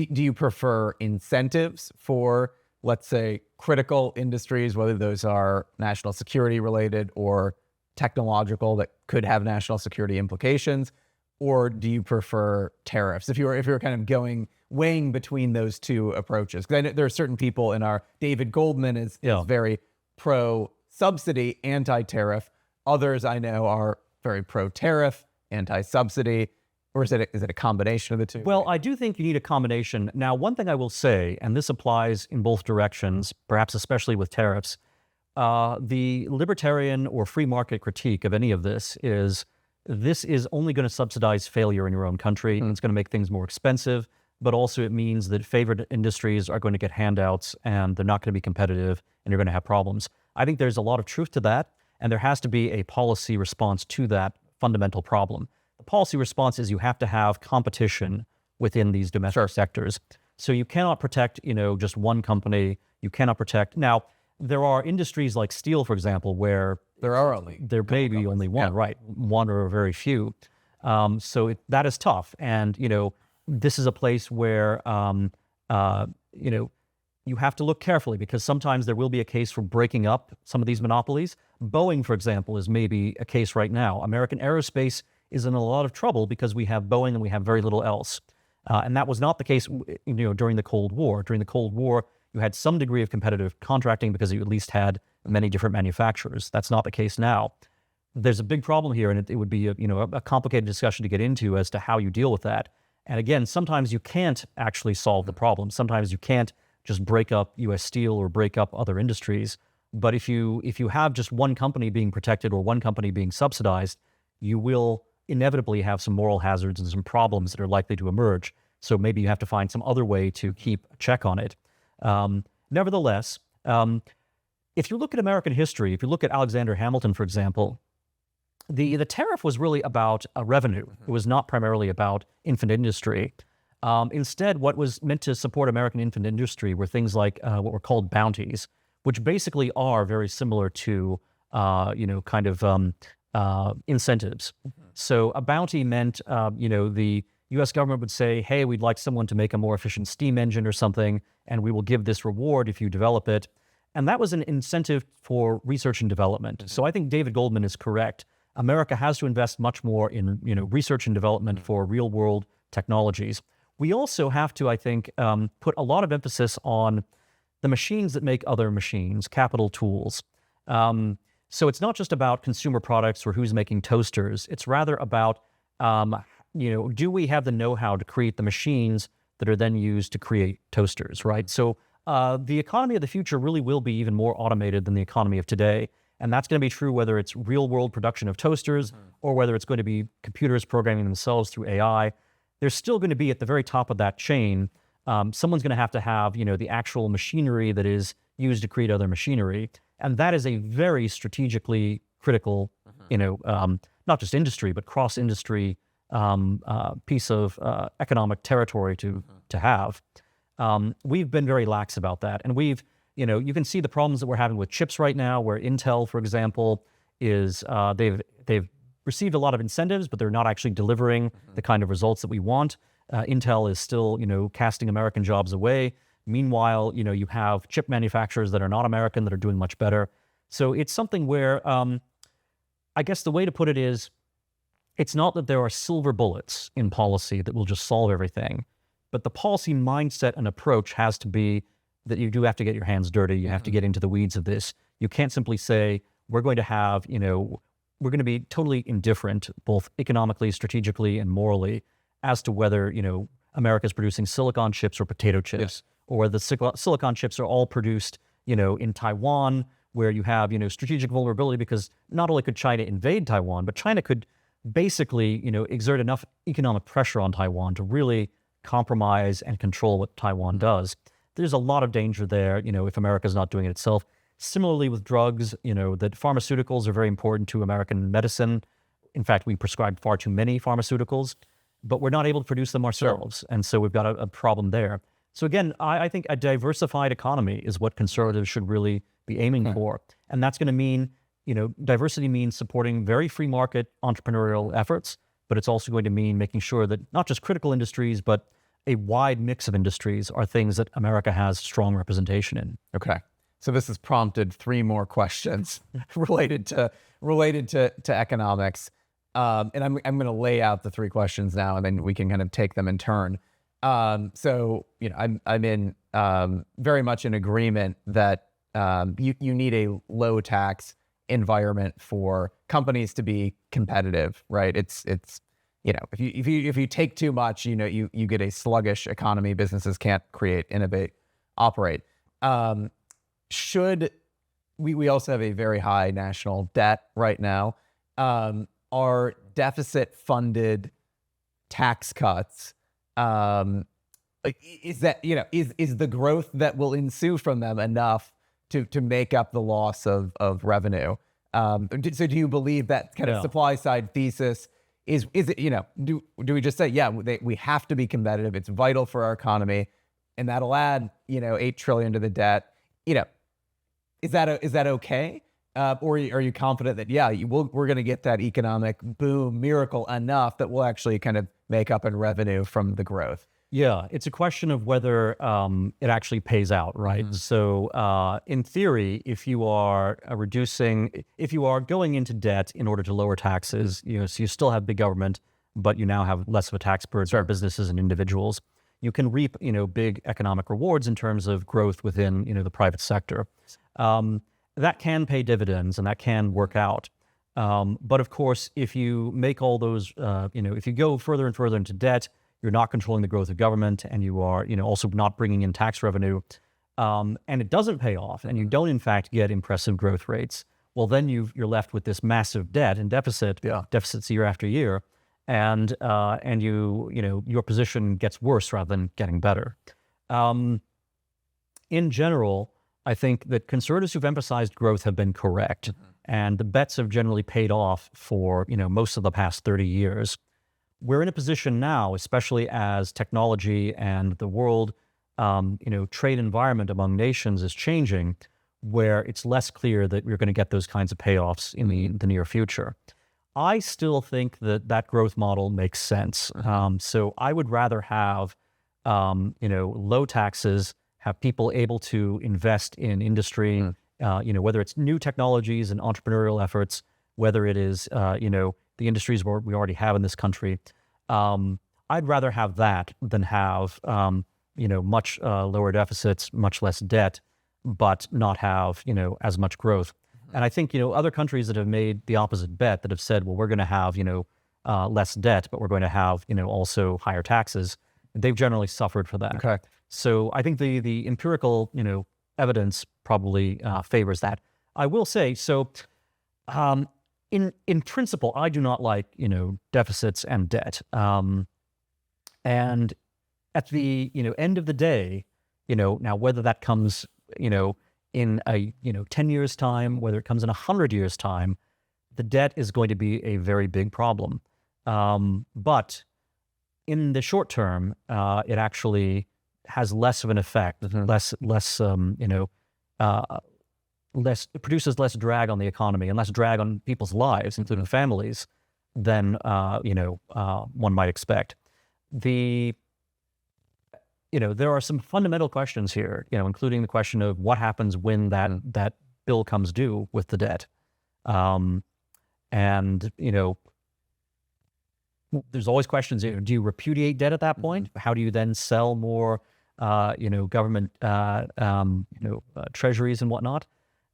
you prefer incentives for, let's say, critical industries, whether those are national security related or technological that could have national security implications, or do you prefer tariffs? If you're kind of weighing between those two approaches, because I know there are certain people in our David Goldman is very pro subsidy, anti-tariff. Others I know are very pro-tariff, anti-subsidy. Or is it a combination of the two? Well, I do think you need a combination. Now, one thing I will say, and this applies in both directions, perhaps especially with tariffs, the libertarian or free market critique of any of this is only going to subsidize failure in your own country. It's going to make things more expensive, but also it means that favored industries are going to get handouts and they're not going to be competitive and you're going to have problems. I think there's a lot of truth to that, and there has to be a policy response to that fundamental problem. The policy response is you have to have competition within these domestic sectors. So you cannot protect, just one company. You cannot protect. Now, there are industries like steel, for example, where there may be only one, right? One or very few. So that is tough. And, this is a place where, you have to look carefully, because sometimes there will be a case for breaking up some of these monopolies. Boeing, for example, is maybe a case right now. American aerospace is in a lot of trouble because we have Boeing and we have very little else. And that was not the case, during the Cold War. During the Cold War, you had some degree of competitive contracting because you at least had many different manufacturers. That's not the case now. There's a big problem here, and it would be a complicated discussion to get into as to how you deal with that. And again, sometimes you can't actually solve the problem. Sometimes you can't just break up U.S. Steel or break up other industries. But if you have just one company being protected or one company being subsidized, you will inevitably have some moral hazards and some problems that are likely to emerge. So maybe you have to find some other way to keep a check on it. Nevertheless, if you look at American history, if you look at Alexander Hamilton, for example, the tariff was really about a revenue. It was not primarily about infant industry. Instead, what was meant to support American infant industry were things like what were called bounties, which basically are very similar to, incentives. So a bounty meant, the U.S. government would say, hey, we'd like someone to make a more efficient steam engine or something, and we will give this reward if you develop it. And that was an incentive for research and development. So I think David Goldman is correct. America has to invest much more in, research and development for real-world technologies. We also have to, I think, put a lot of emphasis on the machines that make other machines, capital tools. So it's not just about consumer products or who's making toasters. It's rather about, do we have the know-how to create the machines that are then used to create toasters, right? So the economy of the future really will be even more automated than the economy of today. And that's going to be true whether it's real-world production of toasters or whether it's going to be computers programming themselves through AI. There's still going to be at the very top of that chain, someone's going to have, the actual machinery that is used to create other machinery. And that is a very strategically critical, not just industry, but cross-industry piece of economic territory to have. We've been very lax about that. And we've, you can see the problems that we're having with chips right now, where Intel, for example, is they've received a lot of incentives, but they're not actually delivering the kind of results that we want. Intel is still, casting American jobs away. Meanwhile, you have chip manufacturers that are not American that are doing much better. So it's something where, I guess the way to put it is, it's not that there are silver bullets in policy that will just solve everything, but the policy mindset and approach has to be that you do have to get your hands dirty. You have to get into the weeds of this. You can't simply say, we're going to have, we're going to be totally indifferent, both economically, strategically, and morally, as to whether, America's producing silicon chips or potato chips, or whether the silicon chips are all produced, in Taiwan, where you have, strategic vulnerability, because not only could China invade Taiwan, but China could basically, exert enough economic pressure on Taiwan to really compromise and control what Taiwan does. There's a lot of danger there, if America's not doing it itself. Similarly with drugs, that pharmaceuticals are very important to American medicine. In fact, we prescribe far too many pharmaceuticals, but we're not able to produce them ourselves. And so we've got a problem there. So again, I think a diversified economy is what conservatives should really be aiming for. And that's going to mean, diversity means supporting very free market entrepreneurial efforts, but it's also going to mean making sure that not just critical industries, but a wide mix of industries are things that America has strong representation in. Okay. So this has prompted 3 more questions related to economics. And I'm going to lay out the 3 questions now, and then we can kind of take them in turn. So, I'm in very much in agreement that you need a low tax environment for companies to be competitive, right? It's if you take too much, you get a sluggish economy. Businesses can't create, innovate, operate. Should we also have a very high national debt right now? Are deficit funded tax cuts, is that, is the growth that will ensue from them enough to make up the loss of revenue? So do you believe that kind of supply side thesis is it, do we just say, yeah, we have to be competitive, it's vital for our economy, and that'll add, $8 trillion to the debt? Is that okay? Or are you confident that, we're going to get that economic boom miracle enough that we'll actually kind of make up in revenue from the growth? Yeah, it's a question of whether it actually pays out, right? Mm-hmm. So in theory, if you are going into debt in order to lower taxes, so you still have big government, but you now have less of a tax burden for businesses and individuals, you can reap, big economic rewards in terms of growth within, the private sector. That can pay dividends and that can work out. But of course, if you make all those, if you go further and further into debt, you're not controlling the growth of government, and you are, also not bringing in tax revenue, and it doesn't pay off, and you don't in fact get impressive growth rates. Well, then you're left with this massive debt and deficits year after year, and your position gets worse rather than getting better. In general, I think that conservatives who've emphasized growth have been correct, and the bets have generally paid off for most of the past 30 years. We're in a position now, especially as technology and the world, trade environment among nations is changing, where it's less clear that we're going to get those kinds of payoffs in the near future. I still think that growth model makes sense. So I would rather have, low taxes, have people able to invest in industry, whether it's new technologies and entrepreneurial efforts, whether it is, the industries where we already have in this country. I'd rather have that than have, much lower deficits, much less debt, but not have, as much growth. And I think, other countries that have made the opposite bet, that have said, well, we're going to have, less debt, but we're going to have, also higher taxes, they've generally suffered for that. Okay. So I think the empirical, evidence probably favors that. I will say, so in principle, I do not like, deficits and debt. And at the, end of the day, now whether that comes, in a 10 years time, whether it comes in 100 years time, the debt is going to be a very big problem. But in the short term, it actually has less of an effect, it produces less drag on the economy and less drag on people's lives, including families, than one might expect. There are some fundamental questions here, including the question of what happens when that bill comes due with the debt, and there's always questions. Do you repudiate debt at that point? How do you then sell more, government, treasuries and whatnot?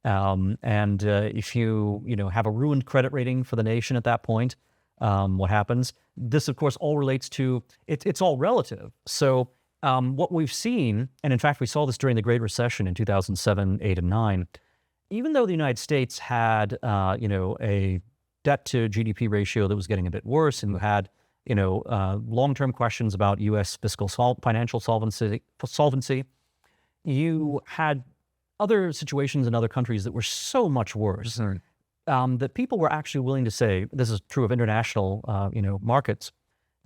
And if you, have a ruined credit rating for the nation at that point, what happens? This, of course, all relates to, it's all relative. So what we've seen, and in fact, we saw this during the Great Recession in 2007, 8, and 9, even though the United States had, a debt to GDP ratio that was getting a bit worse, and you had, long-term questions about U.S. fiscal financial solvency, you had other situations in other countries that were so much worse that people were actually willing to say, this is true of international, markets,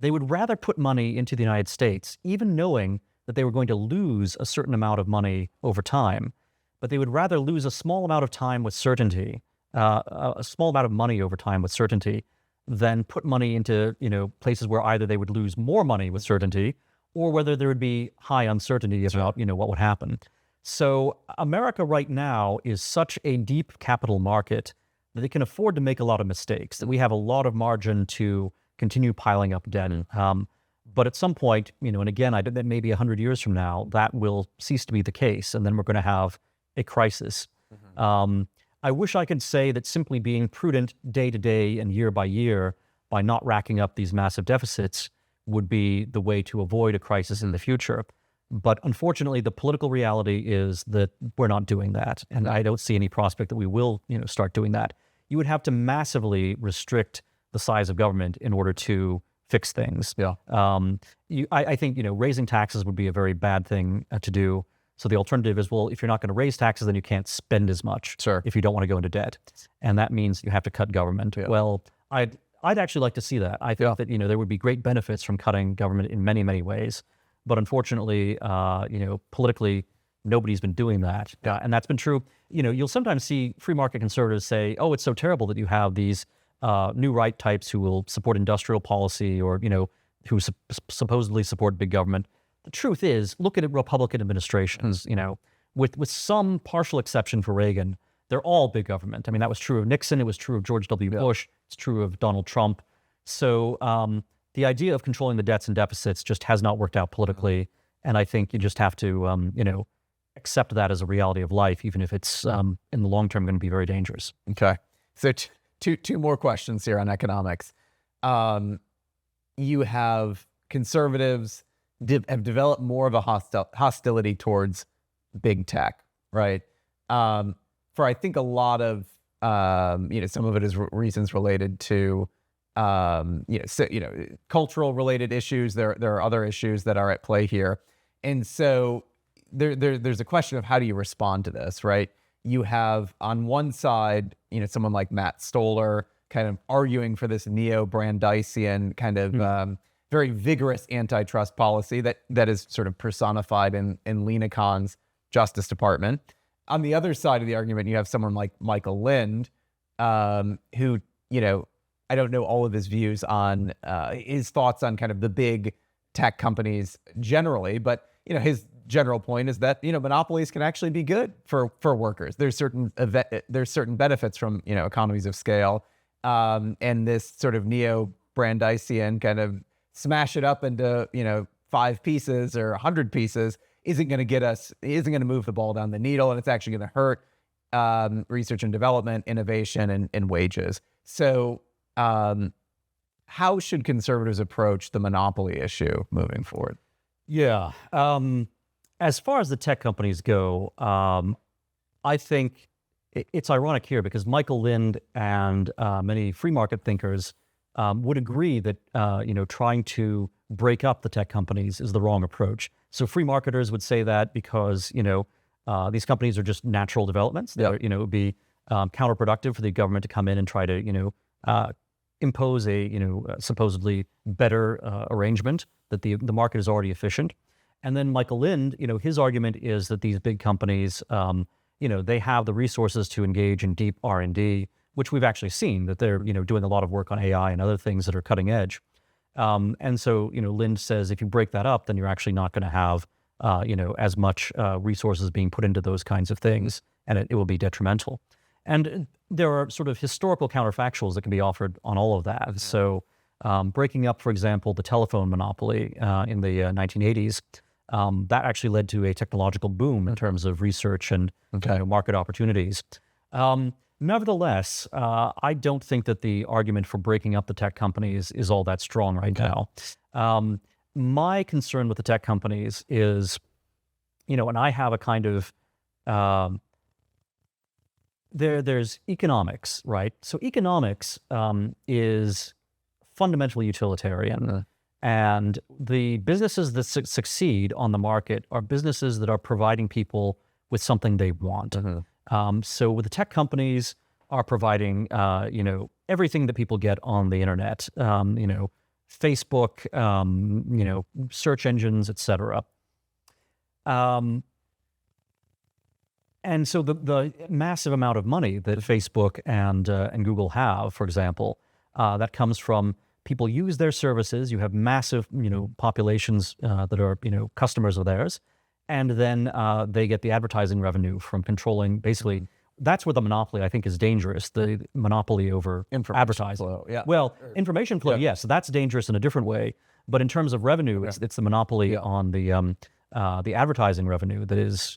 they would rather put money into the United States, even knowing that they were going to lose a certain amount of money over time, but they would rather lose a small amount of time with certainty, a small amount of money over time with certainty, than put money into, places where either they would lose more money with certainty, or whether there would be high uncertainty about, what would happen. So America right now is such a deep capital market that it can afford to make a lot of mistakes, that we have a lot of margin to continue piling up debt. But at some point, and again, I think that maybe 100 years from now, that will cease to be the case, and then we're going to have a crisis. I wish I could say that simply being prudent day to day and year by year by not racking up these massive deficits would be the way to avoid a crisis in the future. But unfortunately, the political reality is that we're not doing that. And I don't see any prospect that we will, start doing that. You would have to massively restrict the size of government in order to fix things. Yeah. I think, raising taxes would be a very bad thing to do. So the alternative is, well, if you're not going to raise taxes, then you can't spend as much. Sure. If you don't want to go into debt. And that means you have to cut government. Yeah. Well, I'd actually like to see that. I think that, there would be great benefits from cutting government in many, many ways. But unfortunately, politically, nobody's been doing that. And that's been true. You'll sometimes see free market conservatives say, oh, it's so terrible that you have these new right types who will support industrial policy or, who supposedly support big government. The truth is, look at Republican administrations, with some partial exception for Reagan, they're all big government. I mean, that was true of Nixon. It was true of George W. Bush. It's true of Donald Trump. So the idea of controlling the debts and deficits just has not worked out politically. And I think you just have to, accept that as a reality of life, even if it's in the long term going to be very dangerous. Okay. So two more questions here on economics. You have conservatives have developed more of a hostility towards big tech, right? For I think a lot of some of it is reasons related to cultural related issues. There are other issues that are at play here, and so there's a question of how do you respond to this, right? You have on one side, someone like Matt Stoller kind of arguing for this neo-Brandeisian kind of very vigorous antitrust policy that is sort of personified in Lena Khan's Justice Department. On the other side of the argument, you have someone like Michael Lind, who, I don't know all of his views on his thoughts on kind of the big tech companies generally, but, his general point is that, monopolies can actually be good for workers. There's certain benefits from, economies of scale. And this sort of neo-Brandeisian kind of smash it up into, 5 pieces or 100 pieces isn't going to move the ball down the needle, and it's actually going to hurt research and development, innovation, and wages. So how should conservatives approach the monopoly issue moving forward? Yeah. As far as the tech companies go, I think it's ironic here because Michael Lind and many free market thinkers would agree that trying to break up the tech companies is the wrong approach. So free marketers would say that because these companies are just natural developments. Yep. It would be counterproductive for the government to come in and try to impose a supposedly better arrangement, that the market is already efficient. And then Michael Lind, his argument is that these big companies, they have the resources to engage in deep R&D, which we've actually seen that they're doing a lot of work on AI and other things that are cutting edge. And so Lind says if you break that up, then you're actually not going to have as much resources being put into those kinds of things, and it will be detrimental. And there are sort of historical counterfactuals that can be offered on all of that. Yeah. So breaking up, for example, the telephone monopoly in the 1980s, that actually led to a technological boom in terms of research and market opportunities. Nevertheless, I don't think that the argument for breaking up the tech companies is all that strong right now. My concern with the tech companies is, and I have a kind of, there's economics, right? So economics is fundamentally utilitarian. And the businesses that succeed on the market are businesses that are providing people with something they want. So with the tech companies are providing, everything that people get on the internet, Facebook, search engines, etc. And so the massive amount of money that Facebook and Google have, for example, that comes from people use their services. You have massive, populations that are, customers of theirs. And then they get the advertising revenue from controlling, basically, that's where the monopoly, I think, is dangerous, the monopoly over advertising. Flow, yeah. Well, information flow, yes, that's dangerous in a different way. But in terms of revenue, it's the monopoly on the advertising revenue that is,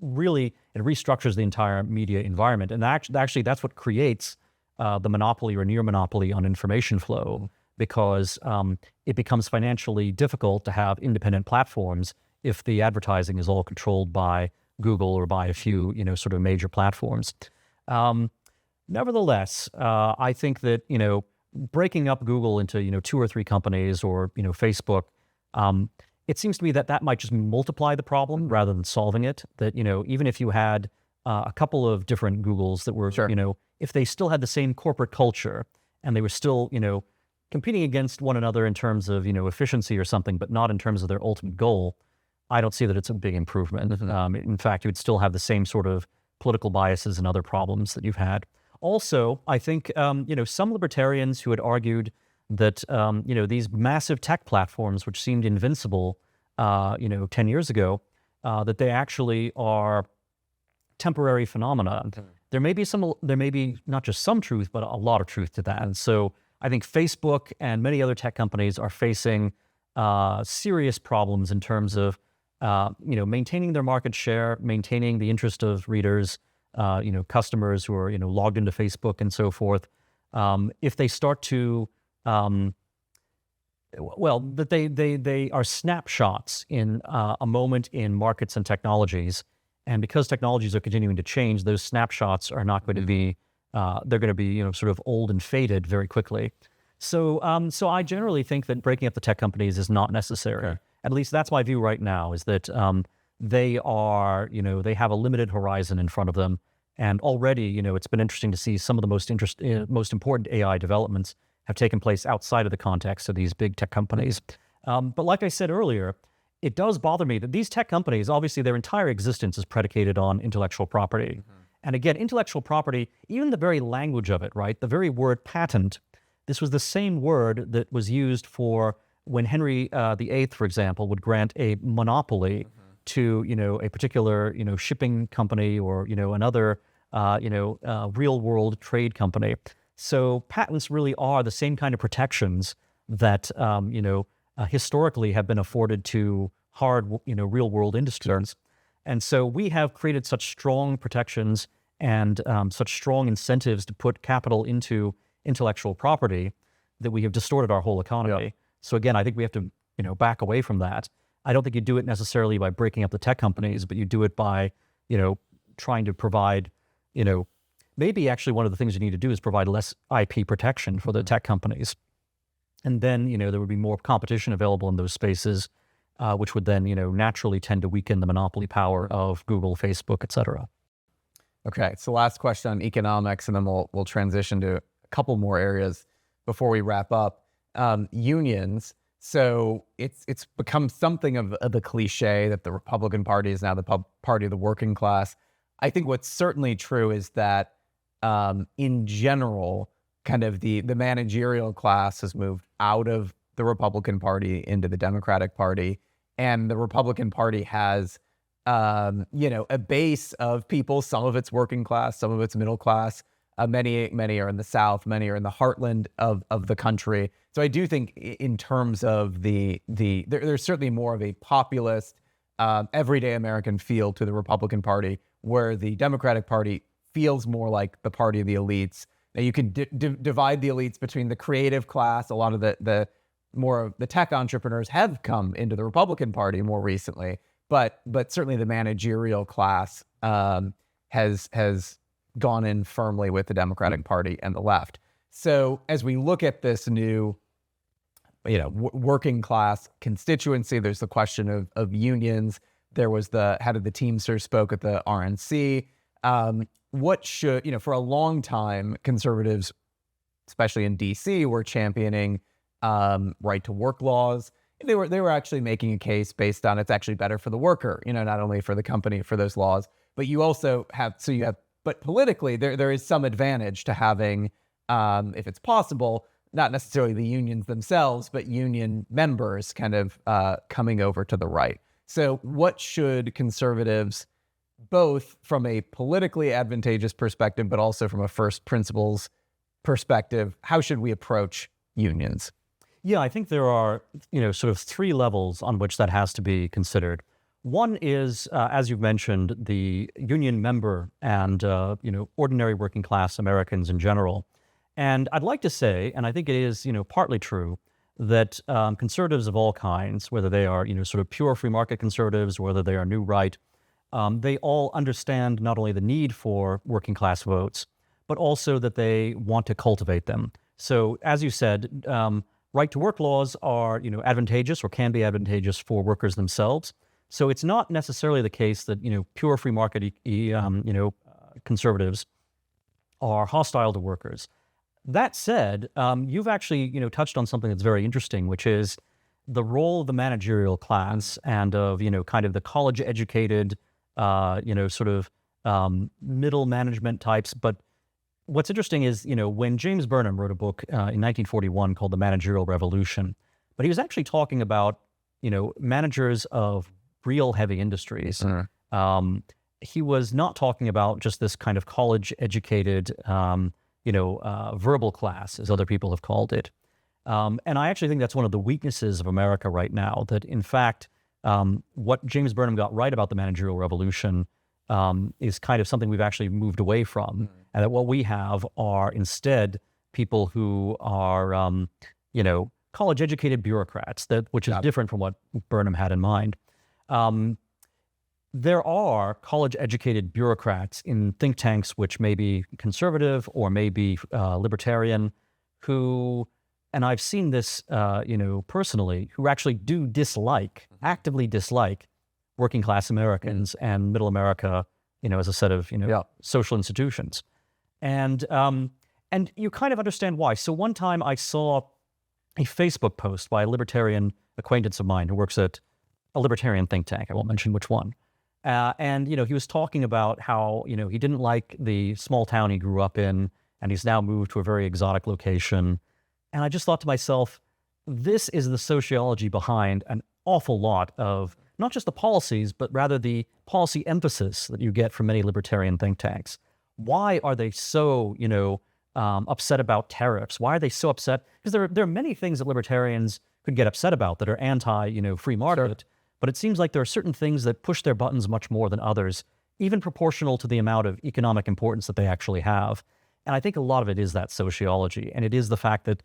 really, it restructures the entire media environment. And actually, that's what creates the monopoly or near monopoly on information flow, because it becomes financially difficult to have independent platforms if the advertising is all controlled by Google or by a few, sort of major platforms. Nevertheless, I think that, breaking up Google into, 2 or 3 companies, or, Facebook, it seems to me that might just multiply the problem rather than solving it. That, even if you had a couple of different Googles that were, Sure. if they still had the same corporate culture and they were still, competing against one another in terms of, efficiency or something, but not in terms of their ultimate goal, I don't see that it's a big improvement. In fact, you would still have the same sort of political biases and other problems that you've had. Also, I think, some libertarians who had argued that, these massive tech platforms, which seemed invincible, 10 years ago, that they actually are temporary phenomena. There may be not just some truth, but a lot of truth to that. And so I think Facebook and many other tech companies are facing serious problems in terms of, maintaining their market share, maintaining the interest of readers, customers who are, logged into Facebook and so forth. If they start to, that they are snapshots in a moment in markets and technologies. And because technologies are continuing to change, those snapshots are not going to be, they're going to be, sort of old and faded very quickly. So I generally think that breaking up the tech companies is not necessary. Okay. At least that's my view right now, is that they are, they have a limited horizon in front of them. And already, it's been interesting to see some of the most important AI developments have taken place outside of the context of these big tech companies. But like I said earlier, it does bother me that these tech companies, obviously their entire existence is predicated on intellectual property. And again, intellectual property, even the very language of it, right? The very word patent, this was the same word that was used for when Henry VIII, for example, would grant a monopoly to, a particular, shipping company or, another, real world trade company. So patents really are the same kind of protections that, historically have been afforded to hard, real world industries. And so we have created such strong protections and such strong incentives to put capital into intellectual property that we have distorted our whole economy. Yep. So again, I think we have to, back away from that. I don't think you do it necessarily by breaking up the tech companies, but you do it by, trying to provide, maybe actually one of the things you need to do is provide less IP protection for the tech companies. And then, there would be more competition available in those spaces, which would then, naturally tend to weaken the monopoly power of Google, Facebook, et cetera. Okay, so last question on economics, and then we'll transition to a couple more areas before we wrap up. Unions. So it's become something of a cliche that the Republican Party is now the party of the working class. I think what's certainly true is that in general, kind of the managerial class has moved out of the Republican Party into the Democratic Party, and the Republican Party has a base of people. Some of it's working class, some of it's middle class. Many are in the South, many are in the heartland of the country. So I do think in terms of there's certainly more of a populist, everyday American feel to the Republican Party, where the Democratic Party feels more like the party of the elites. Now you can divide the elites between the creative class. A lot of the more of the tech entrepreneurs have come into the Republican Party more recently, but certainly the managerial class has gone in firmly with the Democratic Party and the left. So as we look at this new, working class constituency, there's the question of unions. There was the head of the Teamsters spoke at the RNC. What should, for a long time, conservatives, especially in DC, were championing right to work laws. They were actually making a case based on it's actually better for the worker, not only for the company for those laws, but you also have, but politically, there is some advantage to having, if it's possible, not necessarily the unions themselves, but union members kind of coming over to the right. So what should conservatives, both from a politically advantageous perspective, but also from a first principles perspective, how should we approach unions? Yeah, I think there are, sort of 3 levels on which that has to be considered. One is, as you've mentioned, the union member and, ordinary working class Americans in general. And I'd like to say, and I think it is, partly true, that conservatives of all kinds, whether they are, sort of pure free market conservatives, or whether they are new right, they all understand not only the need for working class votes, but also that they want to cultivate them. So, as you said, right to work laws are, advantageous or can be advantageous for workers themselves. So it's not necessarily the case that, pure free market, conservatives are hostile to workers. That said, you've actually, touched on something that's very interesting, which is the role of the managerial class and of, kind of the college-educated, sort of middle management types. But what's interesting is, when James Burnham wrote a book in 1941 called The Managerial Revolution, but he was actually talking about, managers of real heavy industries. He was not talking about just this kind of college-educated, verbal class, as other people have called it. And I actually think that's one of the weaknesses of America right now, that in fact, what James Burnham got right about the managerial revolution is kind of something we've actually moved away from. And that what we have are instead people who are, college-educated bureaucrats, which is different from what Burnham had in mind. There are college-educated bureaucrats in think tanks which may be conservative or may be libertarian, who, and I've seen this, personally, who actually do actively dislike working class Americans and middle America, as a set of, social institutions. And you kind of understand why. So one time I saw a Facebook post by a libertarian acquaintance of mine who works at a libertarian think tank. I won't mention which one. And, he was talking about how, he didn't like the small town he grew up in, and he's now moved to a very exotic location. And I just thought to myself, this is the sociology behind an awful lot of not just the policies, but rather the policy emphasis that you get from many libertarian think tanks. Why are they so, upset about tariffs? Why are they so upset? Because there are many things that libertarians could get upset about that are anti, free market. Sure. But it seems like there are certain things that push their buttons much more than others, even proportional to the amount of economic importance that they actually have. And I think a lot of it is that sociology. And it is the fact that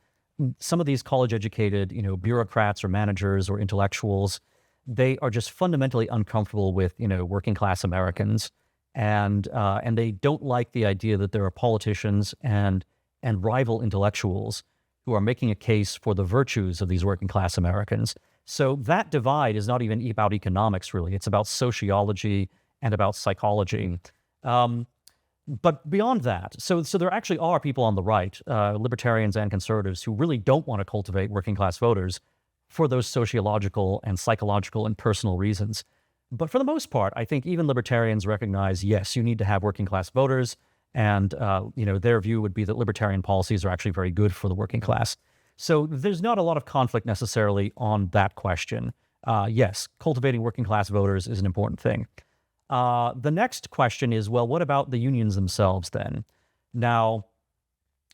some of these college-educated, bureaucrats or managers or intellectuals, they are just fundamentally uncomfortable with, working class Americans. And they don't like the idea that there are politicians and rival intellectuals who are making a case for the virtues of these working class Americans. So that divide is not even about economics, really. It's about sociology and about psychology. But beyond that, so there actually are people on the right, libertarians and conservatives, who really don't want to cultivate working class voters for those sociological and psychological and personal reasons. But for the most part, I think even libertarians recognize, yes, you need to have working class voters, and their view would be that libertarian policies are actually very good for the working class. So there's not a lot of conflict necessarily on that question. Yes, cultivating working class voters is an important thing. The next question is, well, what about the unions themselves then? Now,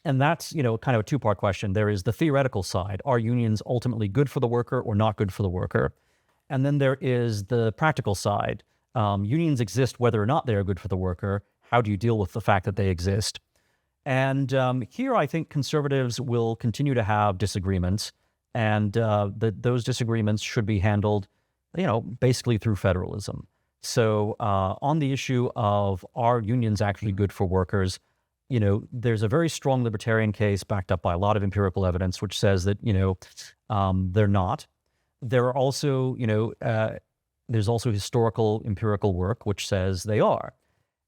and that's, kind of a two-part question. There is the theoretical side. Are unions ultimately good for the worker or not good for the worker? And then there is the practical side. Unions exist whether or not they are good for the worker. How do you deal with the fact that they exist? And here I think conservatives will continue to have disagreements, and those disagreements should be handled, basically through federalism. So on the issue of are unions actually good for workers, there's a very strong libertarian case backed up by a lot of empirical evidence, which says that, they're not. There are also, there's also historical empirical work which says they are.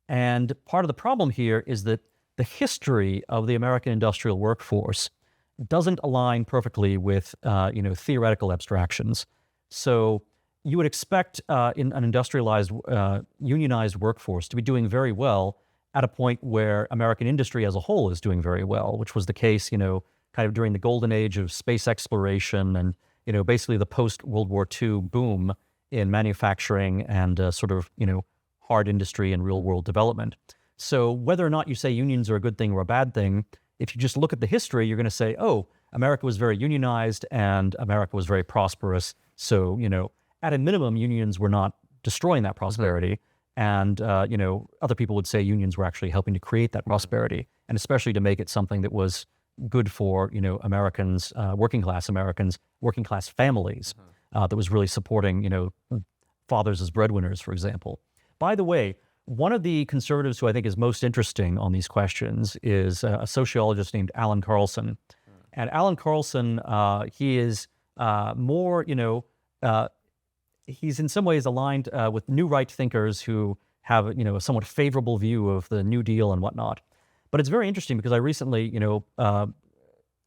And part of the problem here is that the history of the American industrial workforce doesn't align perfectly with, theoretical abstractions. So you would expect in an industrialized, unionized workforce to be doing very well at a point where American industry as a whole is doing very well, which was the case, kind of during the golden age of space exploration and, basically the post-World War II boom in manufacturing and sort of, hard industry and real-world development. So whether or not you say unions are a good thing or a bad thing, if you just look at the history, you're going to say, oh, America was very unionized and America was very prosperous. So, at a minimum, unions were not destroying that prosperity. And, other people would say unions were actually helping to create that prosperity, and especially to make it something that was good for, Americans, working class Americans, working class families, that was really supporting, fathers as breadwinners, for example. By the way, one of the conservatives who I think is most interesting on these questions is a sociologist named Alan Carlson. And Alan Carlson, he is more, he's in some ways aligned with new right thinkers who have, a somewhat favorable view of the New Deal and whatnot. But it's very interesting because I recently,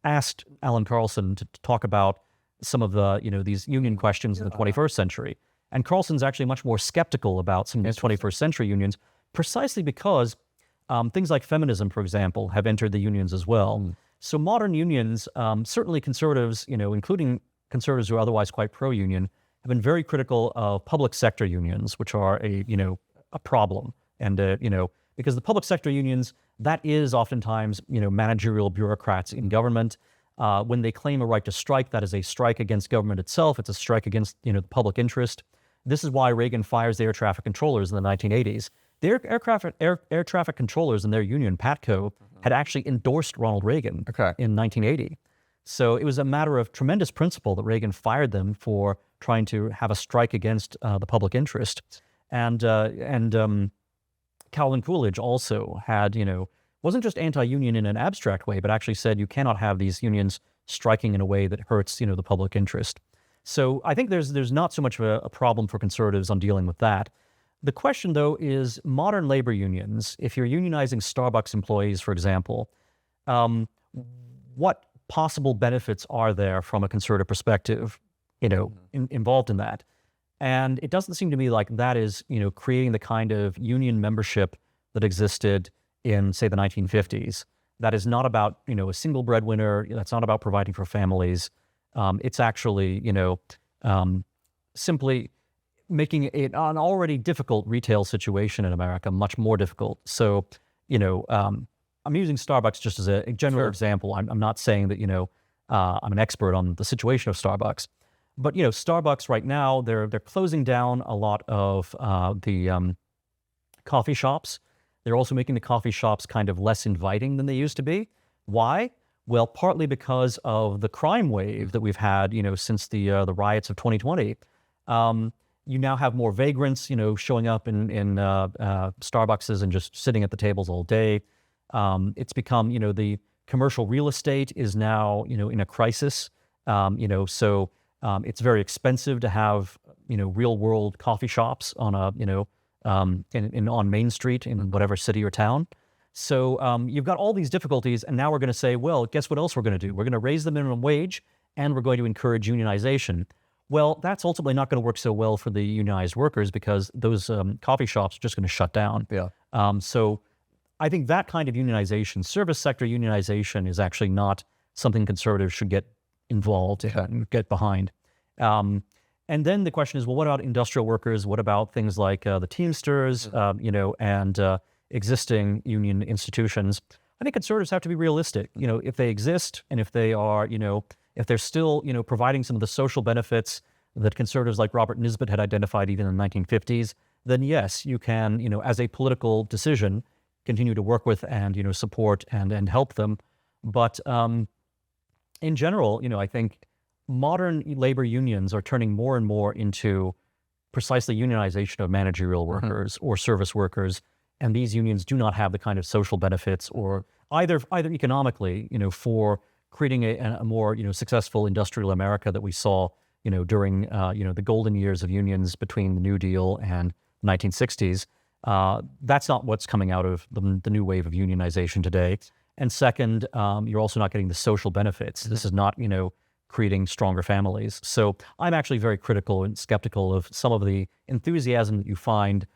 asked Alan Carlson to talk about some of the, these union questions in the 21st century. And Carlson's actually much more skeptical about some of these 21st century unions, precisely because things like feminism, for example, have entered the unions as well. So modern unions, certainly conservatives, including conservatives who are otherwise quite pro-union, have been very critical of public sector unions, which are a problem. And, because the public sector unions, that is oftentimes, managerial bureaucrats in government. When they claim a right to strike, that is a strike against government itself. It's a strike against, the public interest. This is why Reagan fires the air traffic controllers in the 1980s. The air traffic controllers and their union, PATCO, had actually endorsed Ronald Reagan in 1980. So it was a matter of tremendous principle that Reagan fired them for trying to have a strike against the public interest. And Calvin Coolidge also had, wasn't just anti-union in an abstract way, but actually said you cannot have these unions striking in a way that hurts, the public interest. So I think there's not so much of a problem for conservatives on dealing with that. The question, though, is modern labor unions. If you're unionizing Starbucks employees, for example, what possible benefits are there from a conservative perspective, involved in that? And it doesn't seem to me like that is, creating the kind of union membership that existed in, say, the 1950s. That is not about, a single breadwinner. That's not about providing for families. It's actually, simply making it an already difficult retail situation in America much more difficult. So, I'm using Starbucks just as a general example. I'm not saying that, I'm an expert on the situation of Starbucks. But, Starbucks right now, they're closing down a lot of the coffee shops. They're also making the coffee shops kind of less inviting than they used to be. Why? Well, partly because of the crime wave that we've had, since the riots of 2020. You now have more vagrants, showing up in Starbucks and just sitting at the tables all day. It's become, the commercial real estate is now, in a crisis. So it's very expensive to have, real world coffee shops on on Main Street in whatever city or town. So you've got all these difficulties, and now we're going to say, well, guess what else we're going to do? We're going to raise the minimum wage, and we're going to encourage unionization. Well, that's ultimately not going to work so well for the unionized workers because those coffee shops are just going to shut down. So I think that kind of unionization, service sector unionization, is actually not something conservatives should get involved and get behind. And then the question is, well, what about industrial workers? What about things like the Teamsters, and existing union institutions? I think conservatives have to be realistic. If they exist and if they are, if they're still, providing some of the social benefits that conservatives like Robert Nisbet had identified even in the 1950s, then yes, you can, as a political decision, continue to work with and, support and help them. But in general, I think modern labor unions are turning more and more into precisely unionization of managerial workers or service workers. And these unions do not have the kind of social benefits or either economically, for creating a more, successful industrial America that we saw, during, the golden years of unions between the New Deal and the 1960s. That's not what's coming out of the new wave of unionization today. And second, you're also not getting the social benefits. This is not, creating stronger families. So I'm actually very critical and skeptical of some of the enthusiasm that you find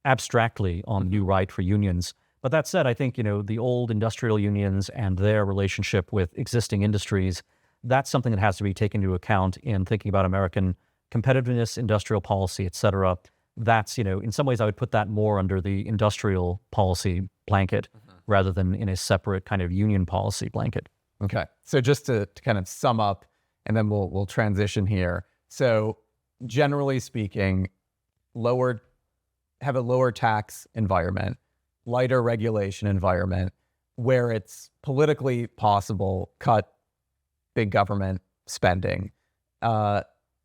abstractly on the new right for unions. But that said, I think, the old industrial unions and their relationship with existing industries, that's something that has to be taken into account in thinking about American competitiveness, industrial policy, et cetera. That's, in some ways I would put that more under the industrial policy blanket rather than in a separate kind of union policy blanket. Okay. So just to kind of sum up, and then we'll transition here. So generally speaking, have a lower tax environment, lighter regulation environment, where it's politically possible, cut big government spending,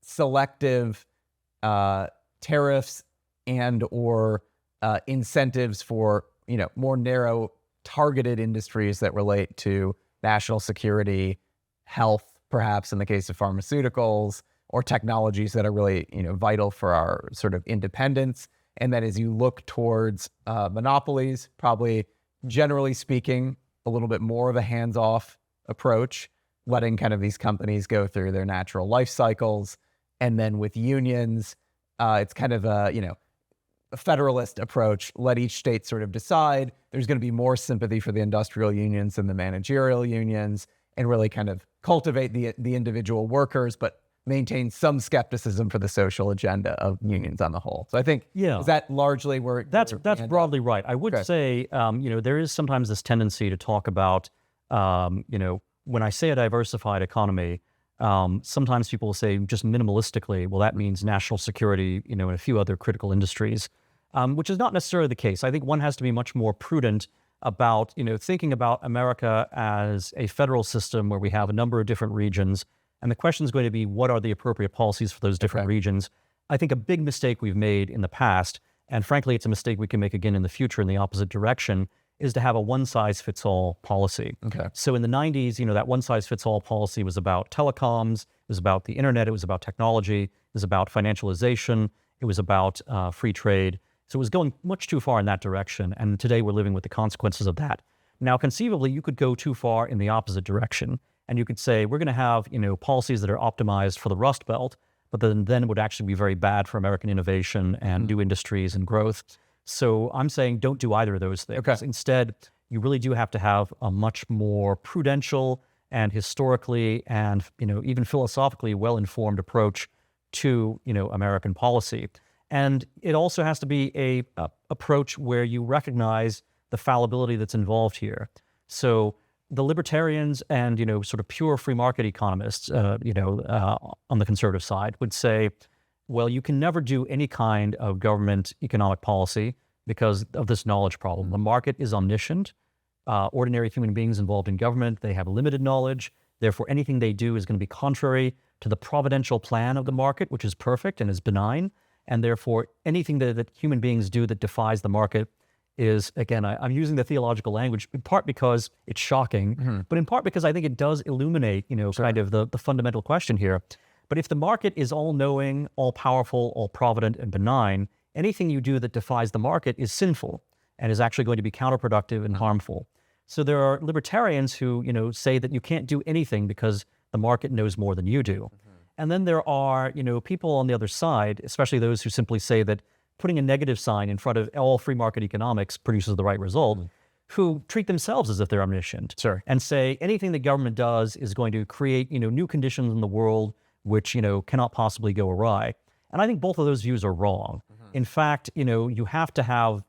selective tariffs and or incentives for more narrow targeted industries that relate to national security, health, perhaps in the case of pharmaceuticals, or technologies that are really vital for our sort of independence. And then as you look towards monopolies, probably generally speaking, a little bit more of a hands-off approach, letting kind of these companies go through their natural life cycles. And then with unions, it's kind of a federalist approach. Let each state sort of decide. There's going to be more sympathy for the industrial unions than the managerial unions, and really kind of cultivate the individual workers, but maintain some skepticism for the social agenda of unions on the whole. So I think, is that largely where that's broadly right. I would say, there is sometimes this tendency to talk about, when I say a diversified economy, sometimes people will say just minimalistically, well, that means national security, and a few other critical industries, which is not necessarily the case. I think one has to be much more prudent about, thinking about America as a federal system where we have a number of different regions. And the question is going to be, what are the appropriate policies for those different regions? I think a big mistake we've made in the past, and frankly, it's a mistake we can make again in the future in the opposite direction, is to have a one-size-fits-all policy. Okay. So in the 90s, that one-size-fits-all policy was about telecoms, it was about the internet, it was about technology, it was about financialization, it was about free trade. So it was going much too far in that direction, and today we're living with the consequences of that. Now, conceivably, you could go too far in the opposite direction, and you could say, we're going to have, policies that are optimized for the Rust Belt, but then would actually be very bad for American innovation and new industries and growth. So I'm saying don't do either of those things. Okay. Instead, you really do have to have a much more prudential and historically and, even philosophically well-informed approach to, American policy. And it also has to be a approach where you recognize the fallibility that's involved here. So the libertarians and, sort of pure free market economists, on the conservative side would say, well, you can never do any kind of government economic policy because of this knowledge problem. The market is omniscient. Ordinary human beings involved in government, they have limited knowledge. Therefore, anything they do is going to be contrary to the providential plan of the market, which is perfect and is benign. And therefore, anything that human beings do that defies the market is, again, I'm using the theological language in part because it's shocking, but in part because I think it does illuminate, kind of the fundamental question here. But if the market is all-knowing, all-powerful, all-provident, and benign, anything you do that defies the market is sinful and is actually going to be counterproductive and harmful. So there are libertarians who, say that you can't do anything because the market knows more than you do. And then there are, people on the other side, especially those who simply say that putting a negative sign in front of all free market economics produces the right result, who treat themselves as if they're omniscient. Sure. And say anything the government does is going to create, new conditions in the world which, cannot possibly go awry. And I think both of those views are wrong. In fact, you have to have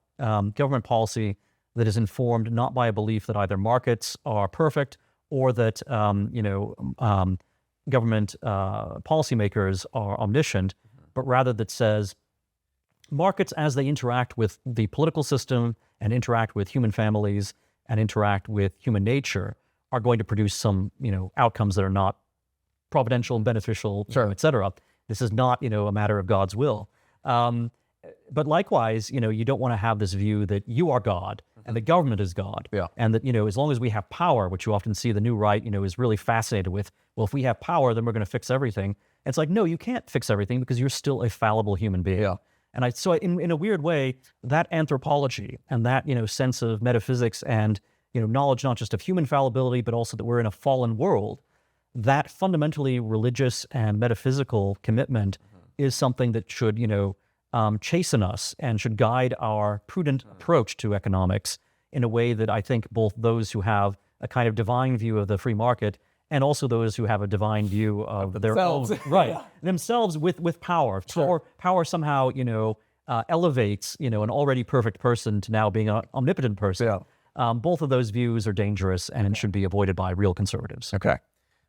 government policy that is informed not by a belief that either markets are perfect or that, government policymakers are omniscient, but rather that says markets, as they interact with the political system and interact with human families and interact with human nature, are going to produce some, outcomes that are not providential and beneficial, et cetera. This is not, a matter of God's will. But likewise, you don't want to have this view that you are God and the government is God. Yeah. And that, as long as we have power, which you often see the new right, is really fascinated with, well, if we have power, then we're going to fix everything. And it's like, no, you can't fix everything because you're still a fallible human being. Yeah. And so in a weird way, that anthropology and that, sense of metaphysics and, knowledge not just of human fallibility, but also that we're in a fallen world, that fundamentally religious and metaphysical commitment is something that should, chasten us and should guide our prudent approach to economics in a way that I think both those who have a kind of divine view of the free market and also those who have a divine view of their own, themselves with power. Sure. Power somehow, elevates, an already perfect person to now being an omnipotent person. Yeah. Both of those views are dangerous and should be avoided by real conservatives. Okay.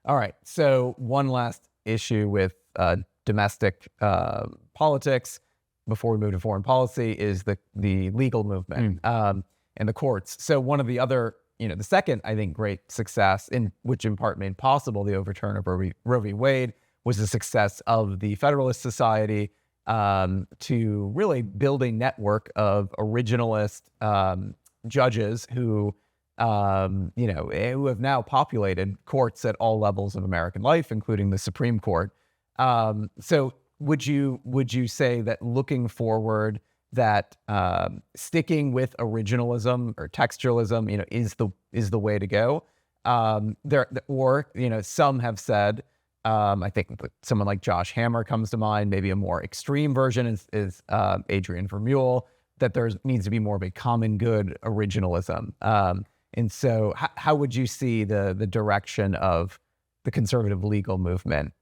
All right. So one last issue with domestic politics before we move to foreign policy is the legal movement and the courts. So one of the other the second, I think, great success, in which in part made possible the overturn of Roe v. Wade, was the success of the Federalist Society to really build a network of originalist judges who have now populated courts at all levels of American life, including the Supreme Court. So would you say that looking forward, that sticking with originalism or textualism, is the way to go? Some have said, I think someone like Josh Hammer comes to mind. Maybe a more extreme version is Adrian Vermeule, that there needs to be more of a common good originalism. And so how would you see the direction of the conservative legal movement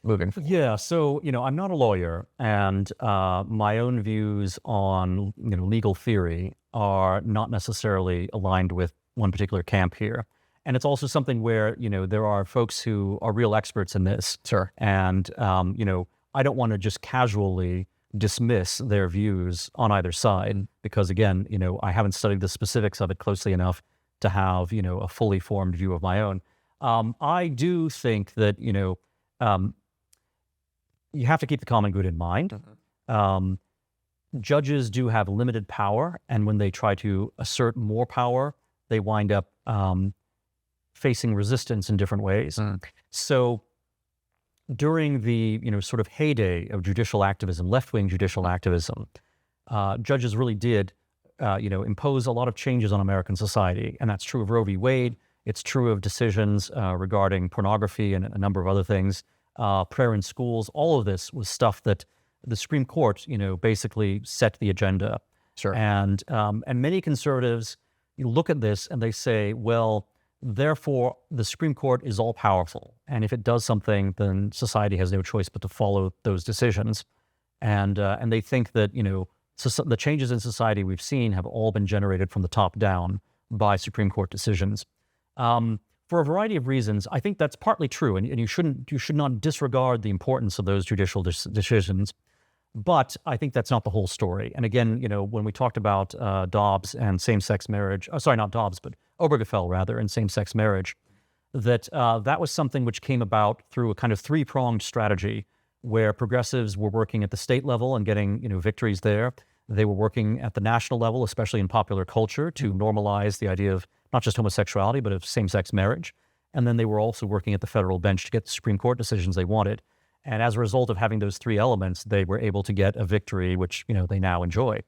moving forward? Yeah, so, I'm not a lawyer, and my own views on, legal theory are not necessarily aligned with one particular camp here. And it's also something where, there are folks who are real experts in this. Sure. And, I don't want to just casually dismiss their views on either side, because again, I haven't studied the specifics of it closely enough to have, a fully formed view of my own. I do think that, you have to keep the common good in mind. Judges do have limited power, and when they try to assert more power, they wind up facing resistance in different ways. So during the sort of heyday of judicial activism, left-wing judicial activism, judges really did impose a lot of changes on American society, and that's true of Roe v. Wade. It's true of decisions regarding pornography and a number of other things. Prayer in schools, all of this was stuff that the Supreme Court, basically set the agenda. Sure. And many conservatives look at this and they say, well, therefore the Supreme Court is all powerful, and if it does something, then society has no choice but to follow those decisions. And they think that the changes in society we've seen have all been generated from the top down by Supreme Court decisions. For a variety of reasons, I think that's partly true, and you should not disregard the importance of those judicial decisions. But I think that's not the whole story. And again, when we talked about Dobbs and same-sex marriage, not Dobbs, but Obergefell rather, and same-sex marriage, that was something which came about through a kind of three-pronged strategy, where progressives were working at the state level and getting victories there. They were working at the national level, especially in popular culture, to normalize the idea of not just homosexuality, but of same-sex marriage. And then they were also working at the federal bench to get the Supreme Court decisions they wanted. And as a result of having those three elements, they were able to get a victory, which they now enjoy.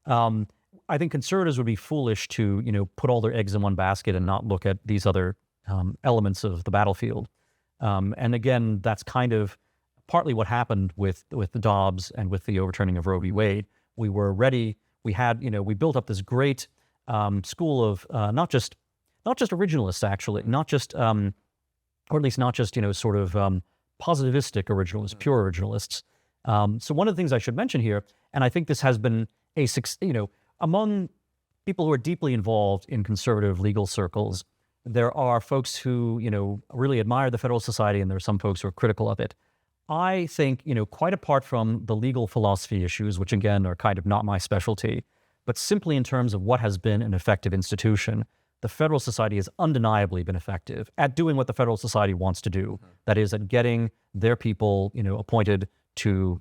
I think conservatives would be foolish to put all their eggs in one basket and not look at these other elements of the battlefield. And again, that's kind of partly what happened with the Dobbs and with the overturning of Roe v. Wade. We were ready. We had we built up this great school of not just originalists, actually, not just or at least not just sort of positivistic originalists, pure originalists. So one of the things I should mention here, and I think this has been among people who are deeply involved in conservative legal circles, there are folks who really admire the Federalist Society, and there are some folks who are critical of it. I think quite apart from the legal philosophy issues, which again are kind of not my specialty, but simply in terms of what has been an effective institution, the Federalist Society has undeniably been effective at doing what the Federalist Society wants to do. That is, at getting their people, appointed to,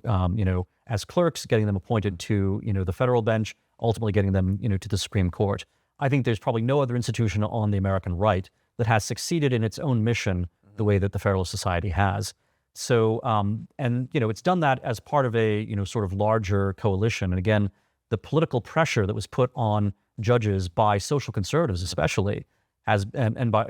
as clerks, getting them appointed to, the federal bench, ultimately getting them, to the Supreme Court. I think there's probably no other institution on the American right that has succeeded in its own mission the way that the Federalist Society has. So, it's done that as part of a, sort of larger coalition. And again, the political pressure that was put on judges by social conservatives especially has, and by,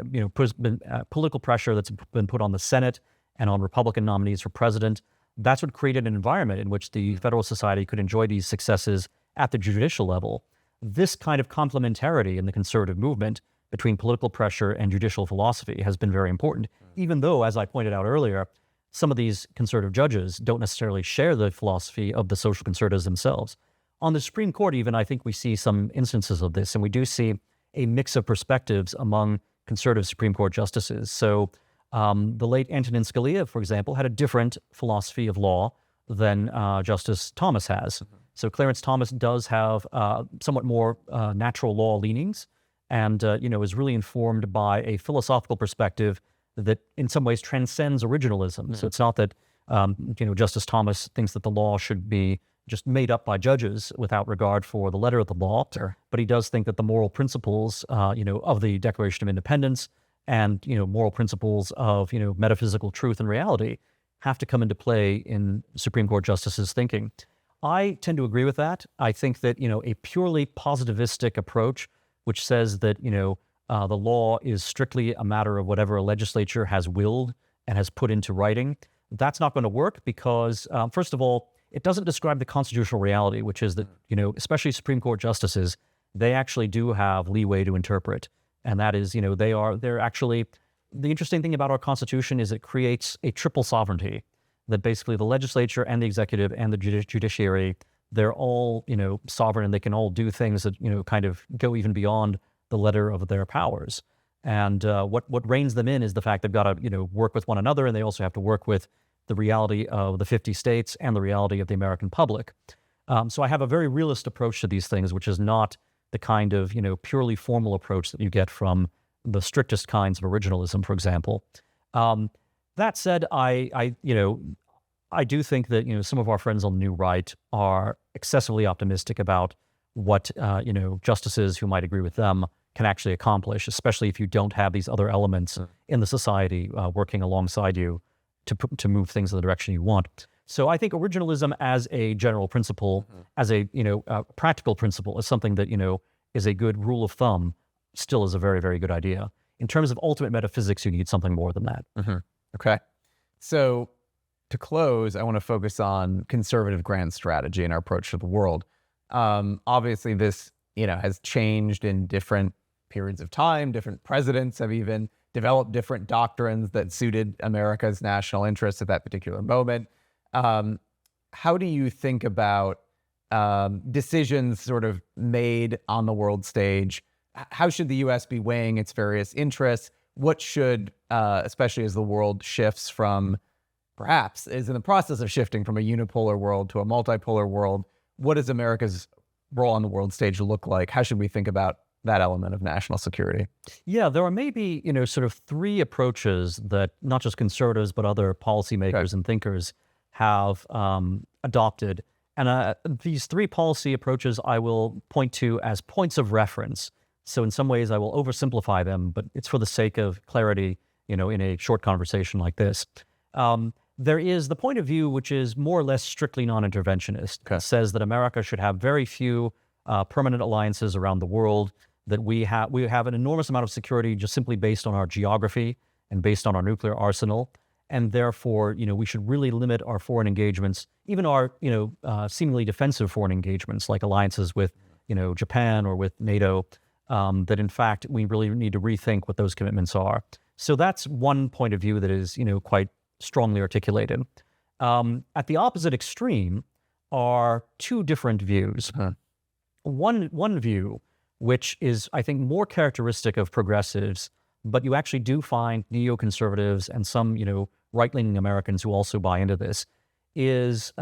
political pressure that's been put on the Senate and on Republican nominees for president, that's what created an environment in which the Federalist Society could enjoy these successes at the judicial level. This kind of complementarity in the conservative movement between political pressure and judicial philosophy has been very important, even though, as I pointed out earlier, some of these conservative judges don't necessarily share the philosophy of the social conservatives themselves. On the Supreme Court, even, I think we see some instances of this, and we do see a mix of perspectives among conservative Supreme Court justices. So the late Antonin Scalia, for example, had a different philosophy of law than Justice Thomas has. So Clarence Thomas does have somewhat more natural law leanings, and is really informed by a philosophical perspective that in some ways transcends originalism. So it's not that Justice Thomas thinks that the law should be just made up by judges without regard for the letter of the law, but he does think that the moral principles of the Declaration of Independence and moral principles of metaphysical truth and reality have to come into play in Supreme Court justices' thinking. I tend to agree with that. I think that a purely positivistic approach, which says that the law is strictly a matter of whatever a legislature has willed and has put into writing, that's not going to work because, first of all, it doesn't describe the constitutional reality, which is that especially Supreme Court justices, they actually do have leeway to interpret, and that is they're actually. The interesting thing about our Constitution is it creates a triple sovereignty, that basically the legislature and the executive and the judiciary, they're all, sovereign, and they can all do things that, kind of go even beyond the letter of their powers. And what reins them in is the fact they've got to, work with one another, and they also have to work with the reality of the 50 states and the reality of the American public. So I have a very realist approach to these things, which is not the kind of, purely formal approach that you get from the strictest kinds of originalism, for example. That said, I do think that some of our friends on the new right are excessively optimistic about what justices who might agree with them can actually accomplish, especially if you don't have these other elements in the society working alongside you to move things in the direction you want. So I think originalism as a general principle, as a practical principle, is something that is a good rule of thumb. Still is a very, very good idea. In terms of ultimate metaphysics, you need something more than that. Okay. So to close, I want to focus on conservative grand strategy and our approach to the world. Obviously, this has changed in different periods of time. Different presidents have even developed different doctrines that suited America's national interests at that particular moment. How do you think about decisions sort of made on the world stage? How should the U.S. be weighing its various interests? What should, especially as the world shifts from, perhaps is in the process of shifting from a unipolar world to a multipolar world, what does America's role on the world stage look like? How should we think about that element of national security? Yeah, there are maybe, sort of three approaches that not just conservatives, but other policymakers and thinkers have adopted. And these three policy approaches I will point to as points of reference. So in some ways I will oversimplify them, but it's for the sake of clarity, in a short conversation like this. There is the point of view which is more or less strictly non-interventionist. It says that America should have very few permanent alliances around the world, that we have an enormous amount of security just simply based on our geography and based on our nuclear arsenal. And therefore, we should really limit our foreign engagements, even our, seemingly defensive foreign engagements, like alliances with, Japan or with NATO, that in fact, we really need to rethink what those commitments are. So that's one point of view that is, quite strongly articulated. At the opposite extreme are two different views. One view, which is, I think, more characteristic of progressives, but you actually do find neoconservatives and some, right-leaning Americans who also buy into this, is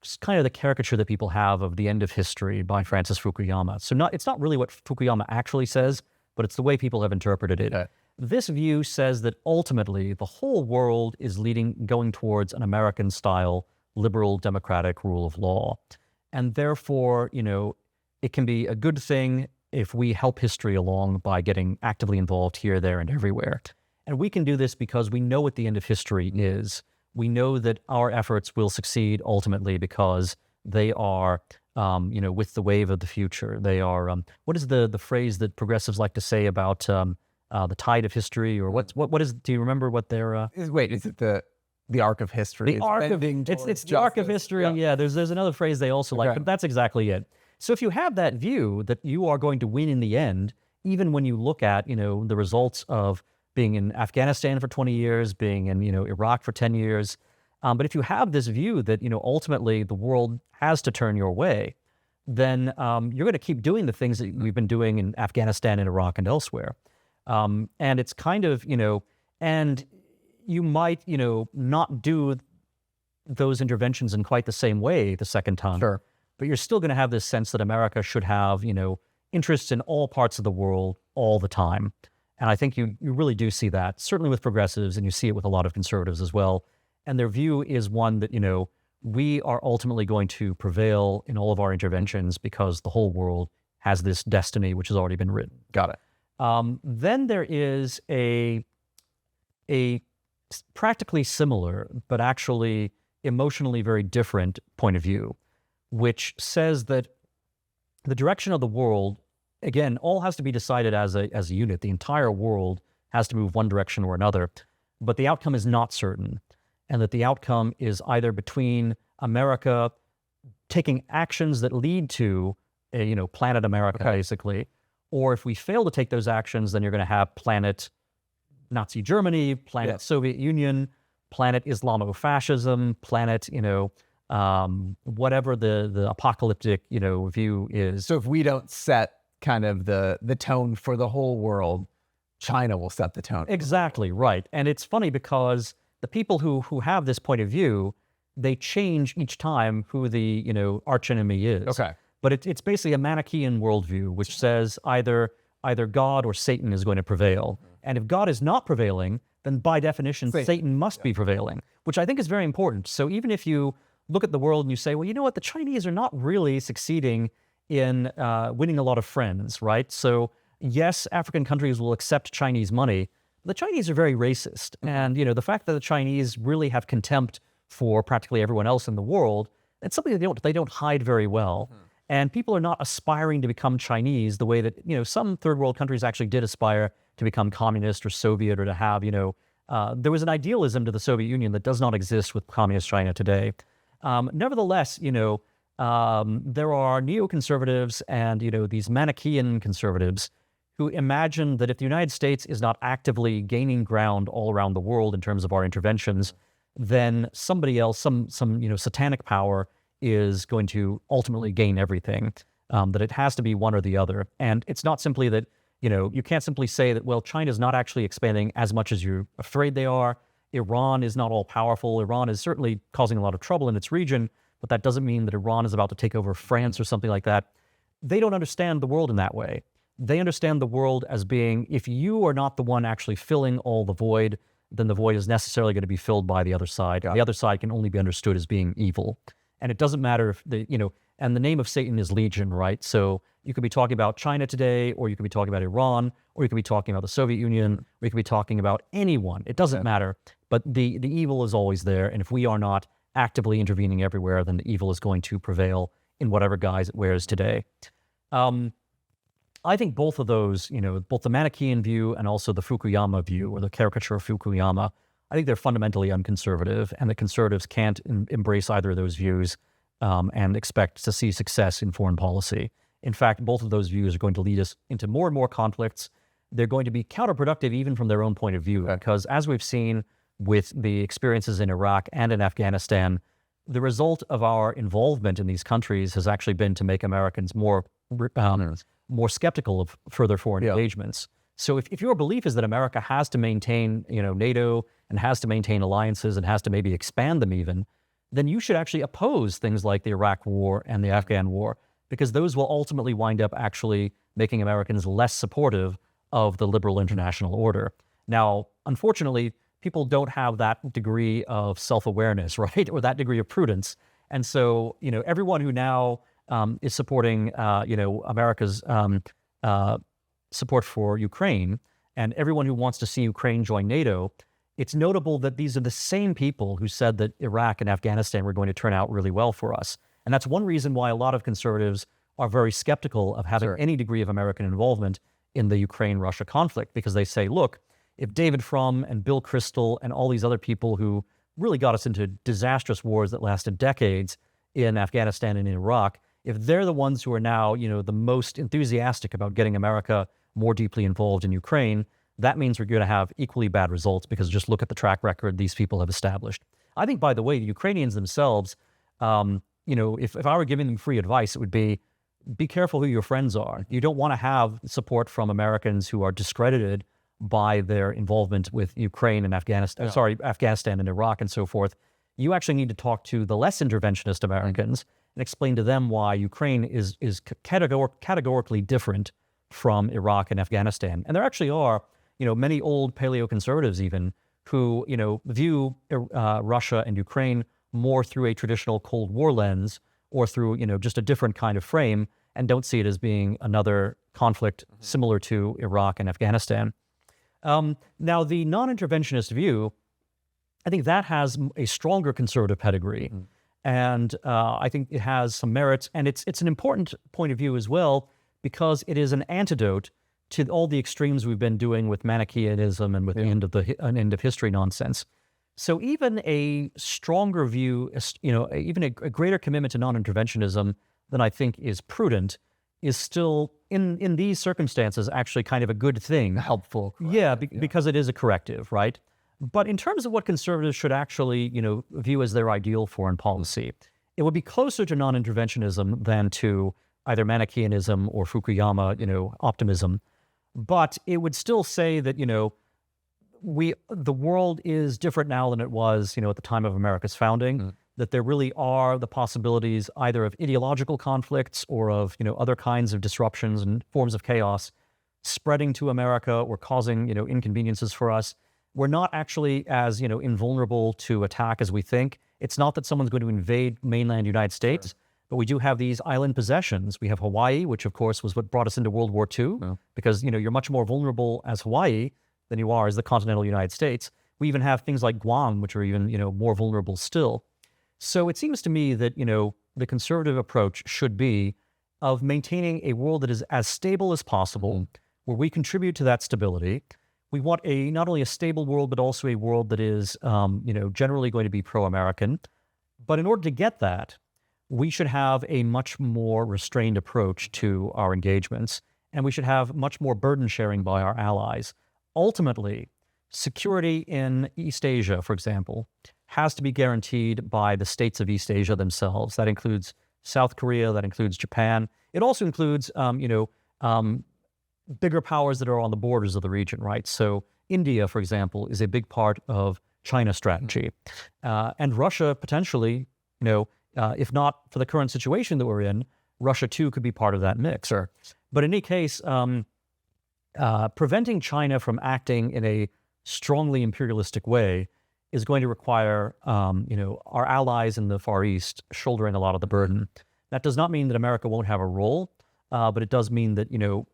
just kind of the caricature that people have of The End of History by Francis Fukuyama. So it's not really what Fukuyama actually says, but it's the way people have interpreted it. This view says that ultimately the whole world is going towards an American-style liberal democratic rule of law. And therefore, it can be a good thing if we help history along by getting actively involved here, there, and everywhere. And we can do this because we know what the end of history is. We know that our efforts will succeed ultimately because they are, with the wave of the future. They are, what is the phrase that progressives like to say about the tide of history, or what is? Do you remember what their? Wait, is it the arc of history? The arc of it's the arc of history. Yeah, there's another phrase they also like, but that's exactly it. So if you have that view that you are going to win in the end, even when you look at the results of being in Afghanistan for 20 years, being in Iraq for 10 years, but if you have this view that ultimately the world has to turn your way, then you're going to keep doing the things that we've been doing in Afghanistan and Iraq and elsewhere. And it's kind of, and you might, not do those interventions in quite the same way the second time. Sure. But you're still going to have this sense that America should have, interests in all parts of the world all the time. And I think you really do see that, certainly with progressives, and you see it with a lot of conservatives as well. And their view is one that, we are ultimately going to prevail in all of our interventions because the whole world has this destiny which has already been written. Got it. Then there is a practically similar, but actually emotionally very different point of view, which says that the direction of the world, again, all has to be decided as a unit. The entire world has to move one direction or another, but the outcome is not certain, and that the outcome is either between America taking actions that lead to, planet America, basically, or if we fail to take those actions, then you're going to have planet Nazi Germany, planet Soviet Union, planet Islamofascism, planet, whatever the apocalyptic, view is. So if we don't set kind of the tone for the whole world, China will set the tone. Exactly, right. And it's funny because the people who have this point of view, they change each time who the, archenemy is. Okay. But it's basically a Manichaean worldview, which says either God or Satan is going to prevail. And if God is not prevailing, then by definition, Satan must be prevailing, which I think is very important. So even if you look at the world and you say, well, you know what, the Chinese are not really succeeding in winning a lot of friends, right? So yes, African countries will accept Chinese money. The Chinese are very racist. And, the fact that the Chinese really have contempt for practically everyone else in the world, it's something they don't hide very well. And people are not aspiring to become Chinese the way that, some third world countries actually did aspire to become communist or Soviet, or to have, there was an idealism to the Soviet Union that does not exist with communist China today. Nevertheless, there are neoconservatives and, these Manichaean conservatives who imagine that if the United States is not actively gaining ground all around the world in terms of our interventions, then somebody else, some satanic power is going to ultimately gain everything, that it has to be one or the other. And it's not simply that, you can't simply say that, well, China's not actually expanding as much as you're afraid they are. Iran is not all powerful. Iran is certainly causing a lot of trouble in its region, but that doesn't mean that Iran is about to take over France or something like that. They don't understand the world in that way. They understand the world as being, if you are not the one actually filling all the void, then the void is necessarily going to be filled by the other side. The other side can only be understood as being evil. And it doesn't matter if and the name of Satan is Legion, right? So you could be talking about China today, or you could be talking about Iran, or you could be talking about the Soviet Union, or you could be talking about anyone. It doesn't matter. But the evil is always there. And if we are not actively intervening everywhere, then the evil is going to prevail in whatever guise it wears today. I think both of those, both the Manichaean view and also the Fukuyama view, or the caricature of Fukuyama, I think they're fundamentally unconservative, and the conservatives can't embrace either of those views and expect to see success in foreign policy. In fact, both of those views are going to lead us into more and more conflicts. They're going to be counterproductive even from their own point of view, because as we've seen with the experiences in Iraq and in Afghanistan, the result of our involvement in these countries has actually been to make Americans more skeptical of further foreign engagements. So if your belief is that America has to maintain, NATO, and has to maintain alliances and has to maybe expand them even, then you should actually oppose things like the Iraq War and the Afghan War, because those will ultimately wind up actually making Americans less supportive of the liberal international order. Now, unfortunately, people don't have that degree of self-awareness, right, or that degree of prudence. And so, everyone who now is supporting, America's support for Ukraine, and everyone who wants to see Ukraine join NATO, it's notable that these are the same people who said that Iraq and Afghanistan were going to turn out really well for us. And that's one reason why a lot of conservatives are very skeptical of having any degree of American involvement in the Ukraine-Russia conflict, because they say, look, if David Frum and Bill Kristol and all these other people who really got us into disastrous wars that lasted decades in Afghanistan and in Iraq, if they're the ones who are now, the most enthusiastic about getting America more deeply involved in Ukraine, that means we're going to have equally bad results, because just look at the track record these people have established. I think, by the way, the Ukrainians themselves, if I were giving them free advice, it would be careful who your friends are. You don't want to have support from Americans who are discredited by their involvement with Ukraine and Afghanistan and Iraq and so forth. You actually need to talk to the less interventionist Americans and explain to them why Ukraine is categorically different from Iraq and Afghanistan. And there actually are, many old paleoconservatives even who, view Russia and Ukraine more through a traditional Cold War lens or through, just a different kind of frame, and don't see it as being another conflict similar to Iraq and Afghanistan. Now, the non-interventionist view, I think that has a stronger conservative pedigree, and I think it has some merits, and it's an important point of view as well, because it is an antidote to all the extremes we've been doing with Manichaeism and with the end of history nonsense. So even a stronger view, even a greater commitment to non-interventionism than I think is prudent, is still, in these circumstances, actually kind of a good thing. Helpful. Yeah, because it is a corrective, right? But in terms of what conservatives should actually, view as their ideal foreign policy, it would be closer to non-interventionism than to either Manichaeism or Fukuyama, optimism. But it would still say that, the world is different now than it was, at the time of America's founding, that there really are the possibilities either of ideological conflicts or of, other kinds of disruptions and forms of chaos spreading to America or causing, inconveniences for us. We're not actually as, invulnerable to attack as we think. It's not that someone's going to invade mainland United States, but we do have these island possessions. We have Hawaii, which of course was what brought us into World War II, because, you're much more vulnerable as Hawaii than you are as the continental United States. We even have things like Guam, which are even, more vulnerable still. So it seems to me that, the conservative approach should be of maintaining a world that is as stable as possible, where we contribute to that stability. We want not only a stable world, but also a world that is, generally going to be pro-American. But in order to get that, we should have a much more restrained approach to our engagements, and we should have much more burden sharing by our allies. Ultimately, security in East Asia, for example, has to be guaranteed by the states of East Asia themselves. That includes South Korea, that includes Japan. It also includes, bigger powers that are on the borders of the region, right? So India, for example, is a big part of China's strategy. And Russia, potentially, if not for the current situation that we're in, Russia too could be part of that mix. Sure. But in any case, preventing China from acting in a strongly imperialistic way is going to require, our allies in the Far East shouldering a lot of the burden. That does not mean that America won't have a role, but it does mean that,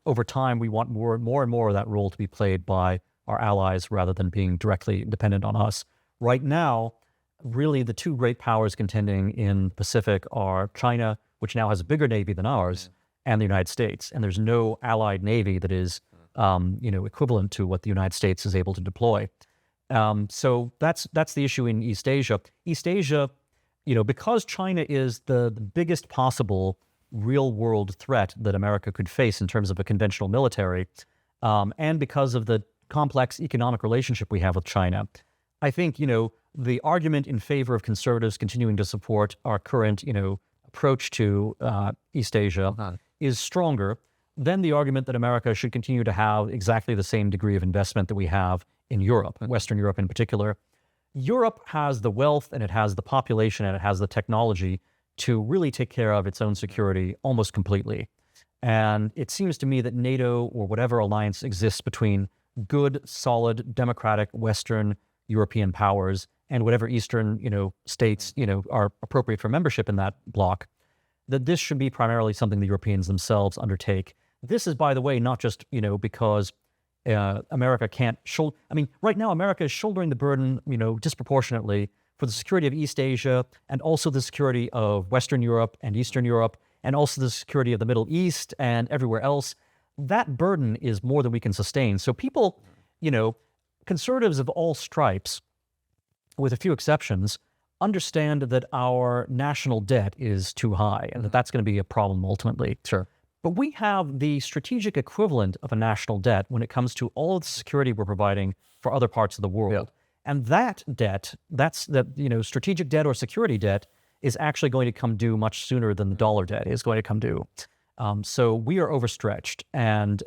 over time, we want more and more of that role to be played by our allies rather than being directly dependent on us. Right now, really the two great powers contending in the Pacific are China, which now has a bigger navy than ours, and the United States. And there's no allied navy that is, equivalent to what the United States is able to deploy. So that's the issue in East Asia. East Asia, because China is the biggest possible real-world threat that America could face in terms of a conventional military, and because of the complex economic relationship we have with China, I think, the argument in favor of conservatives continuing to support our current, approach to East Asia is stronger than the argument that America should continue to have exactly the same degree of investment that we have in Europe, Western Europe in particular. Europe has the wealth and it has the population and it has the technology to really take care of its own security almost completely. And it seems to me that NATO or whatever alliance exists between good, solid, democratic Western European powers and whatever Eastern, states, are appropriate for membership in that bloc, that this should be primarily something the Europeans themselves undertake. This is, by the way, not just, because America can't shoulder. I mean, right now, America is shouldering the burden, disproportionately for the security of East Asia and also the security of Western Europe and Eastern Europe and also the security of the Middle East and everywhere else. That burden is more than we can sustain. So people, conservatives of all stripes, with a few exceptions, understand that our national debt is too high and that that's going to be a problem ultimately. Sure. But we have the strategic equivalent of a national debt when it comes to all of the security we're providing for other parts of the world. And that debt, strategic debt or security debt, is actually going to come due much sooner than the dollar debt is going to come due. So we are overstretched, and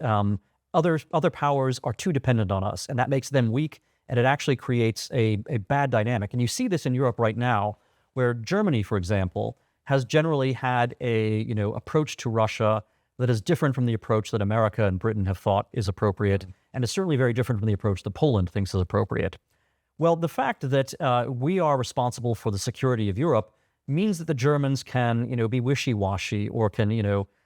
other powers are too dependent on us, and that makes them weak, and it actually creates a bad dynamic. And you see this in Europe right now, where Germany, for example, has generally had a, approach to Russia that is different from the approach that America and Britain have thought is appropriate, and is certainly very different from the approach that Poland thinks is appropriate. Well, the fact that we are responsible for the security of Europe means that the Germans can, be wishy-washy, or can,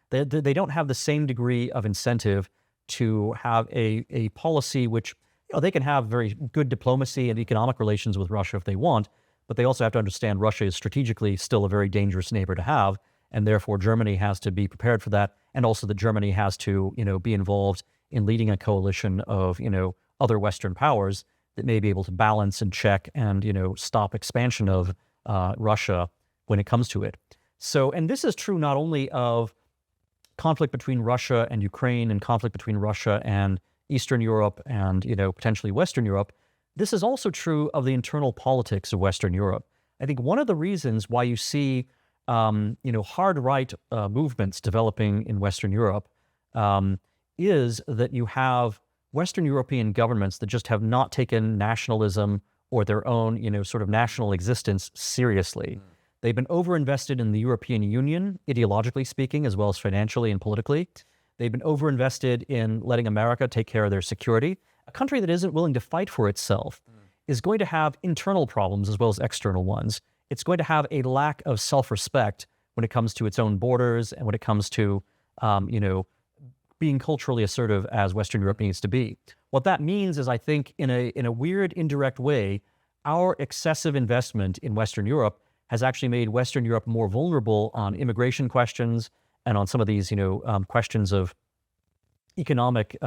they don't have the same degree of incentive to have a policy which, they can have very good diplomacy and economic relations with Russia if they want, but they also have to understand Russia is strategically still a very dangerous neighbor to have, and therefore Germany has to be prepared for that, and also that Germany has to, be involved in leading a coalition of, other Western powers that may be able to balance and check and, stop expansion of Russia when it comes to it. So, and this is true not only of conflict between Russia and Ukraine and conflict between Russia and Eastern Europe and, potentially Western Europe. This is also true of the internal politics of Western Europe. I think one of the reasons why you see, hard right movements developing in Western Europe is that you have Western European governments that just have not taken nationalism or their own, sort of national existence seriously. They've been overinvested in the European Union, ideologically speaking, as well as financially and politically. They've been overinvested in letting America take care of their security. A country that isn't willing to fight for itself is going to have internal problems as well as external ones. It's going to have a lack of self-respect when it comes to its own borders and when it comes to, being culturally assertive as Western Europe needs to be. What that means is, I think, in a weird, indirect way, our excessive investment in Western Europe has actually made Western Europe more vulnerable on immigration questions and on some of these, questions of economic,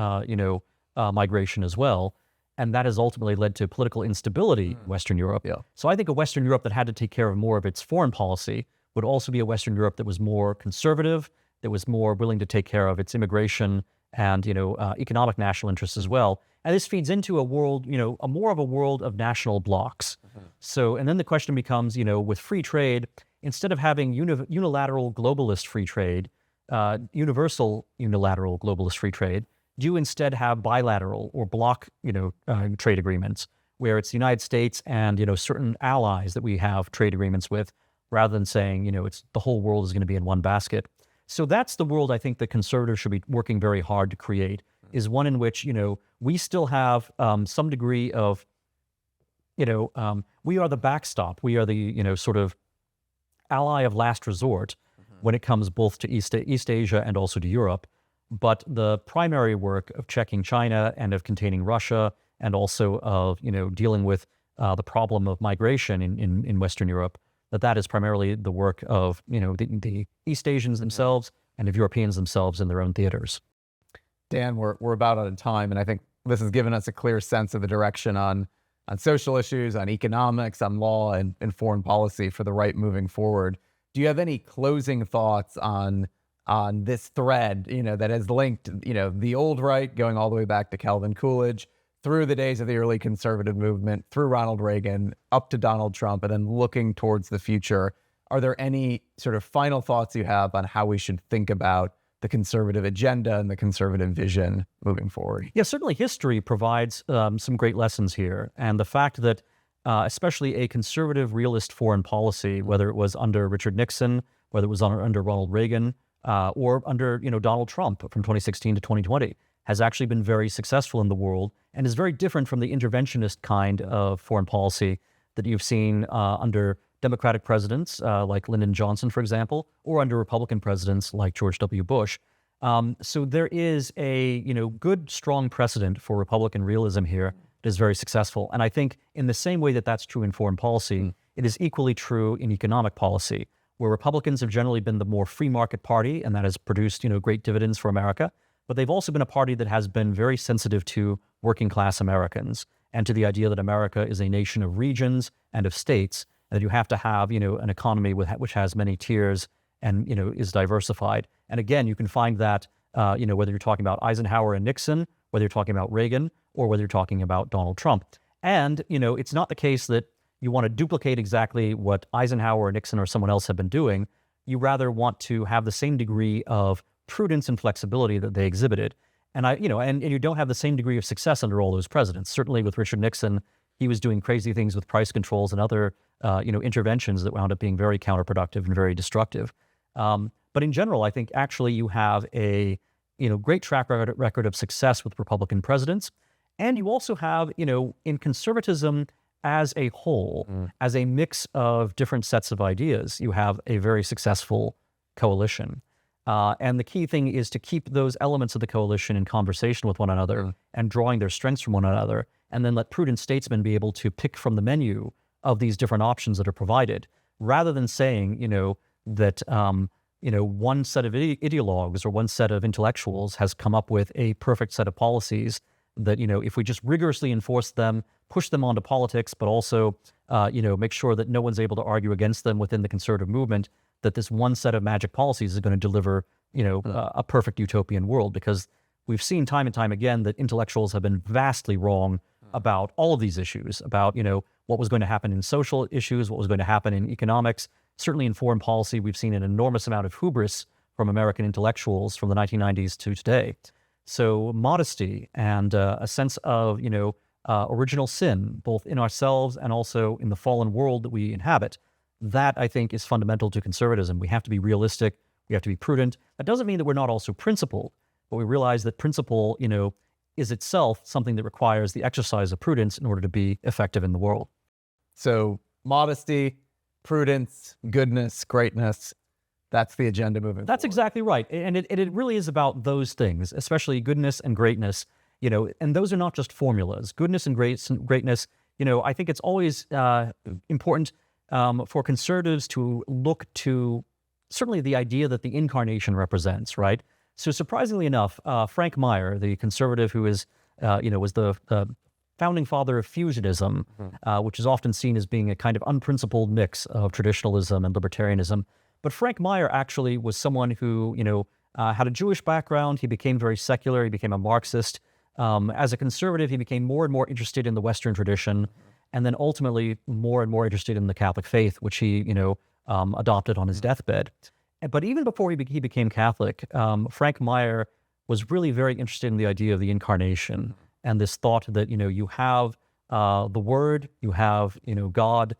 migration as well. And that has ultimately led to political instability in Western Europe. Yeah. So I think a Western Europe that had to take care of more of its foreign policy would also be a Western Europe that was more conservative, that was more willing to take care of its immigration and, economic national interests as well. And this feeds into a world, more of a world of national blocs. So, and then the question becomes, with free trade, instead of having unilateral globalist free trade, universal unilateral globalist free trade, do you instead have bilateral or bloc, trade agreements where it's the United States and, certain allies that we have trade agreements with, rather than saying, it's the whole world is going to be in one basket. So that's the world I think the conservatives should be working very hard to create, is one in which, we still have some degree of, we are the backstop. We are the, sort of ally of last resort when it comes both to East Asia and also to Europe. But the primary work of checking China and of containing Russia and also of, dealing with the problem of migration in Western Europe, that is primarily the work of, the East Asians themselves and of Europeans themselves in their own theaters. Dan, we're about out of time, and I think this has given us a clear sense of the direction on social issues, on economics, on law, and foreign policy for the right moving forward. Do you have any closing thoughts on this thread, that has linked, the old right going all the way back to Calvin Coolidge, through the days of the early conservative movement, through Ronald Reagan, up to Donald Trump, and then looking towards the future? Are there any sort of final thoughts you have on how we should think about the conservative agenda and the conservative vision moving forward? Yeah, certainly history provides some great lessons here. And the fact that especially a conservative realist foreign policy, whether it was under Richard Nixon, whether it was under Ronald Reagan, or under Donald Trump from 2016 to 2020, has actually been very successful in the world and is very different from the interventionist kind of foreign policy that you've seen under Democratic presidents like Lyndon Johnson, for example, or under Republican presidents like George W. Bush. So there is a good, strong precedent for Republican realism here that is very successful. And I think in the same way that that's true in foreign policy, it is equally true in economic policy, where Republicans have generally been the more free market party, and that has produced great dividends for America. But they've also been a party that has been very sensitive to working class Americans and to the idea that America is a nation of regions and of states, and that you have to have an economy which has many tiers and is diversified. And again, you can find that whether you're talking about Eisenhower and Nixon, whether you're talking about Reagan, or whether you're talking about Donald Trump. And it's not the case that you want to duplicate exactly what Eisenhower or Nixon or someone else have been doing. You rather want to have the same degree of prudence and flexibility that they exhibited. And and you don't have the same degree of success under all those presidents. Certainly with Richard Nixon, he was doing crazy things with price controls and other interventions that wound up being very counterproductive and very destructive. But in general, I think actually you have a great track record of success with Republican presidents, and you also have in conservatism as a whole, as a mix of different sets of ideas, you have a very successful coalition. And the key thing is to keep those elements of the coalition in conversation with one another and drawing their strengths from one another, and then let prudent statesmen be able to pick from the menu of these different options that are provided, rather than saying, that, one set of ideologues or one set of intellectuals has come up with a perfect set of policies that, if we just rigorously enforce them, push them onto politics, but also, make sure that no one's able to argue against them within the conservative movement, that this one set of magic policies is going to deliver, a perfect utopian world. Because we've seen time and time again that intellectuals have been vastly wrong about all of these issues, about, what was going to happen in social issues, what was going to happen in economics. Certainly in foreign policy, we've seen an enormous amount of hubris from American intellectuals from the 1990s to today. So modesty and a sense of, original sin, both in ourselves and also in the fallen world that we inhabit, that I think is fundamental to conservatism. We have to be realistic. We have to be prudent. That doesn't mean that we're not also principled, but we realize that principle, is itself something that requires the exercise of prudence in order to be effective in the world. So modesty, prudence, goodness, greatness, that's the agenda moving That's forward. exactly right. And it really is about those things, especially goodness and greatness, and those are not just formulas. Goodness and greatness, I think it's always important for conservatives to look to certainly the idea that the incarnation represents, right? So surprisingly enough, Frank Meyer, the conservative who is, was the founding father of fusionism, which is often seen as being a kind of unprincipled mix of traditionalism and libertarianism. But Frank Meyer actually was someone who, had a Jewish background. He became very secular. He became a Marxist. As a conservative, he became more and more interested in the Western tradition, and then ultimately more and more interested in the Catholic faith, which he, adopted on his deathbed. But even before he became Catholic, Frank Meyer was really very interested in the idea of the incarnation and this thought that, you have the Word, you have, God,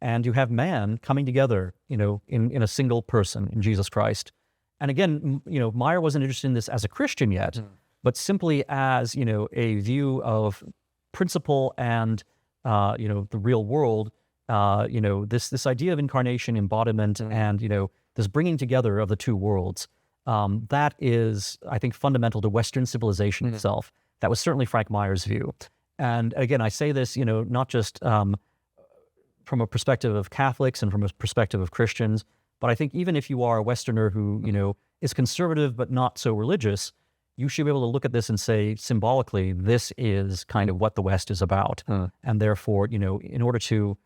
and you have man coming together, in a single person, in Jesus Christ. And again, Meyer wasn't interested in this as a Christian yet, but simply as, a view of principle and, the real world, this idea of incarnation, embodiment, and, this bringing together of the two worlds, that is, I think, fundamental to Western civilization itself. That was certainly Frank Meyer's view. And again, I say this, not just from a perspective of Catholics and from a perspective of Christians, but I think even if you are a Westerner who, is conservative but not so religious, you should be able to look at this and say, symbolically, this is kind of what the West is about. And therefore, in order to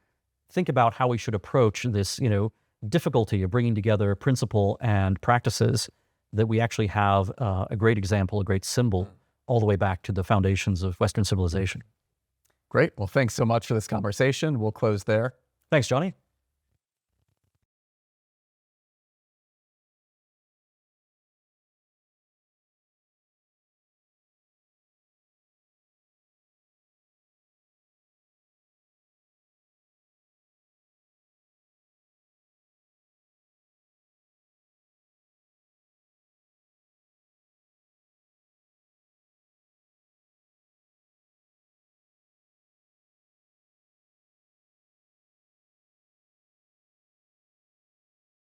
think about how we should approach this, difficulty of bringing together principle and practices, that we actually have a great example, a great symbol, all the way back to the foundations of Western civilization. Great. Well, thanks so much for this conversation. We'll close there. Thanks, Johnny.